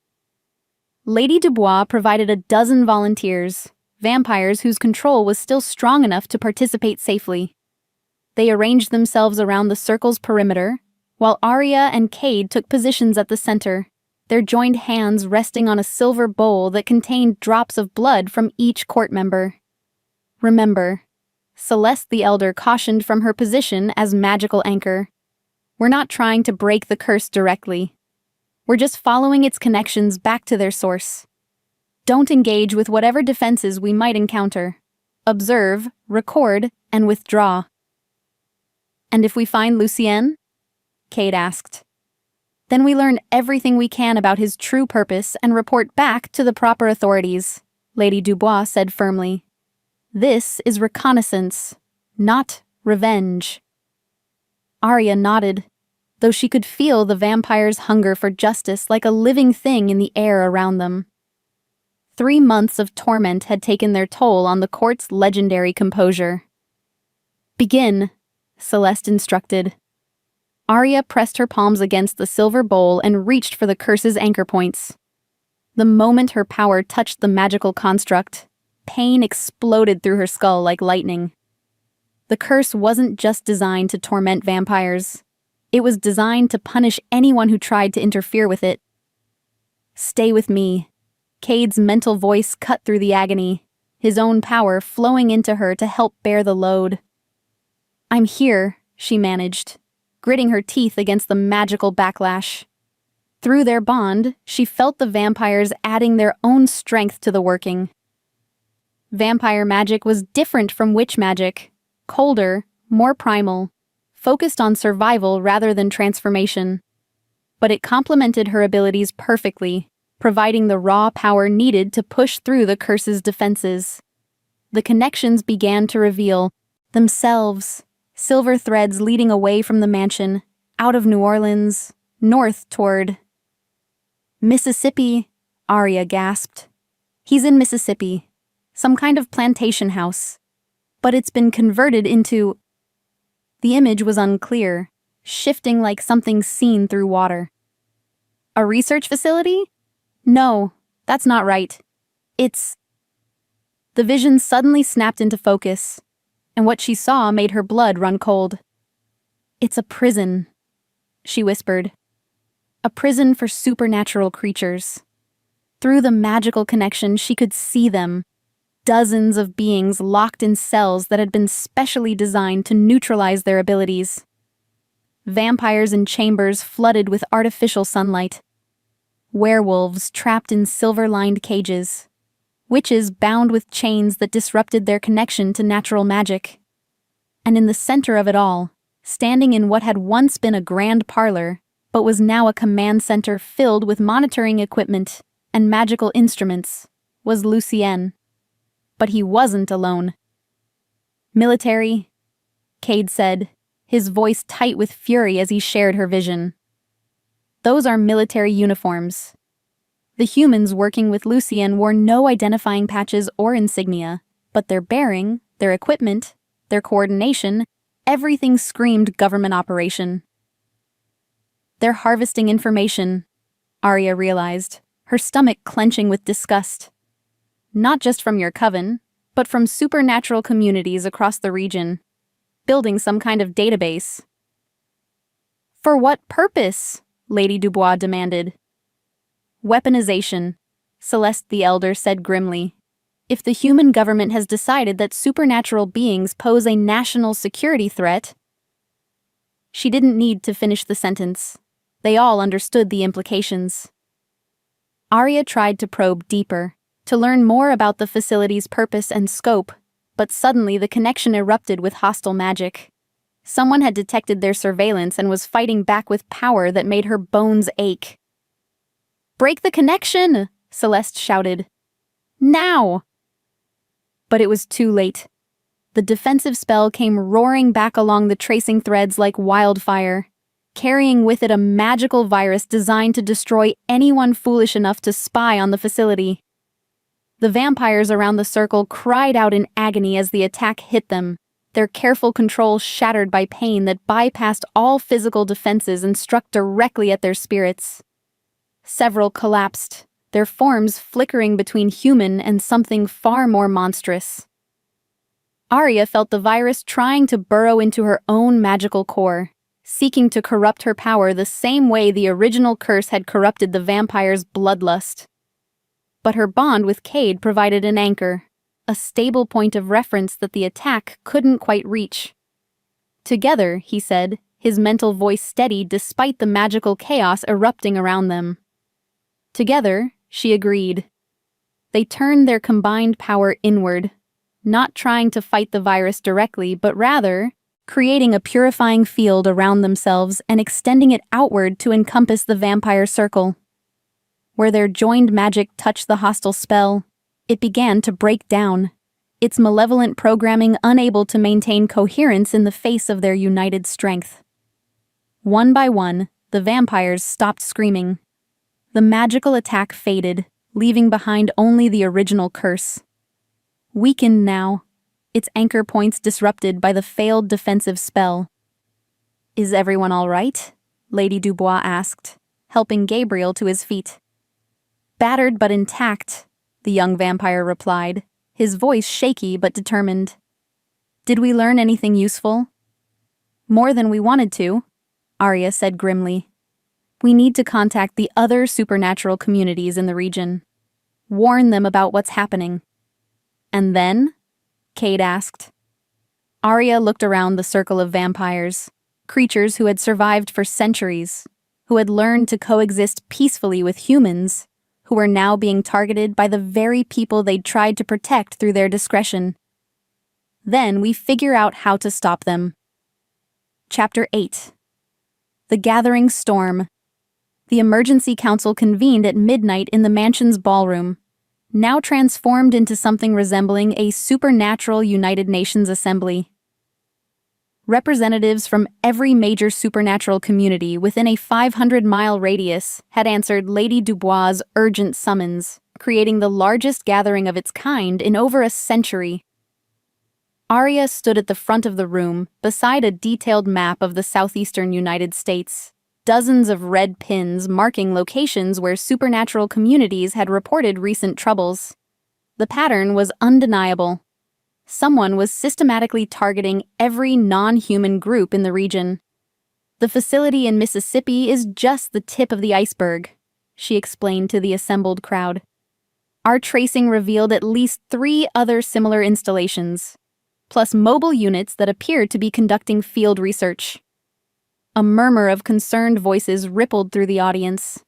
[SPEAKER 1] Lady Dubois provided a dozen volunteers, vampires whose control was still strong enough to participate safely. They arranged themselves around the circle's perimeter, while Arya and Cade took positions at the center, their joined hands resting on a silver bowl that contained drops of blood from each court member. Remember, Celeste the Elder cautioned from her position as magical anchor. We're not trying to break the curse directly. We're just following its connections back to their source. Don't engage with whatever defenses we might encounter. Observe, record, and withdraw. And if we find Lucien? Cade asked. Then we learn everything we can about his true purpose and report back to the proper authorities, Lady Dubois said firmly. This is reconnaissance, not revenge. Arya nodded, though she could feel the vampire's hunger for justice like a living thing in the air around them. 3 months of torment had taken their toll on the court's legendary composure. Begin, Celeste instructed. Arya pressed her palms against the silver bowl and reached for the curse's anchor points. The moment her power touched the magical construct, pain exploded through her skull like lightning. The curse wasn't just designed to torment vampires. It was designed to punish anyone who tried to interfere with it. Stay with me. Cade's mental voice cut through the agony, his own power flowing into her to help bear the load. I'm here, she managed, gritting her teeth against the magical backlash. Through their bond, she felt the vampires adding their own strength to the working. Vampire magic was different from witch magic, colder, more primal, focused on survival rather than transformation. But it complemented her abilities perfectly, providing the raw power needed to push through the curse's defenses. The connections began to reveal themselves, silver threads leading away from the mansion, out of New Orleans, north toward Mississippi, Arya gasped. He's in Mississippi, some kind of plantation house, but it's been converted into... The image was unclear, shifting like something seen through water. A research facility? No, that's not right. It's... The vision suddenly snapped into focus, and what she saw made her blood run cold. It's a prison, she whispered. A prison for supernatural creatures. Through the magical connection, she could see them. Dozens of beings locked in cells that had been specially designed to neutralize their abilities. Vampires in chambers flooded with artificial sunlight. Werewolves trapped in silver-lined cages. Witches bound with chains that disrupted their connection to natural magic. And in the center of it all, standing in what had once been a grand parlor, but was now a command center filled with monitoring equipment and magical instruments, was Lucien. But he wasn't alone. Military, Cade said, his voice tight with fury as he shared her vision. Those are military uniforms. The humans working with Lucien wore no identifying patches or insignia, but their bearing, their equipment, their coordination, everything screamed government operation. They're harvesting information, Arya realized, her stomach clenching with disgust. Not just from your coven, but from supernatural communities across the region, building some kind of database. For what purpose? Lady Dubois demanded. Weaponization, Celeste the Elder said grimly. If the human government has decided that supernatural beings pose a national security threat. She didn't need to finish the sentence. They all understood the implications. Arya tried to probe deeper, to learn more about the facility's purpose and scope, but suddenly the connection erupted with hostile magic. Someone had detected their surveillance and was fighting back with power that made her bones ache. "Break the connection!" Celeste shouted. "Now!" But it was too late. The defensive spell came roaring back along the tracing threads like wildfire, carrying with it a magical virus designed to destroy anyone foolish enough to spy on the facility. The vampires around the circle cried out in agony as the attack hit them, their careful control shattered by pain that bypassed all physical defenses and struck directly at their spirits. Several collapsed, their forms flickering between human and something far more monstrous. Arya felt the virus trying to burrow into her own magical core, seeking to corrupt her power the same way the original curse had corrupted the vampire's bloodlust. But her bond with Cade provided an anchor, a stable point of reference that the attack couldn't quite reach. "Together," he said, his mental voice steady despite the magical chaos erupting around them. "Together," she agreed. They turned their combined power inward, not trying to fight the virus directly, but rather creating a purifying field around themselves and extending it outward to encompass the vampire circle. Where their joined magic touched the hostile spell, it began to break down, its malevolent programming unable to maintain coherence in the face of their united strength. One by one, the vampires stopped screaming. The magical attack faded, leaving behind only the original curse. Weakened now, its anchor points disrupted by the failed defensive spell. "Is everyone all right?" Lady Dubois asked, helping Gabriel to his feet. "Battered but intact," the young vampire replied, his voice shaky but determined. "Did we learn anything useful?" "More than we wanted to," Arya said grimly. "We need to contact the other supernatural communities in the region. Warn them about what's happening." "And then?" Cade asked. Arya looked around the circle of vampires, creatures who had survived for centuries, who had learned to coexist peacefully with humans, who were now being targeted by the very people they'd tried to protect through their discretion. "Then we figure out how to stop them." Chapter 8. The Gathering Storm. The emergency council convened at midnight in the mansion's ballroom, now transformed into something resembling a supernatural United Nations assembly. Representatives from every major supernatural community within a 500-mile radius had answered Lady Dubois' urgent summons, creating the largest gathering of its kind in over a century. Arya stood at the front of the room, beside a detailed map of the southeastern United States, dozens of red pins marking locations where supernatural communities had reported recent troubles. The pattern was undeniable. Someone was systematically targeting every non-human group in the region. "The facility in Mississippi is just the tip of the iceberg," she explained to the assembled crowd. "Our tracing revealed at least 3 other similar installations, plus mobile units that appeared to be conducting field research." A murmur of concerned voices rippled through the audience.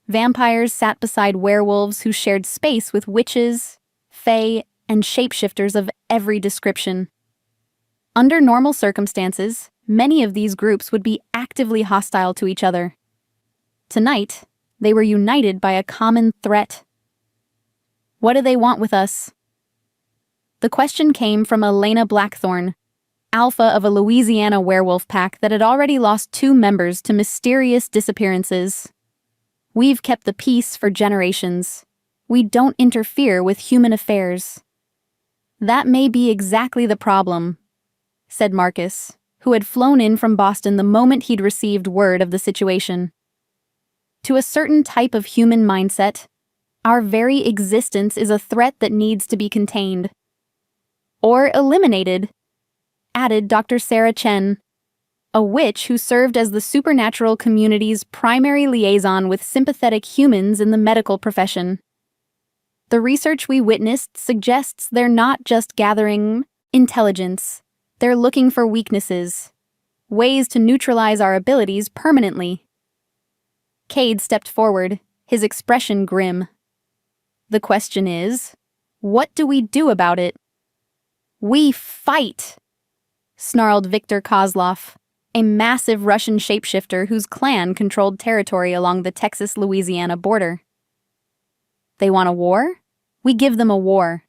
[SPEAKER 1] Vampires sat beside werewolves who shared space with witches, fae, and shapeshifters of every description. Under normal circumstances, many of these groups would be actively hostile to each other. Tonight, they were united by a common threat. "What do they want with us?" The question came from Elena Blackthorne, alpha of a Louisiana werewolf pack that had already lost 2 members to mysterious disappearances. "We've kept the peace for generations. We don't interfere with human affairs." "That may be exactly the problem," said Marcus, who had flown in from Boston the moment he'd received word of the situation. "To a certain type of human mindset, our very existence is a threat that needs to be contained. Or eliminated," added Dr. Sarah Chen. a witch who served as the supernatural community's primary liaison with sympathetic humans in the medical profession. The research we witnessed suggests they're not just gathering intelligence, they're looking for weaknesses, ways to neutralize our abilities permanently. Cade stepped forward, his expression grim. The question is, what do we do about it? We fight, snarled Viktor Kozlov, a massive Russian shapeshifter whose clan controlled territory along the Texas-Louisiana border. They want a war? We give them a war.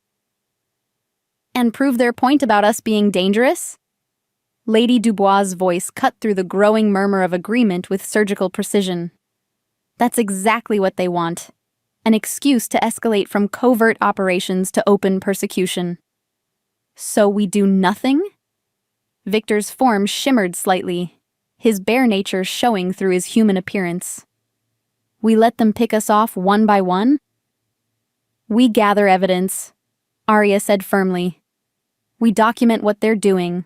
[SPEAKER 1] And prove their point about us being dangerous? Lady Dubois' voice cut through the growing murmur of agreement with surgical precision. That's exactly what they want. An excuse to escalate from covert operations to open persecution. So we do nothing? Victor's form shimmered slightly, his bare nature showing through his human appearance. We let them pick us off one by one? We gather evidence, Arya said firmly. We document what they're doing,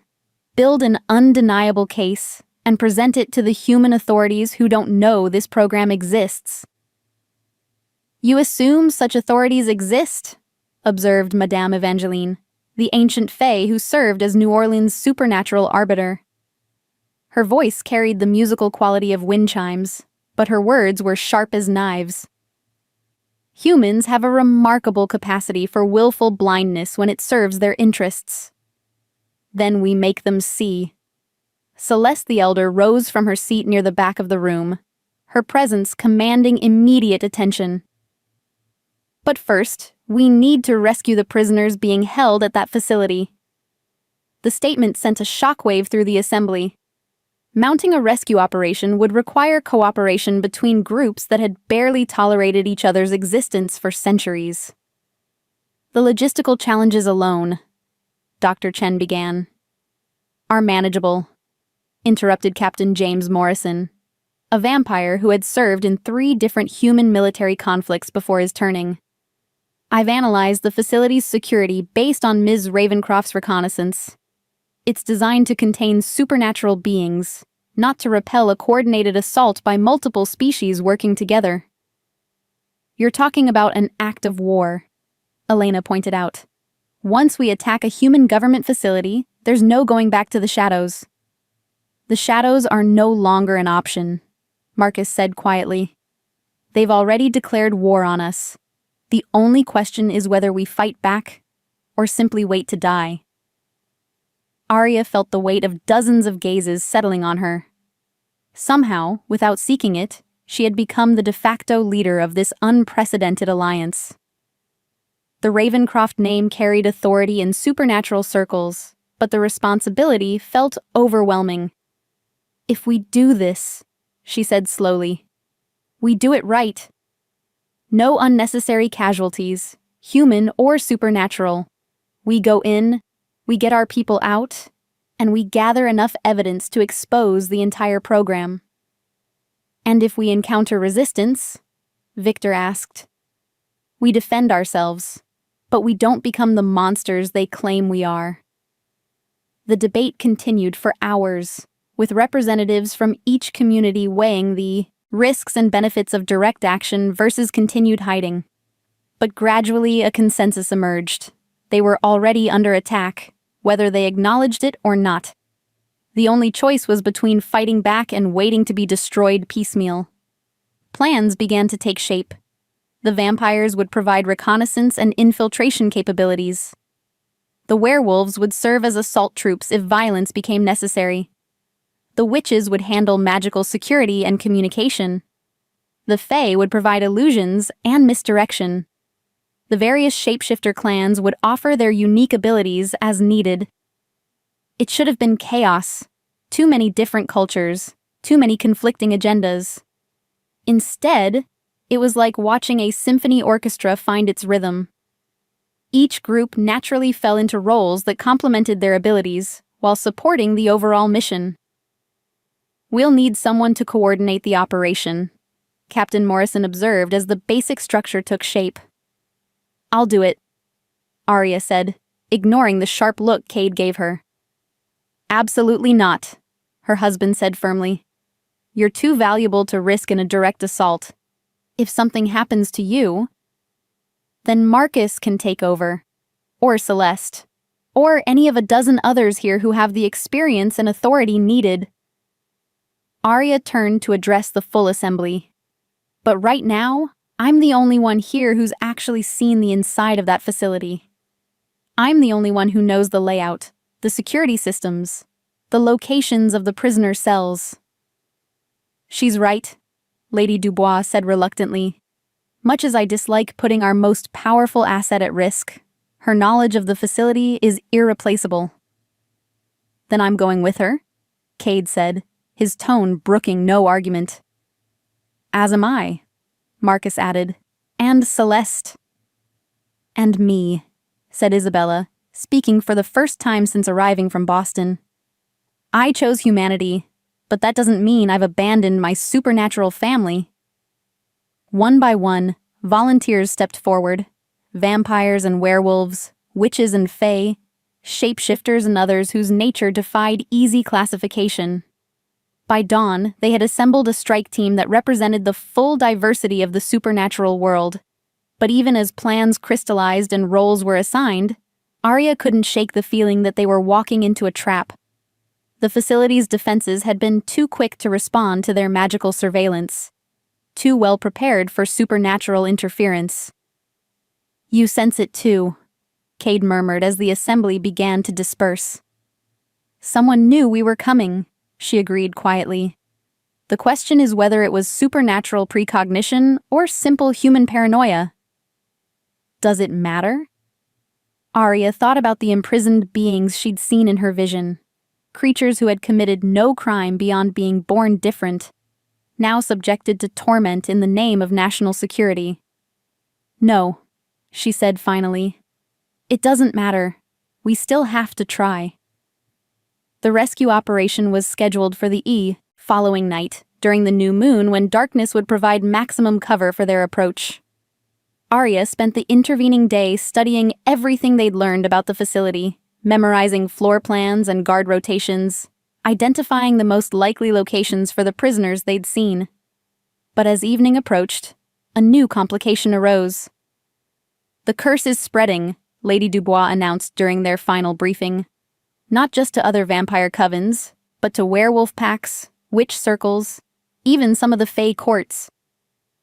[SPEAKER 1] build an undeniable case, and present it to the human authorities who don't know this program exists. You assume such authorities exist, observed Madame Evangeline, the ancient fae who served as New Orleans' supernatural arbiter. Her voice carried the musical quality of wind chimes, but her words were sharp as knives. Humans have a remarkable capacity for willful blindness when it serves their interests. Then we make them see. Celeste the Elder rose from her seat near the back of the room, her presence commanding immediate attention. But first, we need to rescue the prisoners being held at that facility. The statement sent a shockwave through the assembly. Mounting a rescue operation would require cooperation between groups that had barely tolerated each other's existence for centuries. The logistical challenges alone, Dr. Chen began, are manageable, interrupted Captain James Morrison, a vampire who had served in 3 different human military conflicts before his turning. I've analyzed the facility's security based on Ms. Ravencroft's reconnaissance. It's designed to contain supernatural beings, not to repel a coordinated assault by multiple species working together. You're talking about an act of war, Elena pointed out. Once we attack a human government facility, there's no going back to the shadows. The shadows are no longer an option, Marcus said quietly. They've already declared war on us. The only question is whether we fight back or simply wait to die. Arya felt the weight of dozens of gazes settling on her. Somehow, without seeking it, she had become the de facto leader of this unprecedented alliance. The Ravencroft name carried authority in supernatural circles, but the responsibility felt overwhelming. If we do this, she said slowly, we do it right. No unnecessary casualties, human or supernatural. We go in, we get our people out, and we gather enough evidence to expose the entire program. And if we encounter resistance, Victor asked, we defend ourselves, but we don't become the monsters they claim we are. The debate continued for hours, with representatives from each community weighing the risks and benefits of direct action versus continued hiding. But gradually a consensus emerged. They were already under attack, whether they acknowledged it or not. The only choice was between fighting back and waiting to be destroyed piecemeal. Plans began to take shape. The vampires would provide reconnaissance and infiltration capabilities. The werewolves would serve as assault troops if violence became necessary. The witches would handle magical security and communication. The fae would provide illusions and misdirection. The various shapeshifter clans would offer their unique abilities as needed. It should have been chaos. Too many different cultures, too many conflicting agendas. Instead, it was like watching a symphony orchestra find its rhythm. Each group naturally fell into roles that complemented their abilities while supporting the overall mission. We'll need someone to coordinate the operation, Captain Morrison observed as the basic structure took shape. I'll do it, Arya said, ignoring the sharp look Cade gave her. Absolutely not, her husband said firmly. "You're too valuable to risk in a direct assault. If something happens to you, then Marcus can take over. Or Celeste. Or any of a dozen others here who have the experience and authority needed." Arya turned to address the full assembly. "But right now, I'm the only one here who's actually seen the inside of that facility. I'm the only one who knows the layout, the security systems, the locations of the prisoner cells." "She's right," Lady Dubois said reluctantly. "Much as I dislike putting our most powerful asset at risk, her knowledge of the facility is irreplaceable." "Then I'm going with her," Cade said, his tone brooking no argument. "As am I," Marcus added, "and Celeste." "And me," said Isabella, speaking for the first time since arriving from Boston. "I chose humanity, but that doesn't mean I've abandoned my supernatural family." One by one, volunteers stepped forward. Vampires and werewolves, witches and fae, shapeshifters and others whose nature defied easy classification. By dawn, they had assembled a strike team that represented the full diversity of the supernatural world. But even as plans crystallized and roles were assigned, Arya couldn't shake the feeling that they were walking into a trap. The facility's defenses had been too quick to respond to their magical surveillance, too well prepared for supernatural interference. "You sense it too," Cade murmured as the assembly began to disperse. "Someone knew we were coming," she agreed quietly. "The question is whether it was supernatural precognition or simple human paranoia." "Does it matter?" Arya thought about the imprisoned beings she'd seen in her vision. Creatures who had committed no crime beyond being born different, now subjected to torment in the name of national security. "No," she said finally. "It doesn't matter. We still have to try." The rescue operation was scheduled for the following night, during the new moon when darkness would provide maximum cover for their approach. Arya spent the intervening day studying everything they'd learned about the facility, memorizing floor plans and guard rotations, identifying the most likely locations for the prisoners they'd seen. But as evening approached, a new complication arose. "The curse is spreading," Lady Dubois announced during their final briefing. "Not just to other vampire covens, but to werewolf packs, witch circles, even some of the fae courts.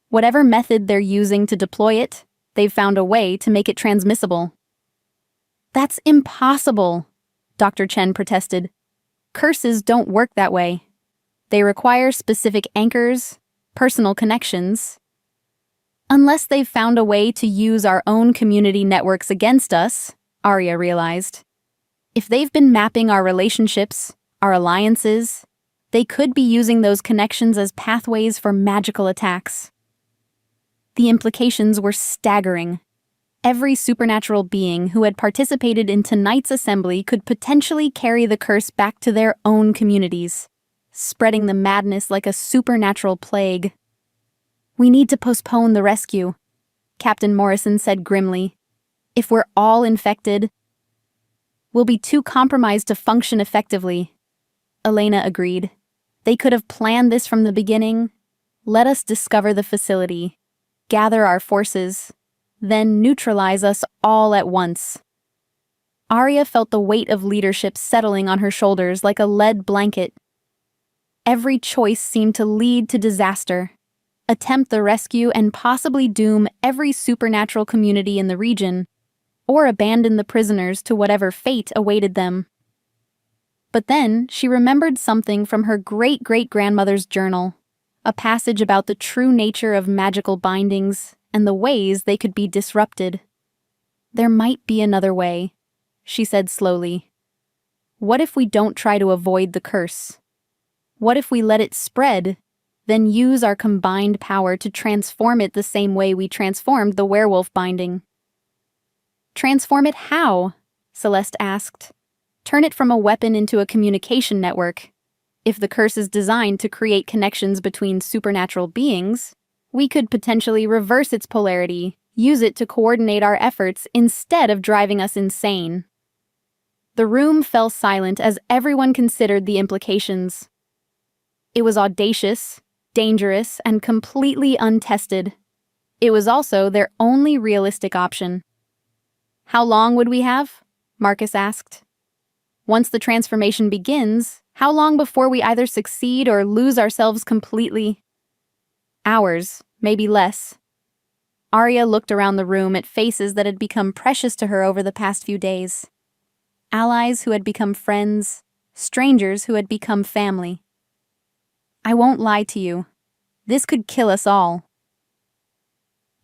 [SPEAKER 1] Whatever method they're using to deploy it, they've found a way to make it transmissible." "That's impossible," Dr. Chen protested. "Curses don't work that way. They require specific anchors, personal connections. Unless they've found a way to use our own community networks against us," Arya realized. "If they've been mapping our relationships, our alliances, they could be using those connections as pathways for magical attacks." The implications were staggering. Every supernatural being who had participated in tonight's assembly could potentially carry the curse back to their own communities, spreading the madness like a supernatural plague. "We need to postpone the rescue," Captain Morrison said grimly. "If we're all infected, we'll be too compromised to function effectively." Elena agreed. "They could have planned this from the beginning. Let us discover the facility, gather our forces, then neutralize us all at once." Arya felt the weight of leadership settling on her shoulders like a lead blanket. Every choice seemed to lead to disaster. Attempt the rescue and possibly doom every supernatural community in the region, or abandon the prisoners to whatever fate awaited them. But then she remembered something from her great-great-grandmother's journal, a passage about the true nature of magical bindings and the ways they could be disrupted. "There might be another way," she said slowly. "What if we don't try to avoid the curse? What if we let it spread, then use our combined power to transform it the same way we transformed the werewolf binding?" "Transform it how?" Celeste asked. "Turn it from a weapon into a communication network. If the curse is designed to create connections between supernatural beings, we could potentially reverse its polarity, use it to coordinate our efforts instead of driving us insane." The room fell silent as everyone considered the implications. It was audacious, dangerous, and completely untested. It was also their only realistic option. "How long would we have?" Marcus asked. "Once the transformation begins, how long before we either succeed or lose ourselves completely?" "Hours, maybe less." Arya looked around the room at faces that had become precious to her over the past few days. Allies who had become friends, strangers who had become family. "I won't lie to you. This could kill us all."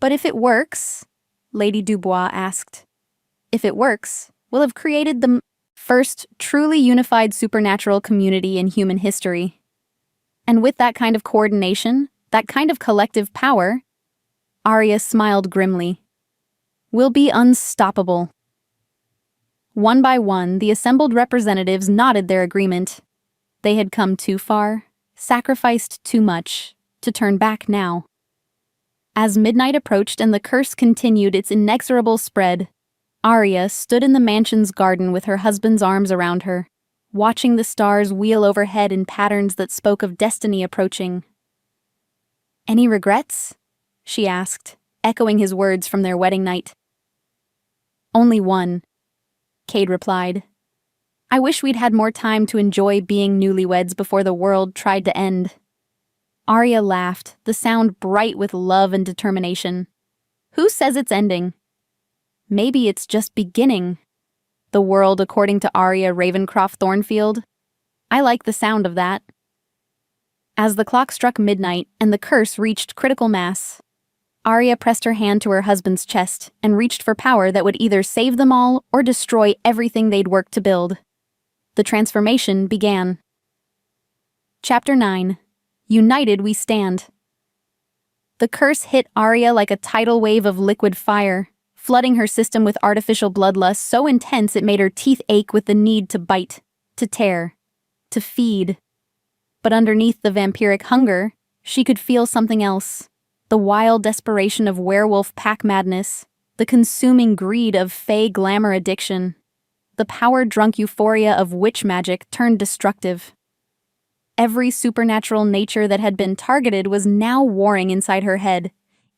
[SPEAKER 1] "But if it works?" Lady Dubois asked. "If it works, we'll have created the first truly unified supernatural community in human history. And with that kind of coordination, that kind of collective power," Arya smiled grimly, "we'll be unstoppable." One by one, the assembled representatives nodded their agreement. They had come too far, sacrificed too much, to turn back now. As midnight approached and the curse continued its inexorable spread, Arya stood in the mansion's garden with her husband's arms around her, watching the stars wheel overhead in patterns that spoke of destiny approaching. "Any regrets?" she asked, echoing his words from their wedding night. "Only one," Cade replied. "I wish we'd had more time to enjoy being newlyweds before the world tried to end." Arya laughed, the sound bright with love and determination. "Who says it's ending? Maybe it's just beginning. The world according to Arya Ravencroft Thornfield. I like the sound of that." As the clock struck midnight and the curse reached critical mass, Arya pressed her hand to her husband's chest and reached for power that would either save them all or destroy everything they'd worked to build. The transformation began. Chapter 9. United We Stand. The curse hit Arya like a tidal wave of liquid fire, flooding her system with artificial bloodlust so intense it made her teeth ache with the need to bite, to tear, to feed. But underneath the vampiric hunger, she could feel something else. The wild desperation of werewolf pack madness, the consuming greed of fey glamour addiction, the power-drunk euphoria of witch magic turned destructive. Every supernatural nature that had been targeted was now warring inside her head,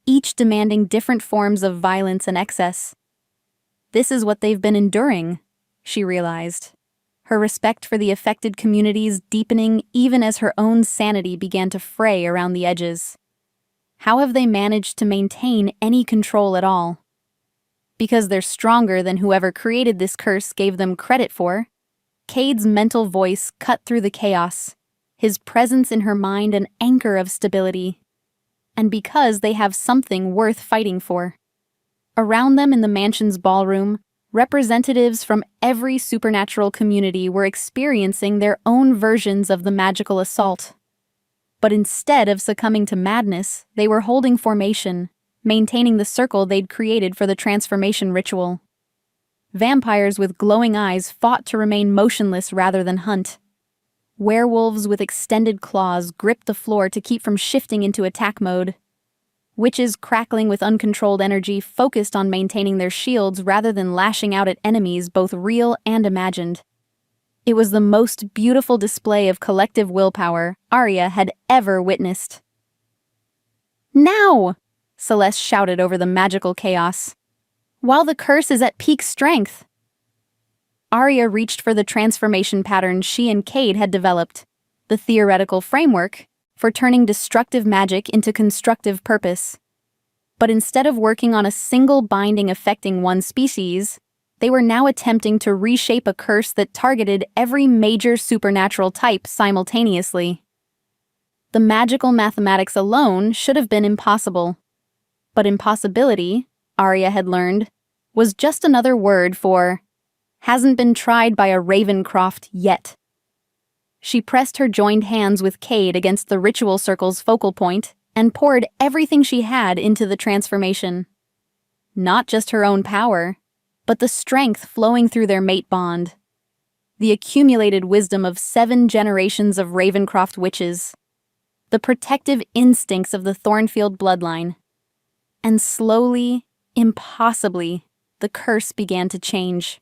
[SPEAKER 1] each demanding different forms of violence and excess. This is what they've been enduring, she realized, her respect for the affected communities deepening even as her own sanity began to fray around the edges. How have they managed to maintain any control at all? Because they're stronger than whoever created this curse gave them credit for. Cade's mental voice cut through the chaos, his presence in her mind an anchor of stability. And because they have something worth fighting for. Around them in the mansion's ballroom, representatives from every supernatural community were experiencing their own versions of the magical assault. But instead of succumbing to madness, they were holding formation, maintaining the circle they'd created for the transformation ritual. Vampires with glowing eyes fought to remain motionless rather than hunt. Werewolves with extended claws gripped the floor to keep from shifting into attack mode. Witches crackling with uncontrolled energy focused on maintaining their shields rather than lashing out at enemies both real and imagined. It was the most beautiful display of collective willpower Arya had ever witnessed. "Now!" Celeste shouted over the magical chaos. "While the curse is at peak strength!" Arya reached for the transformation pattern she and Cade had developed, the theoretical framework for turning destructive magic into constructive purpose. But instead of working on a single binding affecting one species, they were now attempting to reshape a curse that targeted every major supernatural type simultaneously. The magical mathematics alone should have been impossible. But impossibility, Arya had learned, was just another word for hasn't been tried by a Ravencroft yet. She pressed her joined hands with Cade against the ritual circle's focal point and poured everything she had into the transformation. Not just her own power, but the strength flowing through their mate bond. The accumulated wisdom of 7 generations of Ravencroft witches. The protective instincts of the Thornfield bloodline. And slowly, impossibly, the curse began to change.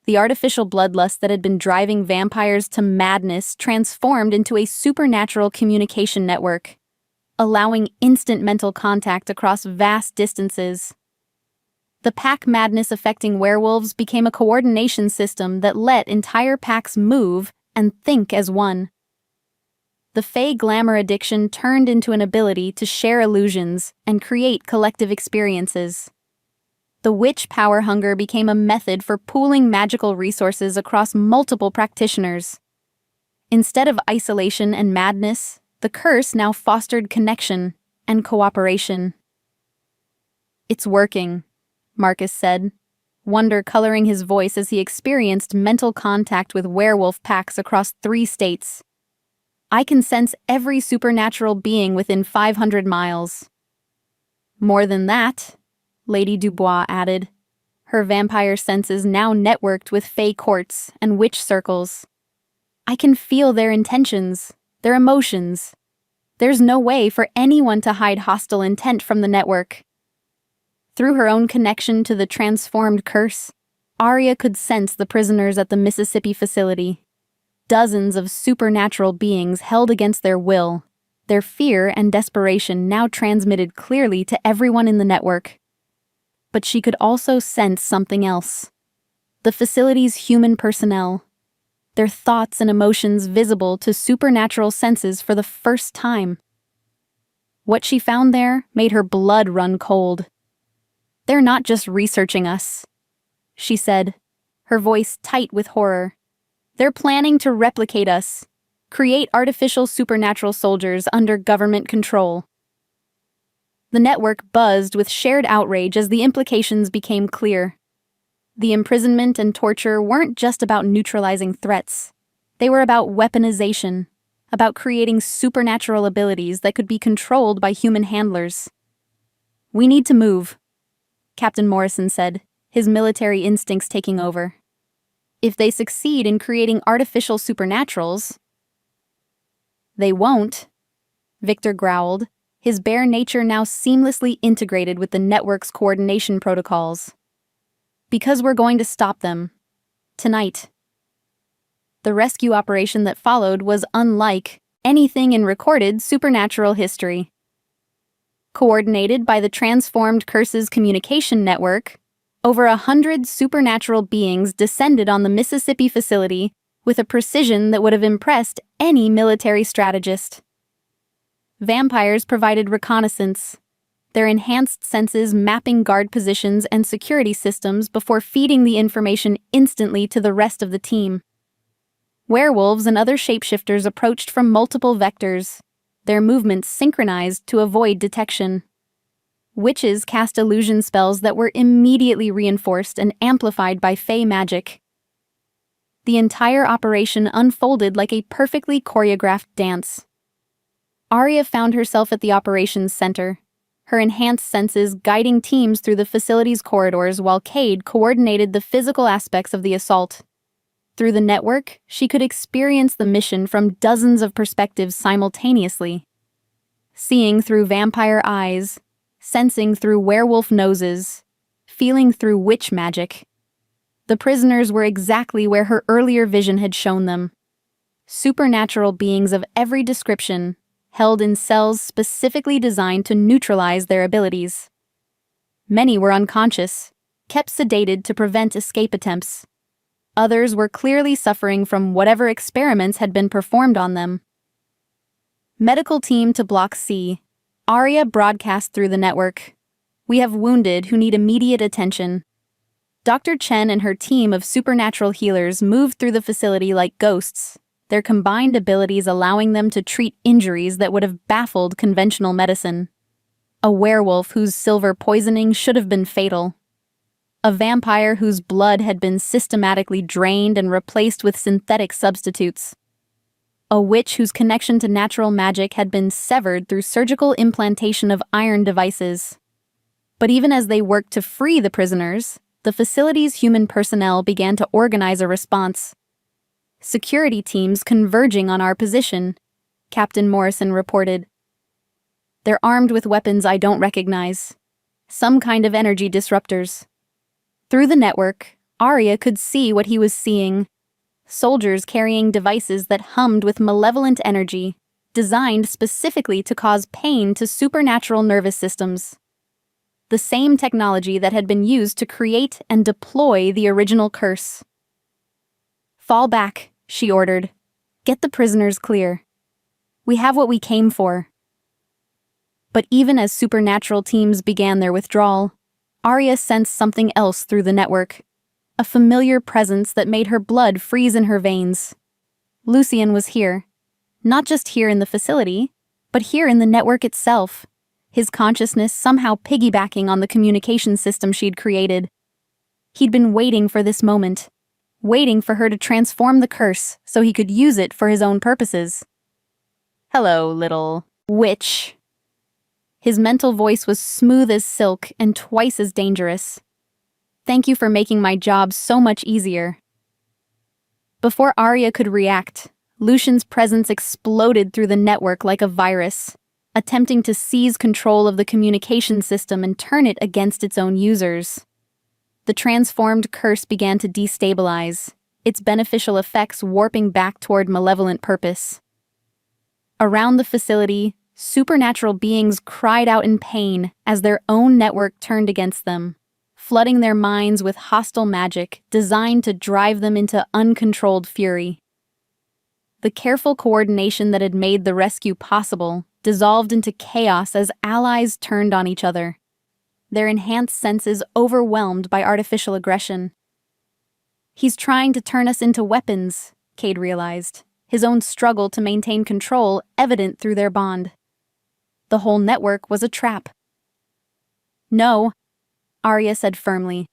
[SPEAKER 1] The artificial bloodlust that had been driving vampires to madness transformed into a supernatural communication network, allowing instant mental contact across vast distances. The pack madness affecting werewolves became a coordination system that let entire packs move and think as one. The Fey glamour addiction turned into an ability to share illusions and create collective experiences. The witch power hunger became a method for pooling magical resources across multiple practitioners. Instead of isolation and madness, the curse now fostered connection and cooperation. "It's working," Marcus said, wonder coloring his voice as he experienced mental contact with werewolf packs across 3 states. "I can sense every supernatural being within 500 miles. "More than that," Lady Dubois added, her vampire senses now networked with Fey courts and witch circles. "I can feel their intentions, their emotions. There's no way for anyone to hide hostile intent from the network." Through her own connection to the transformed curse, Arya could sense the prisoners at the Mississippi facility. Dozens of supernatural beings held against their will, their fear and desperation now transmitted clearly to everyone in the network. But she could also sense something else. The facility's human personnel, their thoughts and emotions visible to supernatural senses for the first time. What she found there made her blood run cold. "They're not just researching us," she said, her voice tight with horror. "They're planning to replicate us, create artificial supernatural soldiers under government control." The network buzzed with shared outrage as the implications became clear. The imprisonment and torture weren't just about neutralizing threats. They were about weaponization, about creating supernatural abilities that could be controlled by human handlers. "We need to move," Captain Morrison said, his military instincts taking over. "If they succeed in creating artificial supernaturals..." "They won't," Victor growled, his bare nature now seamlessly integrated with the network's coordination protocols. "Because we're going to stop them. Tonight." The rescue operation that followed was unlike anything in recorded supernatural history. Coordinated by the Transformed Curses Communication Network, over 100 supernatural beings descended on the Mississippi facility with a precision that would have impressed any military strategist. Vampires provided reconnaissance, their enhanced senses mapping guard positions and security systems before feeding the information instantly to the rest of the team. Werewolves and other shapeshifters approached from multiple vectors, their movements synchronized to avoid detection. Witches cast illusion spells that were immediately reinforced and amplified by Fey magic. The entire operation unfolded like a perfectly choreographed dance. Arya found herself at the operations center, her enhanced senses guiding teams through the facility's corridors while Cade coordinated the physical aspects of the assault. Through the network, she could experience the mission from dozens of perspectives simultaneously. Seeing through vampire eyes, sensing through werewolf noses, feeling through witch magic. The prisoners were exactly where her earlier vision had shown them. Supernatural beings of every description, held in cells specifically designed to neutralize their abilities. Many were unconscious, kept sedated to prevent escape attempts. Others were clearly suffering from whatever experiments had been performed on them. "Medical team to Block C," Arya broadcast through the network. "We have wounded who need immediate attention." Dr. Chen and her team of supernatural healers moved through the facility like ghosts, their combined abilities allowing them to treat injuries that would have baffled conventional medicine. A werewolf whose silver poisoning should have been fatal. A vampire whose blood had been systematically drained and replaced with synthetic substitutes. A witch whose connection to natural magic had been severed through surgical implantation of iron devices. But even as they worked to free the prisoners, the facility's human personnel began to organize a response. "Security teams converging on our position," Captain Morrison reported. "They're armed with weapons I don't recognize. Some kind of energy disruptors." Through the network, Arya could see what he was seeing. Soldiers carrying devices that hummed with malevolent energy, designed specifically to cause pain to supernatural nervous systems. The same technology that had been used to create and deploy the original curse. "Fall back," she ordered. "Get the prisoners clear. We have what we came for." But even as supernatural teams began their withdrawal, Arya sensed something else through the network. A familiar presence that made her blood freeze in her veins. Lucian was here. Not just here in the facility, but here in the network itself. His consciousness somehow piggybacking on the communication system she'd created. He'd been waiting for this moment. Waiting for her to transform the curse so he could use it for his own purposes. "Hello, little witch." His mental voice was smooth as silk and twice as dangerous. "Thank you for making my job so much easier." Before Arya could react, Lucian's presence exploded through the network like a virus, attempting to seize control of the communication system and turn it against its own users. The transformed curse began to destabilize, its beneficial effects warping back toward malevolent purpose. Around the facility, supernatural beings cried out in pain as their own network turned against them, flooding their minds with hostile magic designed to drive them into uncontrolled fury. The careful coordination that had made the rescue possible dissolved into chaos as allies turned on each other, their enhanced senses overwhelmed by artificial aggression. "He's trying to turn us into weapons," Cade realized, his own struggle to maintain control evident through their bond. The whole network was a trap. "No," Arya said firmly,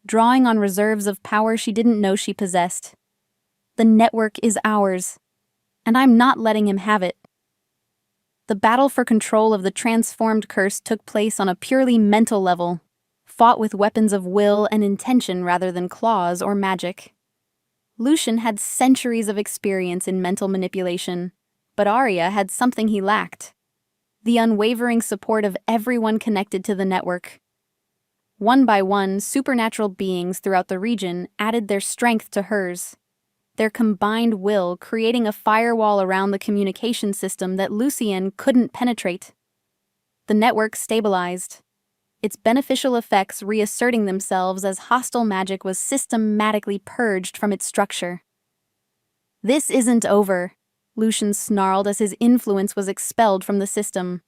[SPEAKER 1] drawing on reserves of power she didn't know she possessed. "The network is ours, and I'm not letting him have it." The battle for control of the transformed curse took place on a purely mental level, fought with weapons of will and intention rather than claws or magic. Lucian had centuries of experience in mental manipulation, but Arya had something he lacked: the unwavering support of everyone connected to the network. One by one, supernatural beings throughout the region added their strength to hers, their combined will creating a firewall around the communication system that Lucian couldn't penetrate. The network stabilized, its beneficial effects reasserting themselves as hostile magic was systematically purged from its structure. "This isn't over," Lucian snarled as his influence was expelled from the system.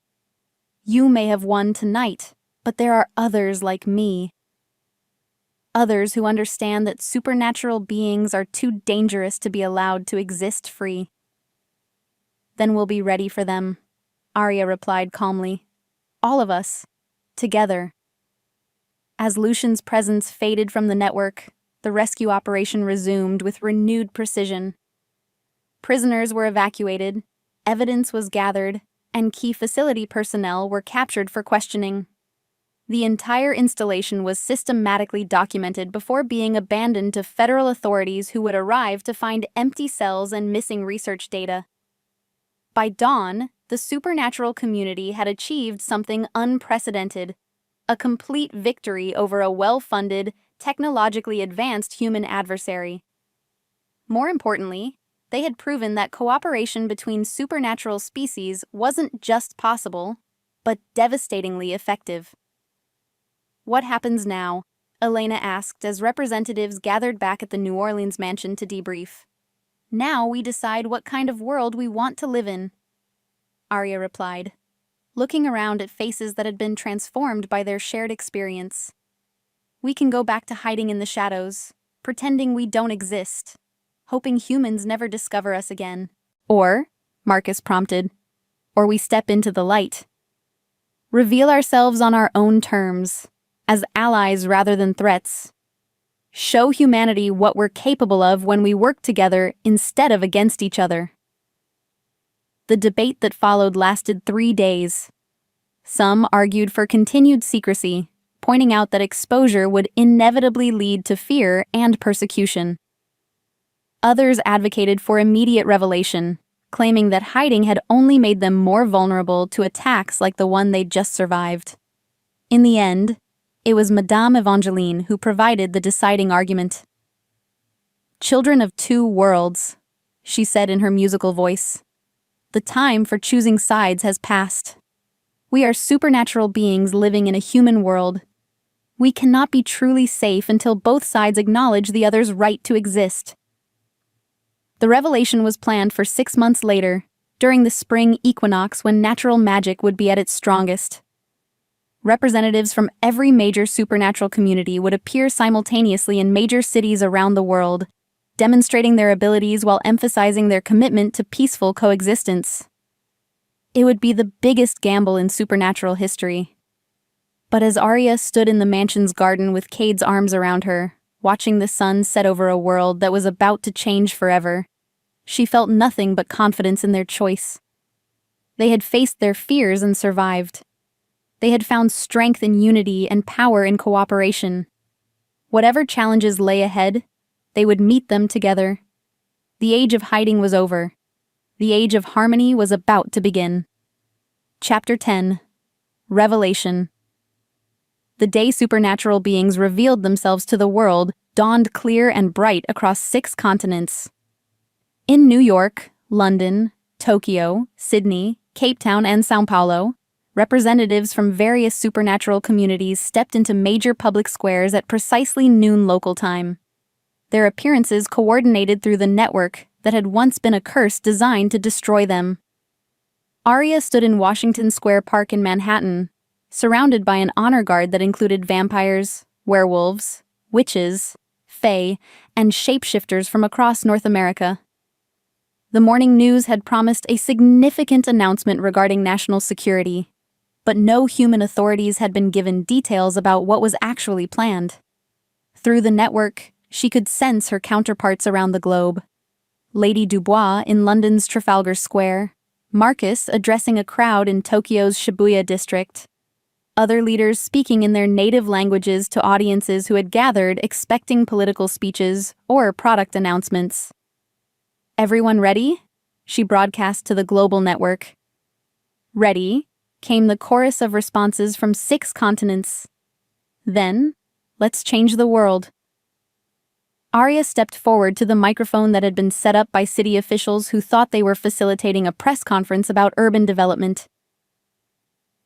[SPEAKER 1] "You may have won tonight, but there are others like me. Others who understand that supernatural beings are too dangerous to be allowed to exist free." "Then we'll be ready for them," Arya replied calmly. "All of us, together." As Lucian's presence faded from the network, the rescue operation resumed with renewed precision. Prisoners were evacuated, evidence was gathered, and key facility personnel were captured for questioning. The entire installation was systematically documented before being abandoned to federal authorities who would arrive to find empty cells and missing research data. By dawn, the supernatural community had achieved something unprecedented: a complete victory over a well-funded, technologically advanced human adversary. More importantly, they had proven that cooperation between supernatural species wasn't just possible, but devastatingly effective. "What happens now?" Elena asked as representatives gathered back at the New Orleans mansion to debrief. "Now we decide what kind of world we want to live in," Arya replied, looking around at faces that had been transformed by their shared experience. "We can go back to hiding in the shadows, pretending we don't exist, hoping humans never discover us again. Or," Marcus prompted, "or we step into the light. Reveal ourselves on our own terms, as allies rather than threats. Show humanity what we're capable of when we work together instead of against each other." The debate that followed lasted 3 days. Some argued for continued secrecy, pointing out that exposure would inevitably lead to fear and persecution. Others advocated for immediate revelation, claiming that hiding had only made them more vulnerable to attacks like the one they'd just survived. In the end, It was Madame Evangeline who provided the deciding argument. "Children of two worlds," she said in her musical voice. "The time for choosing sides has passed. We are supernatural beings living in a human world. We cannot be truly safe until both sides acknowledge the other's right to exist." The revelation was planned for 6 months later, during the spring equinox when natural magic would be at its strongest. Representatives from every major supernatural community would appear simultaneously in major cities around the world, demonstrating their abilities while emphasizing their commitment to peaceful coexistence. It would be the biggest gamble in supernatural history. But as Arya stood in the mansion's garden with Cade's arms around her, watching the sun set over a world that was about to change forever, she felt nothing but confidence in their choice. They had faced their fears and survived. They had found strength in unity and power in cooperation. Whatever challenges lay ahead, they would meet them together. The age of hiding was over. The age of harmony was about to begin. Chapter 10. Revelation. The day supernatural beings revealed themselves to the world dawned clear and bright across 6 continents. In New York, London, Tokyo, Sydney, Cape Town, and São Paulo, representatives from various supernatural communities stepped into major public squares at precisely noon local time. Their appearances coordinated through the network that had once been a curse designed to destroy them. Arya stood in Washington Square Park in Manhattan, surrounded by an honor guard that included vampires, werewolves, witches, fae, and shapeshifters from across North America. The morning news had promised a significant announcement regarding national security, but no human authorities had been given details about what was actually planned. Through the network, she could sense her counterparts around the globe. Lady Dubois in London's Trafalgar Square, Marcus addressing a crowd in Tokyo's Shibuya district, other leaders speaking in their native languages to audiences who had gathered expecting political speeches or product announcements. "Everyone ready?" she broadcast to the global network. "Ready," came the chorus of responses from 6 continents. "Then, let's change the world." Arya stepped forward to the microphone that had been set up by city officials who thought they were facilitating a press conference about urban development.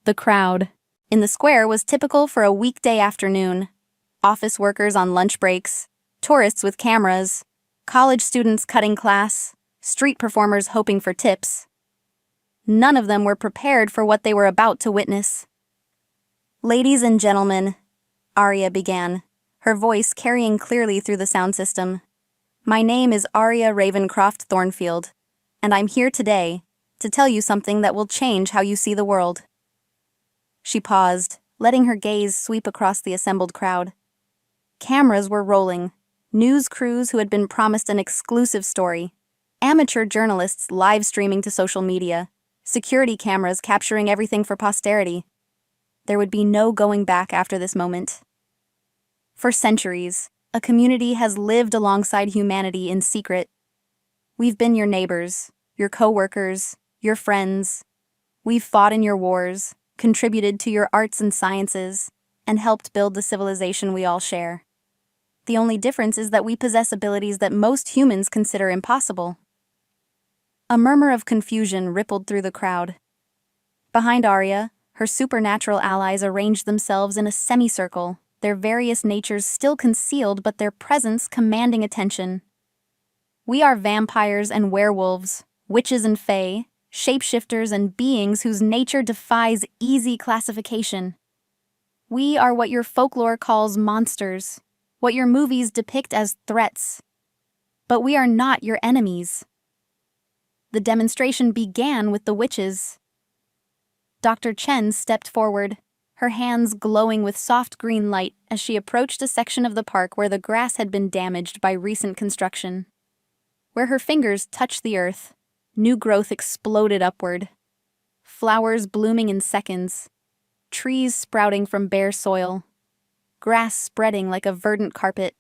[SPEAKER 1] The crowd in the square was typical for a weekday afternoon. Office workers on lunch breaks, tourists with cameras, college students cutting class, street performers hoping for tips. None of them were prepared for what they were about to witness. "Ladies and gentlemen," Arya began, her voice carrying clearly through the sound system. "My name is Arya Ravencroft Thornfield, and I'm here today to tell you something that will change how you see the world." She paused, letting her gaze sweep across the assembled crowd. Cameras were rolling, news crews who had been promised an exclusive story, amateur journalists live streaming to social media, security cameras capturing everything for posterity. There would be no going back after this moment. For centuries, a community has lived alongside humanity in secret. We've been your neighbors, your co-workers, your friends. We've fought in your wars, contributed to your arts and sciences, and helped build the civilization we all share. The only difference is that we possess abilities that most humans consider impossible. A murmur of confusion rippled through the crowd. Behind Arya, her supernatural allies arranged themselves in a semicircle, their various natures still concealed but their presence commanding attention. "We are vampires and werewolves, witches and fae, shapeshifters and beings whose nature defies easy classification. We are what your folklore calls monsters, what your movies depict as threats. But we are not your enemies." The demonstration began with the witches. Dr. Chen stepped forward, her hands glowing with soft green light as she approached a section of the park where the grass had been damaged by recent construction. Where her fingers touched the earth, new growth exploded upward. Flowers blooming in seconds, trees sprouting from bare soil, grass spreading like a verdant carpet.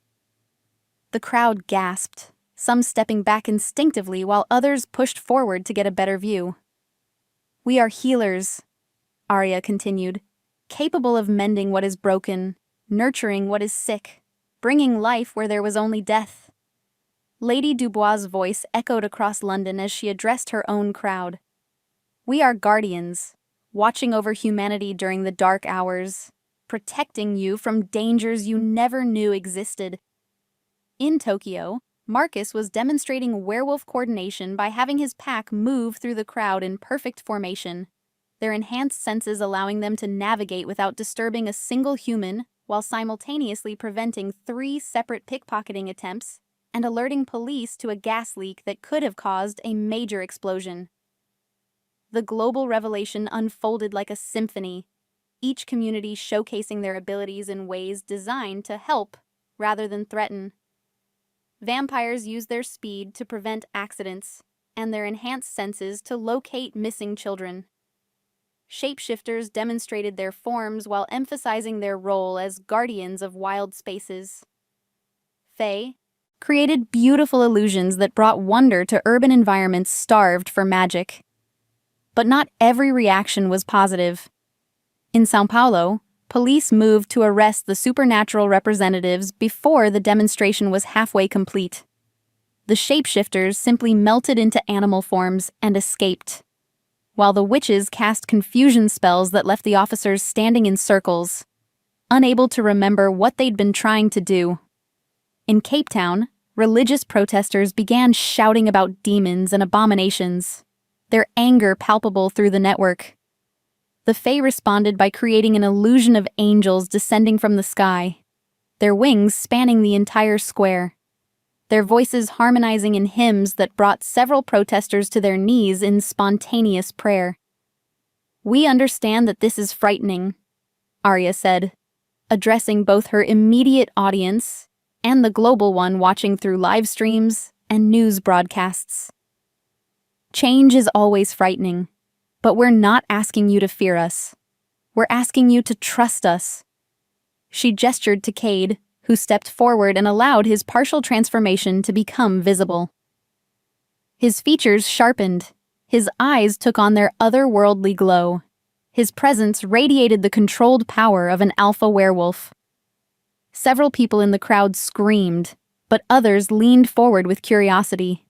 [SPEAKER 1] The crowd gasped, some stepping back instinctively while others pushed forward to get a better view. "We are healers," Arya continued, "capable of mending what is broken, nurturing what is sick, bringing life where there was only death. Lady Dubois' voice echoed across London as she addressed her own crowd. We are guardians, watching over humanity during the dark hours, protecting you from dangers you never knew existed. In Tokyo, Marcus was demonstrating werewolf coordination by having his pack move through the crowd in perfect formation, their enhanced senses allowing them to navigate without disturbing a single human while simultaneously preventing 3 separate pickpocketing attempts and alerting police to a gas leak that could have caused a major explosion. The global revelation unfolded like a symphony, each community showcasing their abilities in ways designed to help rather than threaten. Vampires use their speed to prevent accidents and their enhanced senses to locate missing children. Shapeshifters demonstrated their forms while emphasizing their role as guardians of wild spaces. Fae created beautiful illusions that brought wonder to urban environments starved for magic. But not every reaction was positive. In São Paulo, police moved to arrest the supernatural representatives before the demonstration was halfway complete. The shapeshifters simply melted into animal forms and escaped, while the witches cast confusion spells that left the officers standing in circles, unable to remember what they'd been trying to do. In Cape Town, religious protesters began shouting about demons and abominations, their anger palpable through the network. The Fae responded by creating an illusion of angels descending from the sky, their wings spanning the entire square, their voices harmonizing in hymns that brought several protesters to their knees in spontaneous prayer. We understand that this is frightening, Arya said, addressing both her immediate audience and the global one watching through live streams and news broadcasts. Change is always frightening, but we're not asking you to fear us. We're asking you to trust us. She gestured to Cade, who stepped forward and allowed his partial transformation to become visible. His features sharpened, his eyes took on their otherworldly glow. His presence radiated the controlled power of an alpha werewolf. Several people in the crowd screamed, but others leaned forward with curiosity.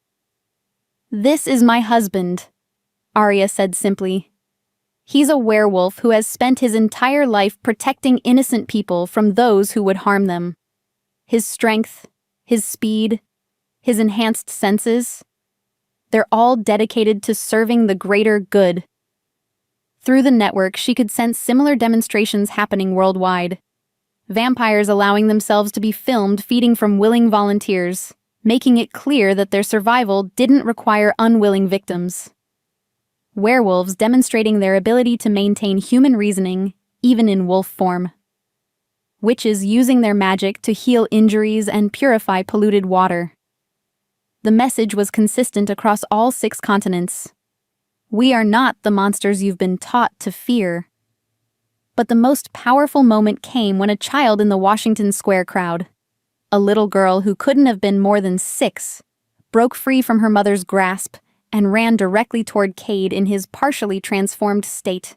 [SPEAKER 1] "This is my husband," Arya said simply. "He's a werewolf who has spent his entire life protecting innocent people from those who would harm them. His strength, his speed, his enhanced senses, they're all dedicated to serving the greater good." Through the network, she could sense similar demonstrations happening worldwide. Vampires allowing themselves to be filmed feeding from willing volunteers, making it clear that their survival didn't require unwilling victims. Werewolves demonstrating their ability to maintain human reasoning, even in wolf form. Witches using their magic to heal injuries and purify polluted water. The message was consistent across all 6 continents. We are not the monsters you've been taught to fear. But the most powerful moment came when a child in the Washington Square crowd, a little girl who couldn't have been more than 6, broke free from her mother's grasp and ran directly toward Cade in his partially transformed state.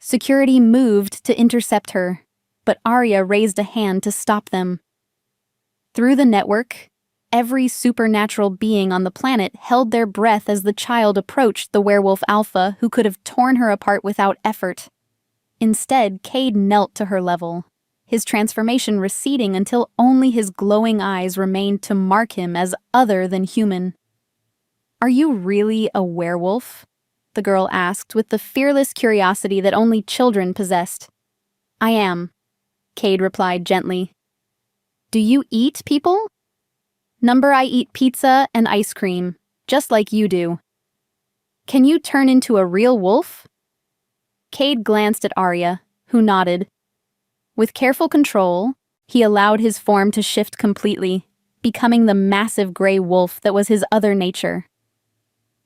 [SPEAKER 1] Security moved to intercept her, but Arya raised a hand to stop them. Through the network, every supernatural being on the planet held their breath as the child approached the werewolf alpha who could have torn her apart without effort. Instead, Cade knelt to her level, his transformation receding until only his glowing eyes remained to mark him as other than human. "Are you really a werewolf?" the girl asked with the fearless curiosity that only children possessed. "I am," Cade replied gently. "Do you eat people?" "I eat pizza and ice cream, just like you do." "Can you turn into a real wolf?" Cade glanced at Arya, who nodded. With careful control, he allowed his form to shift completely, becoming the massive gray wolf that was his other nature.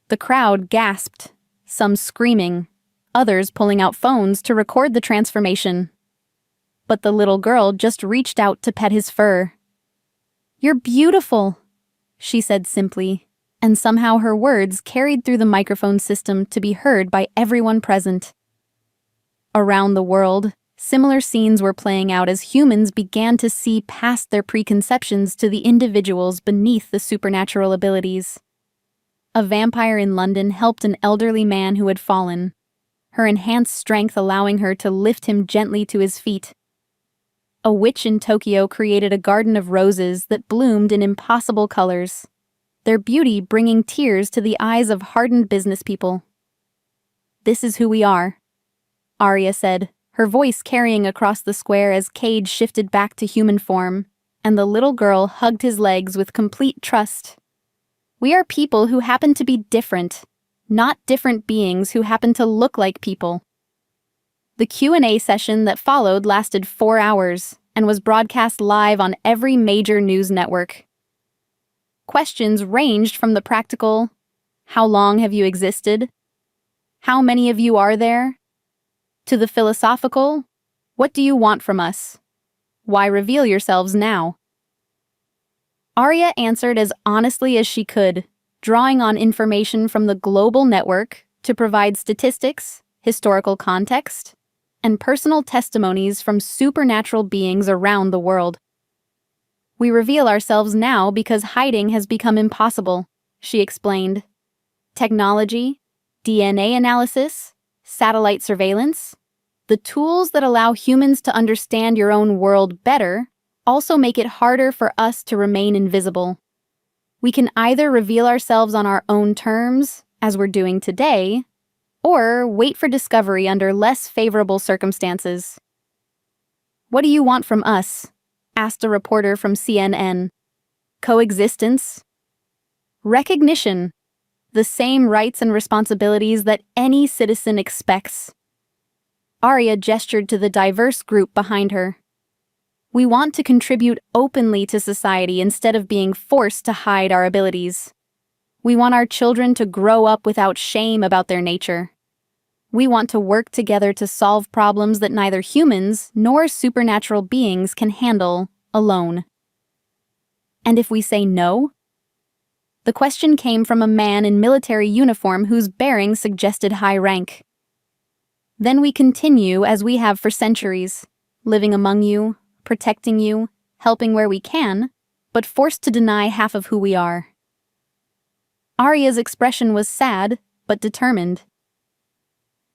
[SPEAKER 1] The crowd gasped, some screaming, others pulling out phones to record the transformation. But the little girl just reached out to pet his fur. "You're beautiful," she said simply, and somehow her words carried through the microphone system to be heard by everyone present. Around the world, Similar scenes were playing out as humans began to see past their preconceptions to the individuals beneath the supernatural abilities. A vampire in London helped an elderly man who had fallen, her enhanced strength allowing her to lift him gently to his feet. A witch in Tokyo created a garden of roses that bloomed in impossible colors, their beauty bringing tears to the eyes of hardened business people. "This is who we are," Arya said, her voice carrying across the square as Cage shifted back to human form, and the little girl hugged his legs with complete trust. "We are people who happen to be different, not different beings who happen to look like people." The Q&A session that followed lasted 4 hours and was broadcast live on every major news network. Questions ranged from the practical, "How long have you existed?" "How many of you are there?" to the philosophical, "What do you want from us? Why reveal yourselves now?" Arya answered as honestly as she could, drawing on information from the global network to provide statistics, historical context, and personal testimonies from supernatural beings around the world. "We reveal ourselves now because hiding has become impossible," she explained. "Technology, DNA analysis, satellite surveillance, the tools that allow humans to understand your own world better also make it harder for us to remain invisible. We can either reveal ourselves on our own terms, as we're doing today, or wait for discovery under less favorable circumstances." "What do you want from us?" asked a reporter from CNN. "Coexistence? Recognition. The same rights and responsibilities that any citizen expects." Arya gestured to the diverse group behind her. "We want to contribute openly to society instead of being forced to hide our abilities. We want our children to grow up without shame about their nature. We want to work together to solve problems that neither humans nor supernatural beings can handle alone." "And if we say no?" The question came from a man in military uniform whose bearing suggested high rank. "Then we continue as we have for centuries, living among you, protecting you, helping where we can, but forced to deny half of who we are." Arya's expression was sad, but determined.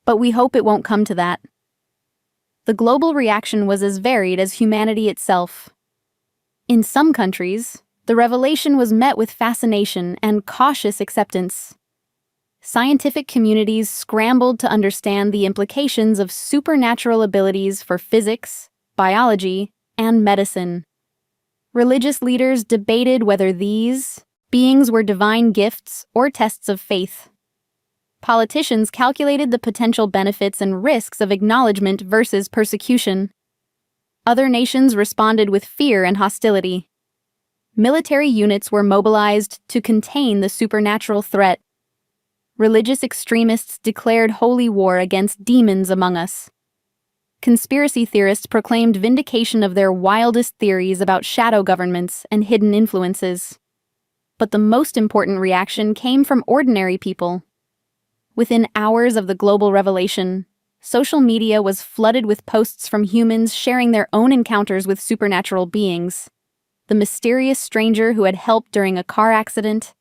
[SPEAKER 1] "But we hope it won't come to that." The global reaction was as varied as humanity itself. In some countries, the revelation was met with fascination and cautious acceptance. Scientific communities scrambled to understand the implications of supernatural abilities for physics, biology, and medicine. Religious leaders debated whether these beings were divine gifts or tests of faith. Politicians calculated the potential benefits and risks of acknowledgement versus persecution. Other nations responded with fear and hostility. Military units were mobilized to contain the supernatural threat. Religious extremists declared holy war against demons among us. Conspiracy theorists proclaimed vindication of their wildest theories about shadow governments and hidden influences. But the most important reaction came from ordinary people. Within hours of the global revelation, social media was flooded with posts from humans sharing their own encounters with supernatural beings. The mysterious stranger who had helped during a car accident,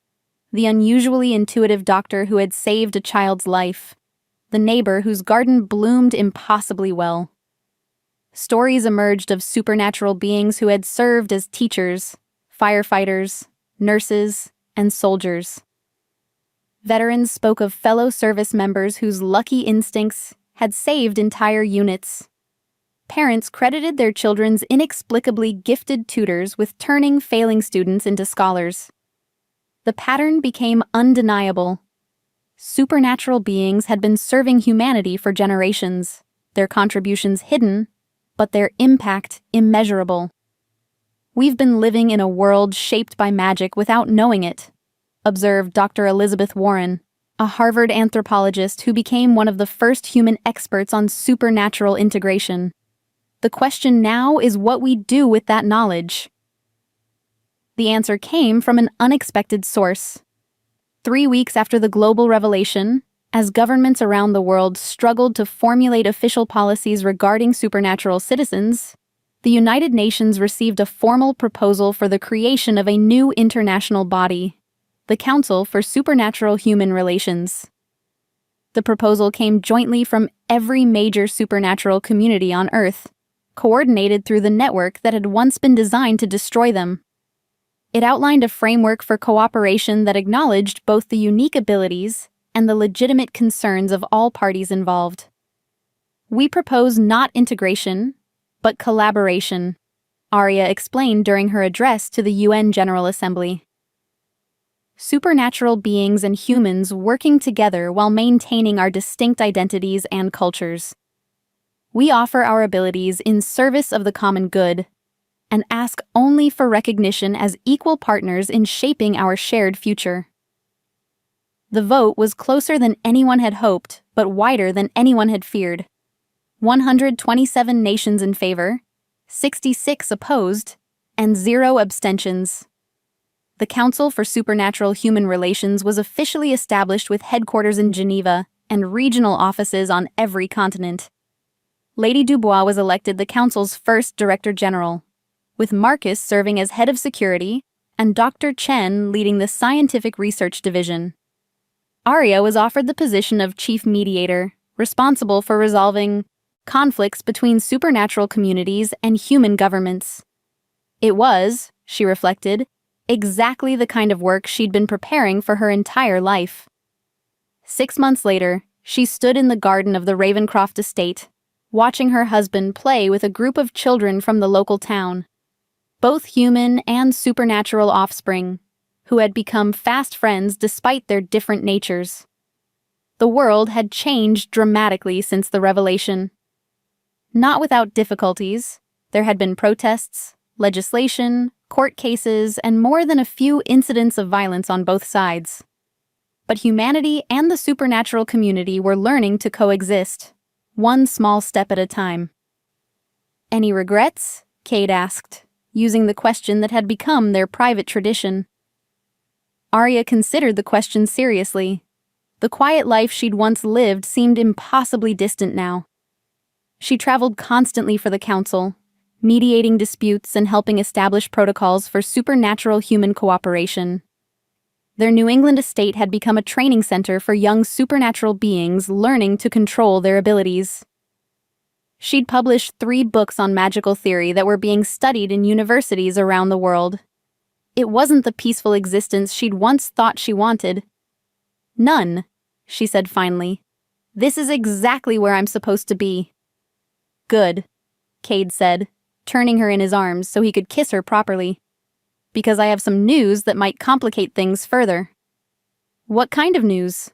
[SPEAKER 1] the unusually intuitive doctor who had saved a child's life, the neighbor whose garden bloomed impossibly well. Stories emerged of supernatural beings who had served as teachers, firefighters, nurses, and soldiers. Veterans spoke of fellow service members whose lucky instincts had saved entire units. Parents credited their children's inexplicably gifted tutors with turning failing students into scholars. The pattern became undeniable. Supernatural beings had been serving humanity for generations, their contributions hidden, but their impact immeasurable. "We've been living in a world shaped by magic without knowing it," observed Dr. Elizabeth Warren, a Harvard anthropologist who became one of the first human experts on supernatural integration. "The question now is what we do with that knowledge." The answer came from an unexpected source. 3 weeks after the global revelation, As governments around the world struggled to formulate official policies regarding supernatural citizens, the United Nations received a formal proposal for the creation of a new international body, the Council for Supernatural Human Relations. The proposal came jointly from every major supernatural community on Earth, coordinated through the network that had once been designed to destroy them. It outlined a framework for cooperation that acknowledged both the unique abilities and the legitimate concerns of all parties involved. "We propose not integration, but collaboration," Arya explained during her address to the UN General Assembly. "Supernatural beings and humans working together while maintaining our distinct identities and cultures. We offer our abilities in service of the common good and ask only for recognition as equal partners in shaping our shared future." The vote was closer than anyone had hoped, but wider than anyone had feared. 127 nations in favor, 66 opposed, and 0 abstentions. The Council for Supernatural Human Relations was officially established with headquarters in Geneva and regional offices on every continent. Lady Dubois was elected the Council's first Director General, with Marcus serving as Head of Security and Dr. Chen leading the Scientific Research Division. Arya was offered the position of Chief Mediator, responsible for resolving conflicts between supernatural communities and human governments. It was, she reflected, exactly the kind of work she'd been preparing for her entire life. 6 months later, she stood in the garden of the Ravencroft estate, watching her husband play with a group of children from the local town, both human and supernatural offspring, who had become fast friends despite their different natures. The world had changed dramatically since the revelation. Not without difficulties, there had been protests, legislation, court cases, and more than a few incidents of violence on both sides. But humanity and the supernatural community were learning to coexist, one small step at a time. "Any regrets?" Cade asked, using the question that had become their private tradition. Arya considered the question seriously. The quiet life she'd once lived seemed impossibly distant now. She traveled constantly for the Council, mediating disputes and helping establish protocols for supernatural human cooperation. Their New England estate had become a training center for young supernatural beings learning to control their abilities. She'd published 3 books on magical theory that were being studied in universities around the world. It wasn't the peaceful existence she'd once thought she wanted. "None," she said finally. "This is exactly where I'm supposed to be." "Good," Cade said, turning her in his arms so he could kiss her properly. "Because I have some news that might complicate things further." "What kind of news?"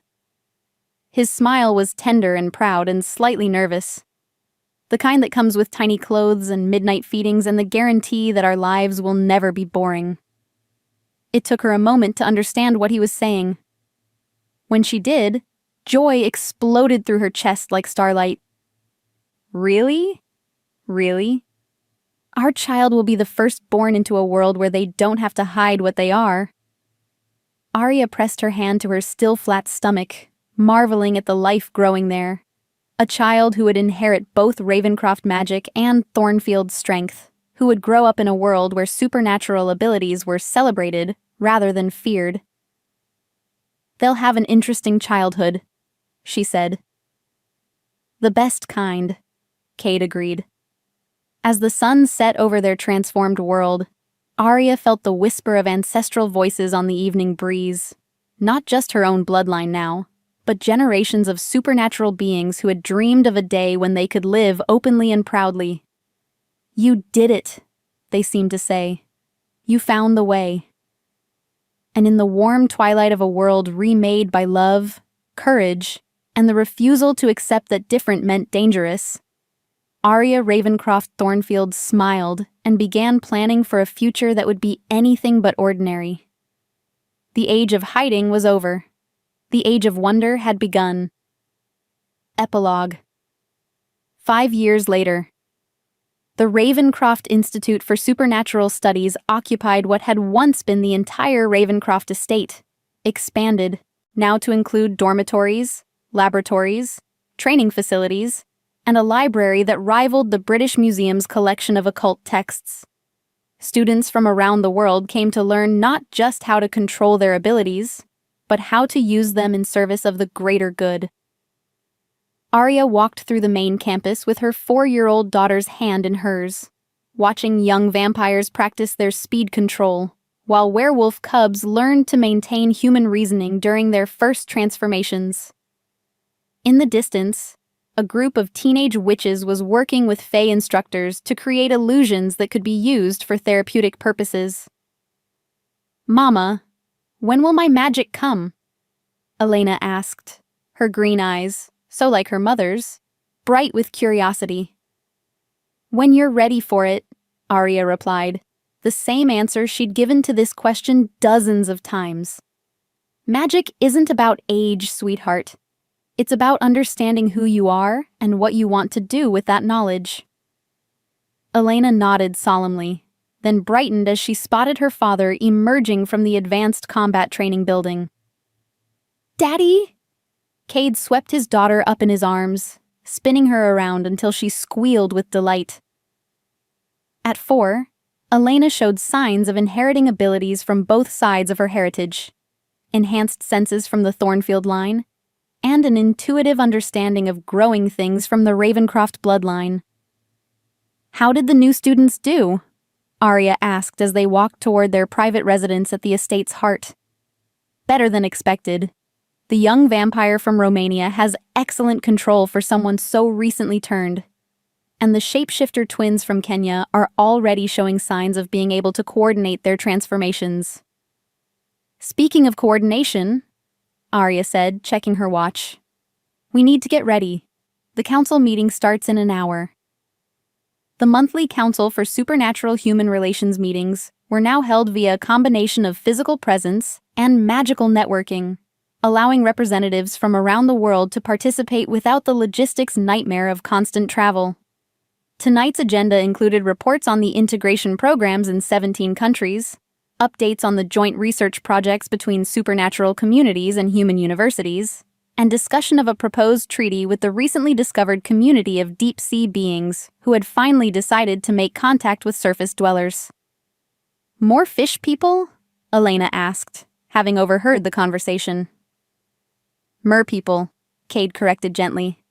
[SPEAKER 1] His smile was tender and proud and slightly nervous. The kind that comes with tiny clothes and midnight feedings and the guarantee that our lives will never be boring. It took her a moment to understand what he was saying. When she did, joy exploded through her chest like starlight. "Really? Really? Our child will be the first born into a world where they don't have to hide what they are." Arya pressed her hand to her still flat stomach, marveling at the life growing there. A child who would inherit both Ravencroft magic and Thornfield's strength, who would grow up in a world where supernatural abilities were celebrated rather than feared. "They'll have an interesting childhood," she said. "The best kind," Cade agreed. As the sun set over their transformed world, Arya felt the whisper of ancestral voices on the evening breeze. Not just her own bloodline now, but generations of supernatural beings who had dreamed of a day when they could live openly and proudly. "You did it," they seemed to say. "You found the way." And in the warm twilight of a world remade by love, courage, and the refusal to accept that different meant dangerous, Arya Ravencroft Thornfield smiled and began planning for a future that would be anything but ordinary. The age of hiding was over. The age of wonder had begun. Epilogue. 5 years later. The Ravencroft Institute for Supernatural Studies occupied what had once been the entire Ravencroft estate, expanded, now to include dormitories, laboratories, training facilities, and a library that rivaled the British Museum's collection of occult texts. Students from around the world came to learn not just how to control their abilities, but how to use them in service of the greater good. Arya walked through the main campus with her 4-year-old daughter's hand in hers, watching young vampires practice their speed control, while werewolf cubs learned to maintain human reasoning during their first transformations. In the distance, a group of teenage witches was working with Fae instructors to create illusions that could be used for therapeutic purposes. "Mama, when will my magic come?" Elena asked, her green eyes, so like her mother's, bright with curiosity. "When you're ready for it," Arya replied, the same answer she'd given to this question dozens of times. "Magic isn't about age, sweetheart. It's about understanding who you are and what you want to do with that knowledge." Elena nodded solemnly, then brightened as she spotted her father emerging from the advanced combat training building. "Daddy?" Cade swept his daughter up in his arms, spinning her around until she squealed with delight. At 4, Elena showed signs of inheriting abilities from both sides of her heritage, enhanced senses from the Thornfield line, and an intuitive understanding of growing things from the Ravencroft bloodline. "How did the new students do?" Arya asked as they walked toward their private residence at the estate's heart. "Better than expected. The young vampire from Romania has excellent control for someone so recently turned, and the shapeshifter twins from Kenya are already showing signs of being able to coordinate their transformations." "Speaking of coordination," Arya said, checking her watch, "we need to get ready. The council meeting starts in an hour." The monthly Council for Supernatural Human Relations meetings were now held via a combination of physical presence and magical networking, allowing representatives from around the world to participate without the logistics nightmare of constant travel. Tonight's agenda included reports on the integration programs in 17 countries, updates on the joint research projects between supernatural communities and human universities, and discussion of a proposed treaty with the recently discovered community of deep-sea beings who had finally decided to make contact with surface dwellers. "More fish people?" Elena asked, having overheard the conversation. "Mer people," Cade corrected gently,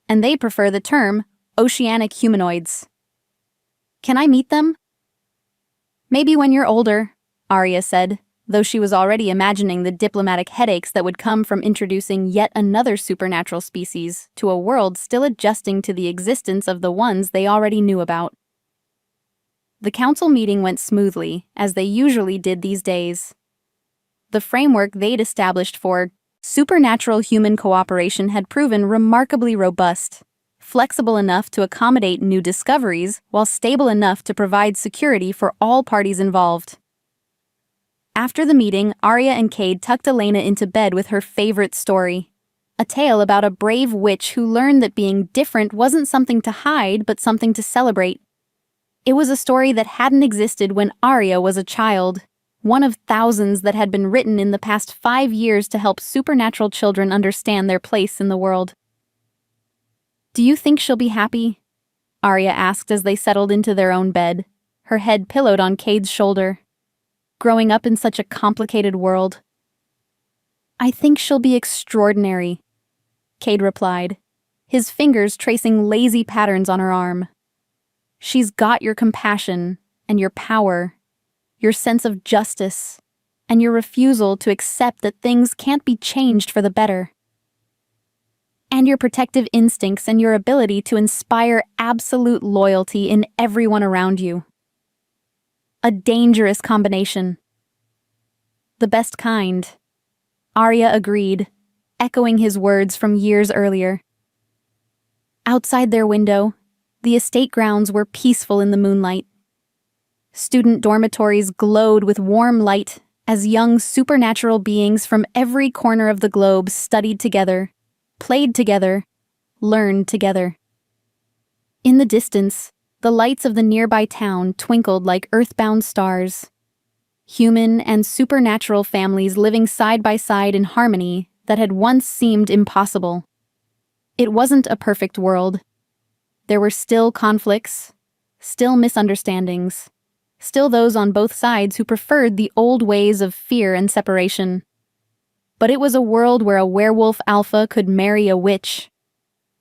[SPEAKER 1] "and they prefer the term oceanic humanoids." "Can I meet them?" "Maybe when you're older," Arya said, though she was already imagining the diplomatic headaches that would come from introducing yet another supernatural species to a world still adjusting to the existence of the ones they already knew about. The council meeting went smoothly, as they usually did these days. The framework they'd established for supernatural human cooperation had proven remarkably robust, flexible enough to accommodate new discoveries while stable enough to provide security for all parties involved. After the meeting, Arya and Cade tucked Elena into bed with her favorite story, a tale about a brave witch who learned that being different wasn't something to hide but something to celebrate. It was a story that hadn't existed when Arya was a child, one of thousands that had been written in the past 5 years to help supernatural children understand their place in the world. "Do you think she'll be happy?" Arya asked as they settled into their own bed, her head pillowed on Cade's shoulder. "Growing up in such a complicated world." "I think she'll be extraordinary," Cade replied, his fingers tracing lazy patterns on her arm. "She's got your compassion and your power, your sense of justice, and your refusal to accept that things can't be changed for the better. And your protective instincts and your ability to inspire absolute loyalty in everyone around you. A dangerous combination." "The best kind," Arya agreed, echoing his words from years earlier. Outside their window, the estate grounds were peaceful in the moonlight. Student dormitories glowed with warm light as young supernatural beings from every corner of the globe studied together, played together, learned together. In the distance, the lights of the nearby town twinkled like earthbound stars. Human and supernatural families living side by side in harmony that had once seemed impossible. It wasn't a perfect world. There were still conflicts, still misunderstandings, still those on both sides who preferred the old ways of fear and separation. But it was a world where a werewolf alpha could marry a witch,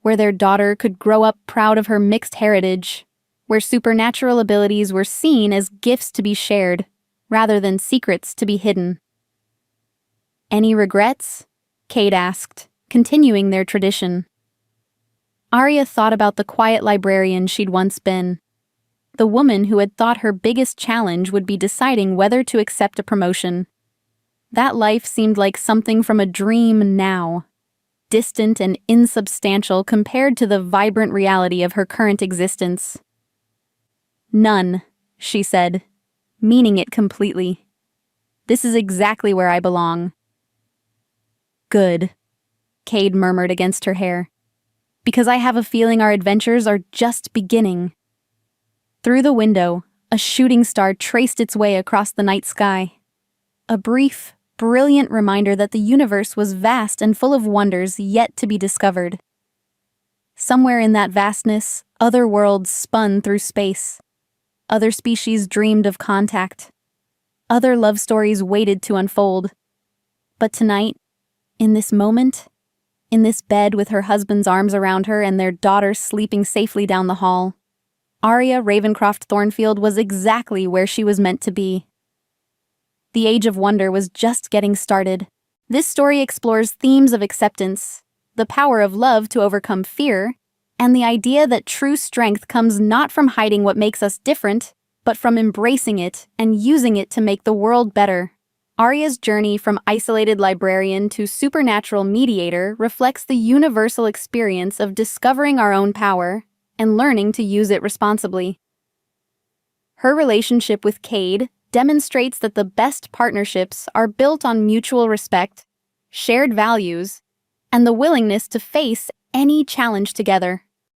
[SPEAKER 1] where their daughter could grow up proud of her mixed heritage, where supernatural abilities were seen as gifts to be shared, rather than secrets to be hidden. "Any regrets?" Cade asked, continuing their tradition. Arya thought about the quiet librarian she'd once been, the woman who had thought her biggest challenge would be deciding whether to accept a promotion. That life seemed like something from a dream now, distant and insubstantial compared to the vibrant reality of her current existence. "None," she said, meaning it completely. "This is exactly where I belong." "Good," Cade murmured against her hair, "because I have a feeling our adventures are just beginning." Through the window, a shooting star traced its way across the night sky. A brief, brilliant reminder that the universe was vast and full of wonders yet to be discovered. Somewhere in that vastness, other worlds spun through space. Other species dreamed of contact. Other love stories waited to unfold. But tonight, in this moment, in this bed with her husband's arms around her and their daughter sleeping safely down the hall, Arya Ravencroft Thornfield was exactly where she was meant to be. The Age of Wonder was just getting started. This story explores themes of acceptance, the power of love to overcome fear, and the idea that true strength comes not from hiding what makes us different, but from embracing it and using it to make the world better. Arya's journey from isolated librarian to supernatural mediator reflects the universal experience of discovering our own power and learning to use it responsibly. Her relationship with Cade demonstrates that the best partnerships are built on mutual respect, shared values, and the willingness to face any challenge together.